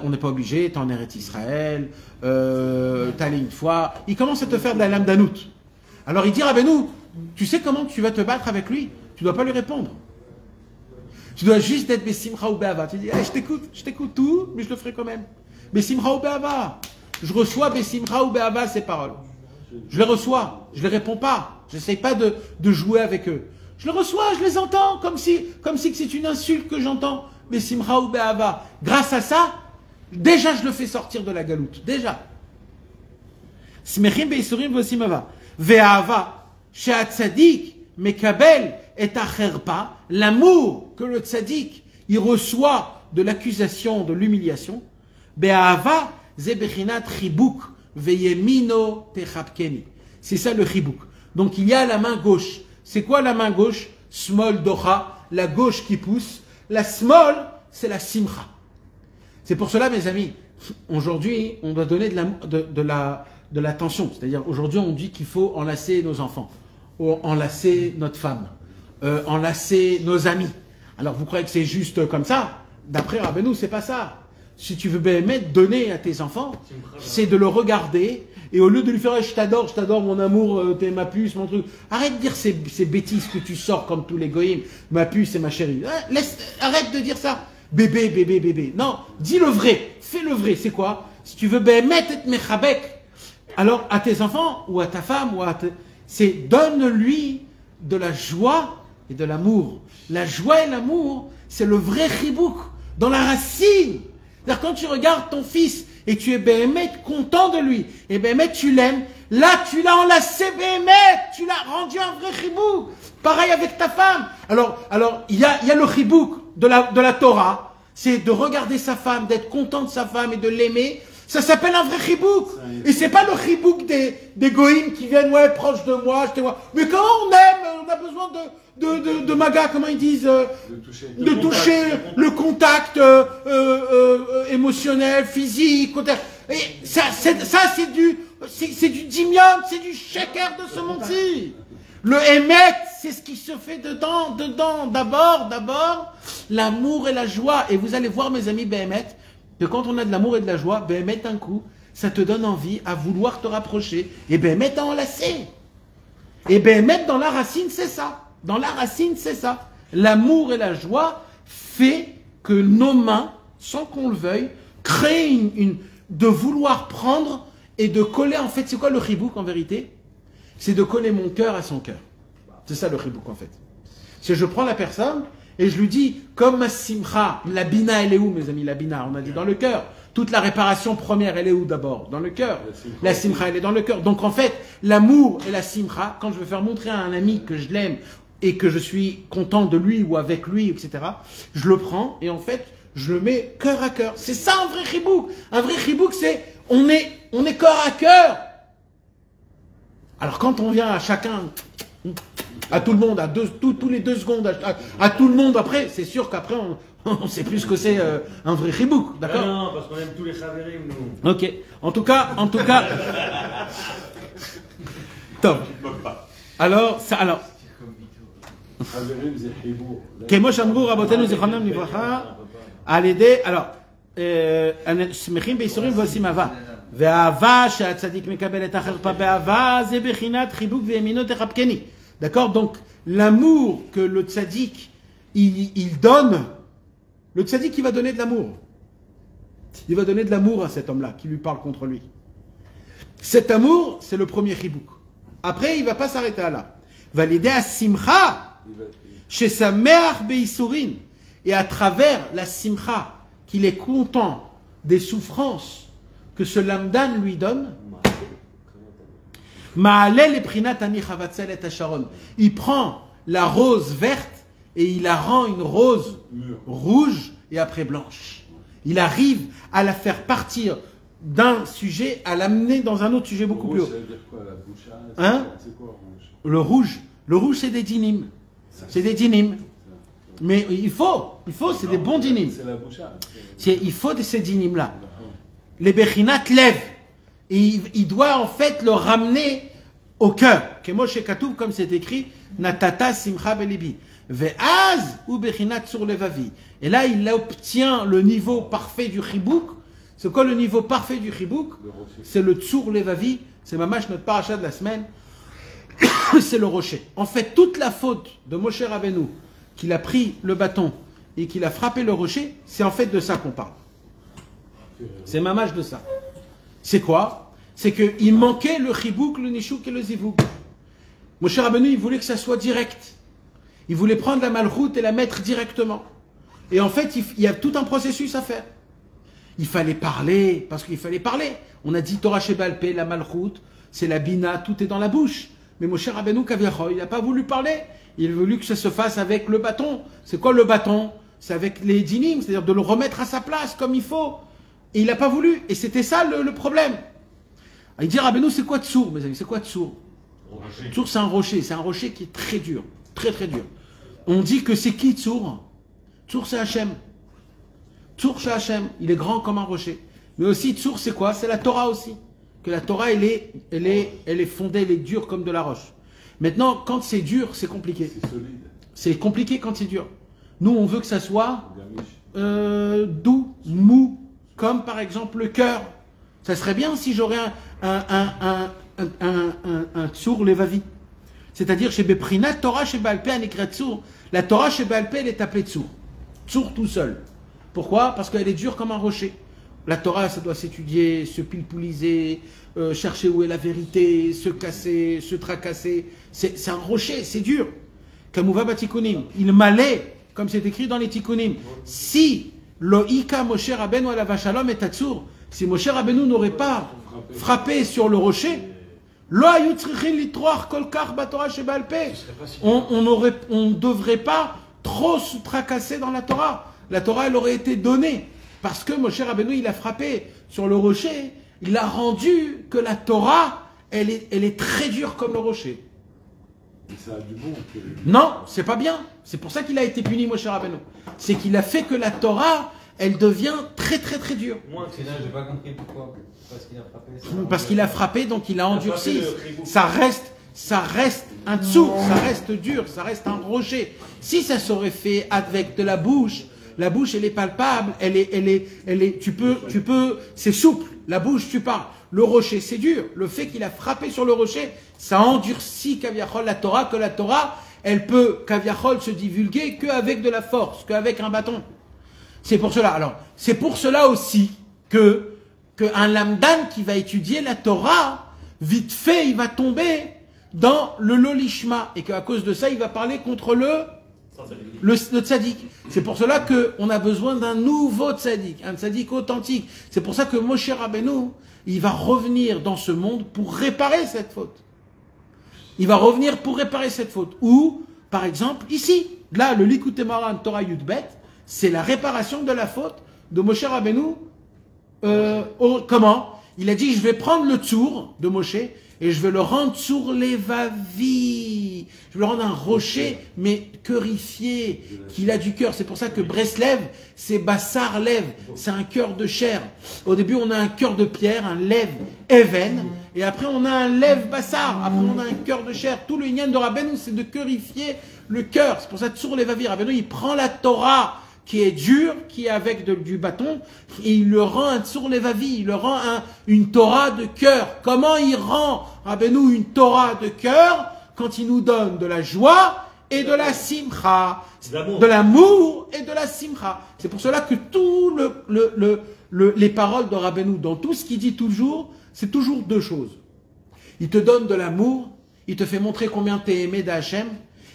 on n'est pas obligé, t'es en Eretz Israël, t'es allé une fois. Il commence à te faire de la lamdanout. Alors il dit Rabbeinu, tu sais comment tu vas te battre avec lui? Tu ne dois pas lui répondre. Tu dois juste être Besimcha ou Be'ava. Tu dis, je t'écoute tout, mais je le ferai quand même. Besimcha ou Be'ava. Je reçois Besimcha ou Be'ava ces paroles. Je les reçois, je ne les réponds pas. Je n'essaye pas de jouer avec eux. Je les reçois, je les entends, comme si c'est une insulte que j'entends. Besimcha ou Be'ava. Grâce à ça, déjà je le fais sortir de la galoute. Déjà. Smechim be'isurim v'osimava. Ve'ava, she'atzadik mekabel et acherpa. L'amour que le tzaddik, il reçoit de l'accusation, de l'humiliation. Be'ava, ze bechinat chibuk ve'yemino techapkeni. C'est ça le chibuk. Donc il y a la main gauche. C'est quoi la main gauche? Smol docha, la gauche qui pousse. La smol, c'est la simcha. C'est pour cela, mes amis, aujourd'hui, on doit donner de l'attention. C'est-à-dire, aujourd'hui, on dit qu'il faut enlacer nos enfants, enlacer notre femme, enlacer nos amis. Alors, vous croyez que c'est juste comme ça? D'après Rabbeinu, c'est pas ça. Si tu veux bien donner à tes enfants, c'est de le regarder, et au lieu de lui faire je t'adore, mon amour, t'es ma puce, mon truc. Arrête de dire ces bêtises que tu sors comme tous les goïms, ma puce et ma chérie. Arrête de dire ça. Bébé. Non, dis le vrai. fais le vrai. C'est quoi? Si tu veux mettre et mechabek, alors à tes enfants ou à ta femme c'est donne-lui de la joie et de l'amour. La joie et l'amour, c'est le vrai chibouk dans la racine. C'est-à-dire quand tu regardes ton fils et tu es béhémet content de lui, et béhémet tu l'aimes, là tu l'as enlacé béhémet, tu l'as rendu un vrai chibouk. Pareil avec ta femme. Alors il y a le chibouk de la Torah, c'est de regarder sa femme, d'être content de sa femme et de l'aimer. Ça s'appelle un vrai chibouk. Et c'est pas le chibouk des goïms qui viennent, ouais, proche de moi, je te vois. Mais quand on aime, on a besoin de maga, comment ils disent, de toucher le contact émotionnel, physique. Et ça c'est du dimion, c'est du shaker de ce monde-ci. Le émet, c'est ce qui se fait dedans. D'abord, l'amour et la joie. Et vous allez voir, mes amis, Béhémet, que quand on a de l'amour et de la joie, Béhémet, un coup, ça te donne envie à vouloir te rapprocher. Et Béhémet t'a enlacé. Et Béhémet, dans la racine, c'est ça. Dans la racine, c'est ça. L'amour et la joie fait que nos mains, sans qu'on le veuille, créent de vouloir prendre et de coller. En fait, c'est quoi le chibouk en vérité? C'est de coller mon cœur à son cœur. C'est ça le chibouk en fait. C'est je prends la personne et je lui dis, comme ma simcha, la bina elle est où mes amis? La bina, on a dit dans le cœur. Toute la réparation première, elle est où d'abord? Dans le cœur. La simcha, elle est dans le cœur. Donc en fait, l'amour et la simcha, quand je veux faire montrer à un ami que je l'aime et que je suis content de lui ou avec lui, etc., je le prends et en fait, je le mets cœur à cœur. C'est ça un vrai chibouk. Un vrai chibouk, c'est on est corps à cœur. Alors quand on vient à chacun, à tout le monde, tous les 2 secondes, à tout le monde après, c'est sûr qu'après on sait plus ce que c'est un vrai chibouk, d'accord? Non, parce qu'on aime tous les chavérim, nous. Ok, en tout cas, top. Alors, Kemosh Amrou Rabotenu Zichronam Livracha, Alédé, alors, Smechim Beisurim Vosim Ava. D'accord? Donc, l'amour que le tzaddik, il donne, le tzaddik, il va donner de l'amour. Il va donner de l'amour à cet homme-là, qui lui parle contre lui. Cet amour, c'est le premier chibouk. Après, il ne va pas s'arrêter à là. Va l'aider à simcha, chez sa mère beisourin. Et à travers la simcha, qu'il est content des souffrances que ce lamdan lui donne, il prend la rose verte et il la rend une rose rouge et après blanche. Il arrive à la faire partir d'un sujet, à l'amener dans un autre sujet beaucoup plus haut. Ça veut dire quoi, la boucha? Hein? C'est quoi rouge? Le rouge c'est des dinim. C'est des dinim. Mais il faut, c'est des bons dinim. C'est la boucha. Il faut de ces dinim-là. Les Bechinat lèvent. Et il doit en fait le ramener au cœur. Kemoshe Katoub, comme c'est écrit, Natata Simcha Belibi. Ve'az ou Bechinat sur levavi. Et là, il obtient le niveau parfait du chibouk. C'est quoi le niveau parfait du chibouk? C'est le tsur levavi. C'est mamash notre paracha de la semaine. C'est le rocher. En fait, toute la faute de Moshe Rabbeinu, qu'il a pris le bâton et qu'il a frappé le rocher, c'est en fait de ça qu'on parle. C'est mamash de ça. C'est quoi? C'est qu'il manquait le chibouk, le nishouk et le zivouk. Moshe Rabbeinu, il voulait que ça soit direct. Il voulait prendre la malchoute et la mettre directement. Et en fait, il y a tout un processus à faire. Il fallait parler, parce qu'il fallait parler. On a dit Torah Shebal Peh, la malchoute, c'est la bina, tout est dans la bouche. Mais Moshe Rabbeinu, Kaviachol, il n'a pas voulu parler. Il a voulu que ça se fasse avec le bâton. C'est quoi le bâton? C'est avec les dinim, c'est-à-dire de le remettre à sa place comme il faut. Et il n'a pas voulu. Et c'était ça le problème. Il dit Rabbeinu, c'est quoi Tsour, mes amis? C'est quoi Tsour? Tsour, c'est un rocher. C'est un rocher qui est très dur. Très, très dur. On dit que c'est qui Tsour? Tsour, c'est Hachem. Tsour, c'est Hachem. Il est grand comme un rocher. Mais aussi, Tsour, c'est quoi? C'est la Torah aussi. Que la Torah, elle est fondée, elle est dure comme de la roche. Maintenant, quand c'est dur, c'est compliqué. C'est solide. C'est compliqué quand c'est dur. Nous, on veut que ça soit doux, mou, comme par exemple le cœur. Ça serait bien si j'aurais un tsour levavi. C'est-à-dire chez Beprinat, Torah chez Baal Peh, un écrit tsour. La Torah chez Baal Peh, elle est appelée tsour. Tsour tout seul. Pourquoi? Parce qu'elle est dure comme un rocher. La Torah, ça doit s'étudier, se pilpouliser, chercher où est la vérité, se casser, se tracasser. C'est un rocher, c'est dur. Kamouva batikunim, il m'allait, comme c'est écrit dans les tikkunim. Si Loïka Moshe Rabbeinu ala Vachalom et Tatsur, si Moshe Rabbeinu n'aurait pas frappé sur le rocher, on ne devrait pas trop se tracasser dans la Torah. La Torah, elle aurait été donnée. Parce que Moshe Rabbeinu, il a frappé sur le rocher, il a rendu que la Torah, elle est très dure comme le rocher. Et ça a du bon. Non, c'est pas bien. C'est pour ça qu'il a été puni, Moshe Rabbeinu. C'est qu'il a fait que la Torah, elle devient très très très dure. Moi, c'est là, j'ai pas compris pourquoi. Parce qu'il a frappé. Parce qu'il a frappé, donc il a endurci. Ça reste un dessous, ça reste dur, ça reste un rocher. Si ça s'aurait fait avec de la bouche, elle est palpable, tu peux, c'est souple. La bouche, tu parles. Le rocher, c'est dur. Le fait qu'il a frappé sur le rocher, ça endurcit Kaviachol la Torah, que la Torah, elle peut, Kaviachol, se divulguer qu'avec de la force, qu'avec un bâton. C'est pour cela. Alors, c'est pour cela aussi qu'un lamdan qui va étudier la Torah, vite fait, il va tomber dans le lolishma. Et qu'à cause de ça, il va parler contre le tzaddik. C'est pour cela qu'on a besoin d'un nouveau tzaddik, un tzaddik authentique. C'est pour ça que Moshe Rabbeinu, il va revenir dans ce monde pour réparer cette faute. Il va revenir pour réparer cette faute. Ou, par exemple, ici, là, le Likutei Moharan Torah Yudbet, c'est la réparation de la faute de Moshe Rabbeinu. Comment? Il a dit, je vais prendre le tsour de Moshe et je vais le rendre sur les vavis. Je vais le rendre un rocher, mais cœurifié, qu'il a du cœur. C'est pour ça que Breslev, c'est Bassar Lev, c'est un cœur de chair. Au début, on a un cœur de pierre, un Lev Even, et après, on a un Lev Bassar. Après, on a un cœur de chair. Tout le Inyan de Rabbeinu, c'est de cœurifier le cœur. C'est pour ça que sur les vavis, Rabbeinu, il prend la Torah qui est dur, qui est avec du bâton, et il le rend un tsur levavi, il le rend une Torah de cœur. Comment il rend Rabbeinu une Torah de cœur? Quand il nous donne de la joie et de la simcha, de l'amour et de la simcha. C'est pour cela que tout les paroles de Rabbeinu, dans tout ce qu'il dit toujours, c'est toujours deux choses. Il te donne de l'amour, il te fait montrer combien tu es aimé d'Hachem,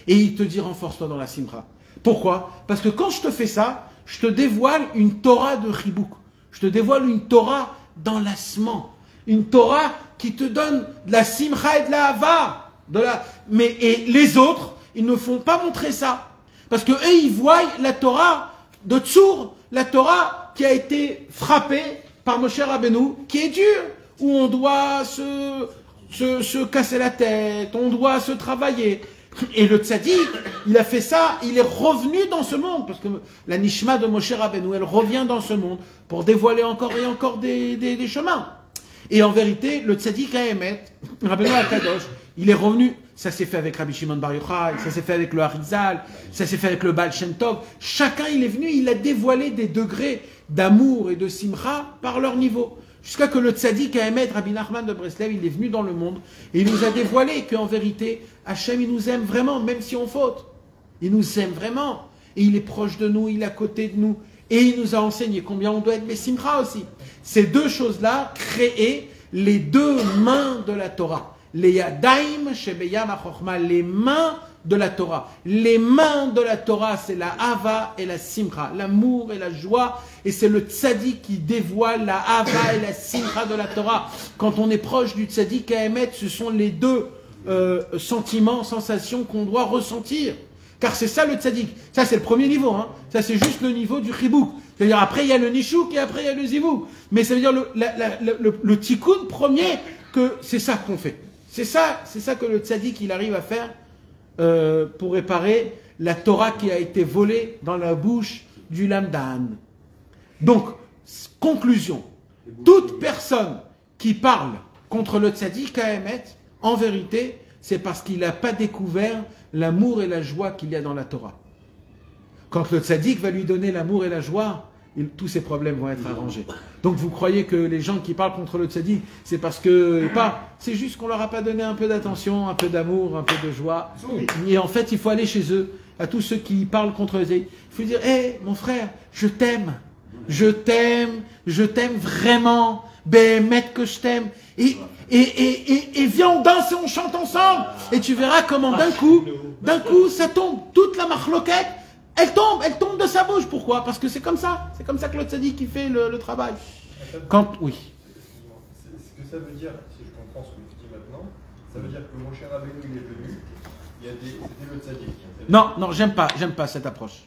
et il te dit renforce-toi dans la simcha. Pourquoi? Parce que quand je te fais ça, je te dévoile une Torah de Chibouk. Je te dévoile une Torah d'enlacement. Une Torah qui te donne de la simcha et de la hava. Et les autres, ils ne font pas montrer ça. Parce que eux, ils voient la Torah de Tsour, la Torah qui a été frappée par Moshe Rabbeinu, qui est dure, où on doit se casser la tête, on doit se travailler. Et le tzaddik, il a fait ça, il est revenu dans ce monde, parce que la nishma de Moshe Rabbeinu, elle revient dans ce monde pour dévoiler encore et encore des chemins. Et en vérité, le tzaddik à Emet, Rabbeinu HaKadosh, il est revenu, ça s'est fait avec Rabbi Shimon Bar Yochai, ça s'est fait avec le Harizal, ça s'est fait avec le Baal Shem Tov. Chacun, il est venu, il a dévoilé des degrés d'amour et de simcha par leur niveau. Jusqu'à que le tzaddik à Emet, Rabbi Nachman de Breslev, il est venu dans le monde et il nous a dévoilé qu'en vérité, Hachem, il nous aime vraiment, même si on faute. Il nous aime vraiment. Et il est proche de nous, il est à côté de nous. Et il nous a enseigné combien on doit être Bessimcha aussi. Ces deux choses-là créaient les deux mains de la Torah. Les Yadaim Shebeyam HaChochma, les mains de la Torah. Les mains de la Torah, c'est la Hava et la Simcha, l'amour et la joie. Et c'est le tzaddik qui dévoile la Hava et la Simcha de la Torah. Quand on est proche du tzaddik à Emet, ce sont les deux sentiments, sensations qu'on doit ressentir. Car c'est ça le tzaddik. Ça c'est le premier niveau. Hein. Ça c'est juste le niveau du chibouk. C'est-à-dire après il y a le nishouk et après il y a le zivou. Mais ça veut dire le tikkun premier, que c'est ça qu'on fait. C'est ça que le tzaddik il arrive à faire pour réparer la Torah qui a été volée dans la bouche du lamdan. Donc, conclusion. Toute personne qui parle contre le tzaddik à Emet, en vérité, c'est parce qu'il n'a pas découvert l'amour et la joie qu'il y a dans la Torah. Quand le tzaddik va lui donner l'amour et la joie, tous ses problèmes vont être arrangés. Donc vous croyez que les gens qui parlent contre le tzaddik, c'est parce que c'est juste qu'on leur a pas donné un peu d'attention, un peu d'amour, un peu de joie. Et en fait, il faut aller chez eux, à tous ceux qui parlent contre le tzaddik. Il faut dire, hé, mon frère, je t'aime. je t'aime vraiment, Béhémet que je t'aime. Et viens, on danse et on chante ensemble. Et tu verras comment d'un coup, ça tombe. Toute la marloquette, elle tombe de sa bouche. Pourquoi? Parce que c'est comme ça. C'est comme ça que le tzaddik qui fait le travail. Oui. Ce que ça veut dire, si je comprends ce que tu dis maintenant, ça veut dire que mon cher Rabbeinu, il est venu, c'était le tzaddik. Non, j'aime pas cette approche.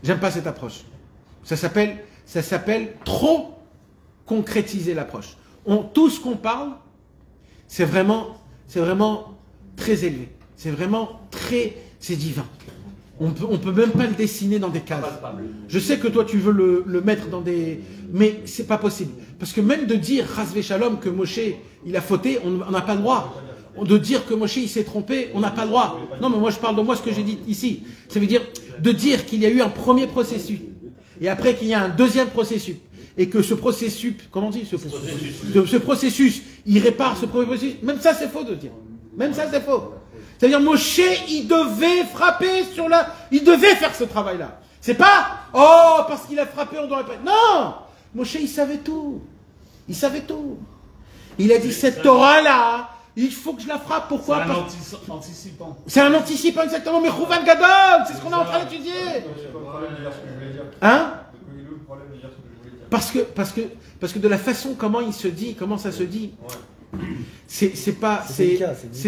J'aime pas cette approche. Ça s'appelle trop concrétiser l'approche. Tout ce qu'on parle, c'est vraiment très élevé. C'est divin. On peut même pas le dessiner dans des cases. Je sais que toi tu veux le mettre dans des... Mais c'est pas possible. Parce que même de dire, Chasvé Shalom, que Moshe, il a fauté, on n'a pas le droit. De dire que Moshe, il s'est trompé, on n'a pas le droit. Non, mais moi je parle de moi ce que j'ai dit ici. Ça veut dire de dire qu'il y a eu un premier processus. Et après qu'il y a un deuxième processus. Et que ce processus, comment on dit ce processus, il répare ce premier processus. Même ça c'est faux de dire. Même ça c'est faux. C'est-à-dire Moshe, il devait frapper il devait faire ce travail-là. C'est pas, oh, parce qu'il a frappé, on doit répéter. Non! Moshe, il savait tout. Il savait tout. Il a dit, cette Torah-là, il faut que je la frappe. Pourquoi? C'est un anticipant. C'est un anticipant, exactement. Mais Chouvan Gadol, c'est ce qu'on est en train d'étudier. Hein? Parce que de la façon comment ça se dit, c'est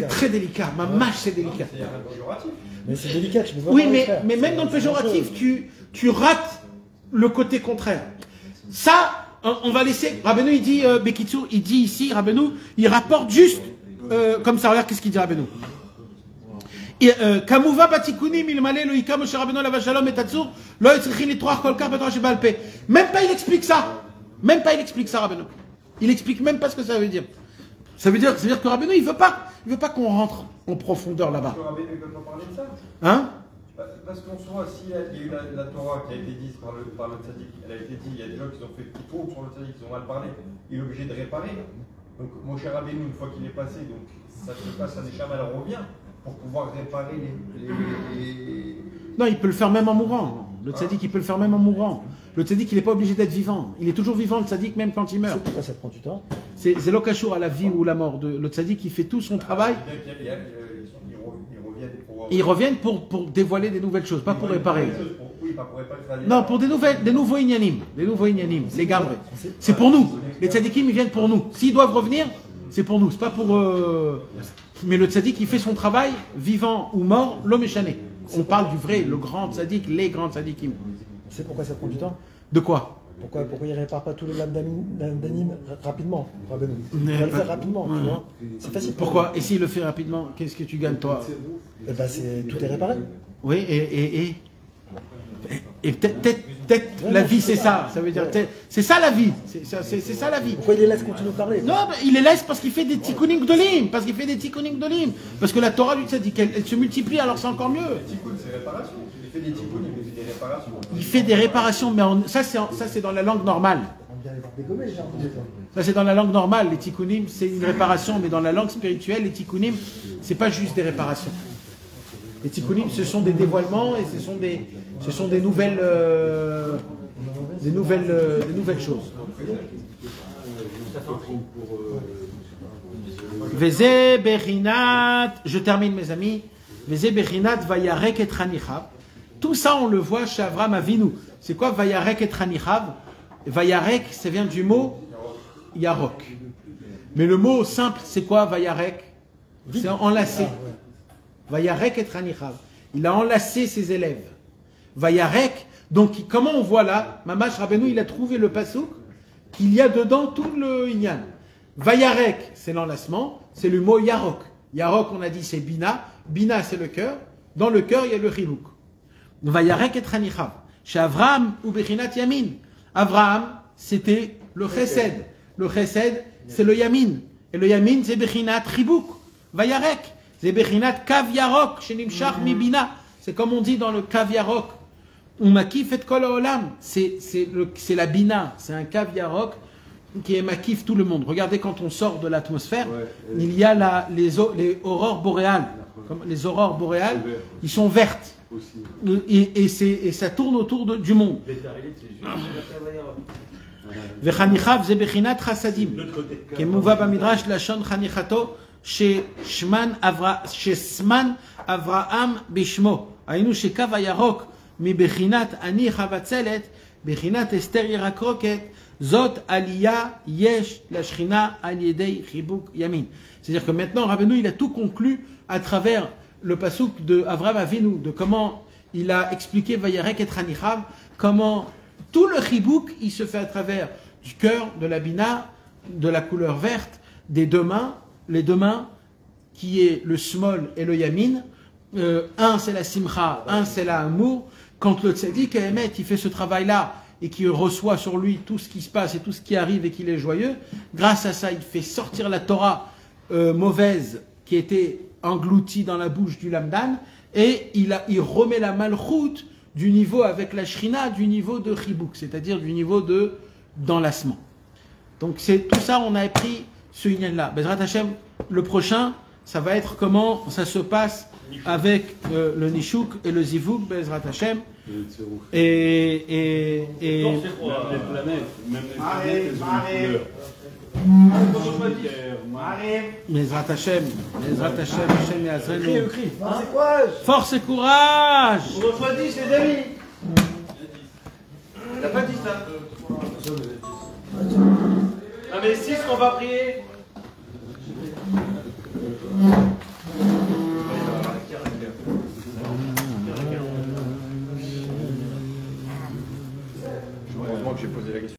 très délicat. Ma mâche, c'est délicat. Mais c'est délicat, tu peux pas. Oui, mais même dans le péjoratif, tu rates le côté contraire. Ça, on va laisser. Rabbeinu, il dit, Bekitsou, il dit ici, Rabbeinu, il rapporte juste comme ça. Regarde qu'est-ce qu'il dit, Rabbeinu. Kamouva batikunim ilmale lo ika Moshe Rabbeinu lava shalom et tatsur lo yitzrichin litroach kol kar betorah sheba'al peh. Même pas il explique ça. Rabbeinu. Il explique même pas ce que ça veut dire. Ça veut dire que Rabbeinu il veut pas qu'on rentre en profondeur là-bas. Rabbeinu il veut pas parler de ça. Hein? Parce qu'en soi, s'il y a eu la Torah qui a été dite par le tzaddik, elle a été dite, il y a des gens qui tombent sur le tzaddik, qui ont mal parlé, il est obligé de réparer. Donc mon cher Rabbeinu, une fois qu'il est passé, donc ça se passe, ça déchame, elle revient pour pouvoir réparer les... Non, il peut le faire même en mourant. Le tzaddik, il peut le faire même en mourant. Le tzaddik, il n'est pas obligé d'être vivant. Il est toujours vivant, le tzaddik, même quand il meurt. Pourquoi ça prend du temps? C'est l'okashur à la vie ou la mort. Le tzaddik, il fait tout son travail. Ils reviennent pour dévoiler des nouvelles choses, pas pour réparer. Non, pour des nouveaux inyanim. Des nouveaux inyanim, les gamres. C'est pour nous. Les tzaddikim, ils viennent pour nous. S'ils doivent revenir, c'est pour nous. C'est pas pour... Mais le tzaddik, il fait son travail, vivant ou mort, l'homme est chané. On parle du vrai, le grand tzaddik, les grands tzaddikim. Tu sais pourquoi ça prend du temps? De quoi? Pourquoi il ne répare pas tous les lamdanim rapidement? Il va le faire rapidement, tu vois. C'est facile. Pourquoi? Et s'il le fait rapidement, qu'est-ce que tu gagnes, toi? Eh ben, tout est réparé. Oui, et peut-être la vie, c'est ça. Ça veut dire, c'est ça la vie. C'est ça la vie. Pourquoi il les laisse continuer de parler? Non, il les laisse parce qu'il fait des tikkunim gdolim. Parce que la Torah lui dit qu'elle se multiplie, alors c'est encore mieux. C'est réparation. Il fait des tikkunim, il fait des réparations. Il fait des réparations, mais ça c'est dans la langue normale. Ça c'est dans la langue normale. Les tikkunim, c'est une réparation, mais dans la langue spirituelle, les tikkunim, c'est pas juste des réparations. Les tikkunim, ce sont des dévoilements et ce sont des nouvelles choses. Veze Berinat, je termine mes amis. Veze Berinat Vayarek et Ranichav. Tout ça on le voit chez Avram Avinu. C'est quoi Vayarek et Ranichav? Vayarek, ça vient du mot Yarok. Mais le mot simple, c'est quoi Vayarek? C'est enlacé. Vayarek et Ranichav. Il a enlacé ses élèves. Vayarek, donc comment on voit là, Mamash Rabbeinu, il a trouvé le pasouk, qu'il y a dedans tout le inyan. Vayarek, c'est l'enlacement, c'est le mot Yarok. Yarok, on a dit, c'est Bina. Bina, c'est le cœur. Dans le cœur, il y a le Chilouk. Vayarek et Ranichav. Chez Avraham ou Bechinat Yamin. Avraham, c'était le Chesed. Le Chesed, c'est le Yamin. Et le Yamin, c'est Bechinat Chibouk. Vayarek. C'est Bechinat Kav Yarok, chez Nimshach mi Bina. C'est comme on dit dans le Kav Yarok. On makif et kol haolam. C'est la Bina. C'est un Kav Yarok qui est makif tout le monde. Regardez quand on sort de l'atmosphère, il y a les aurores boréales. Comme les aurores boréales, ils sont vertes. Aussi. Et ça tourne autour du monde. וחניכיו זה בחינת חסדים, כמובא במדרש לשון חניכתו שסמן אברהם בשמו, היינו שקו הירוק מבחינת אני חבצלת, בחינת אסתר ירקרוקת, זאת עלייה יש לשכינה על ידי חיבוק ימין. C'est-à-dire que maintenant Rabbeinu il a tout conclu à travers le pasuk de Avraham Avinu, de comment il a expliqué Vayarek et Chanichav, comment tout le chibouk, il se fait à travers du cœur, de la bina, de la couleur verte, des deux mains, les deux mains, qui est le smol et le yamin. Un c'est la simcha, un c'est la amour. Quand le tzaddik Emet, il fait ce travail-là et qu'il reçoit sur lui tout ce qui se passe et tout ce qui arrive et qu'il est joyeux, grâce à ça, il fait sortir la Torah mauvaise qui était engloutie dans la bouche du lamdan et il remet la malchoute du niveau avec la shrina, du niveau de chibouk, c'est-à-dire du niveau d'enlacement. Donc c'est tout ça, on a appris ce inyan-là. Bezrat Hashem, le prochain, ça va être comment ça se passe avec le nishouk et le zivouk, Bezrat Hashem. Et même les planètes, elles ont une couleur. Bezrat Hashem, Hashem Yazrenu. Force et courage. On reçoit 10 les amis. Il n'a pas dit ça. Non mais 6 qu'on va prier. Heureusement que j'ai posé la question.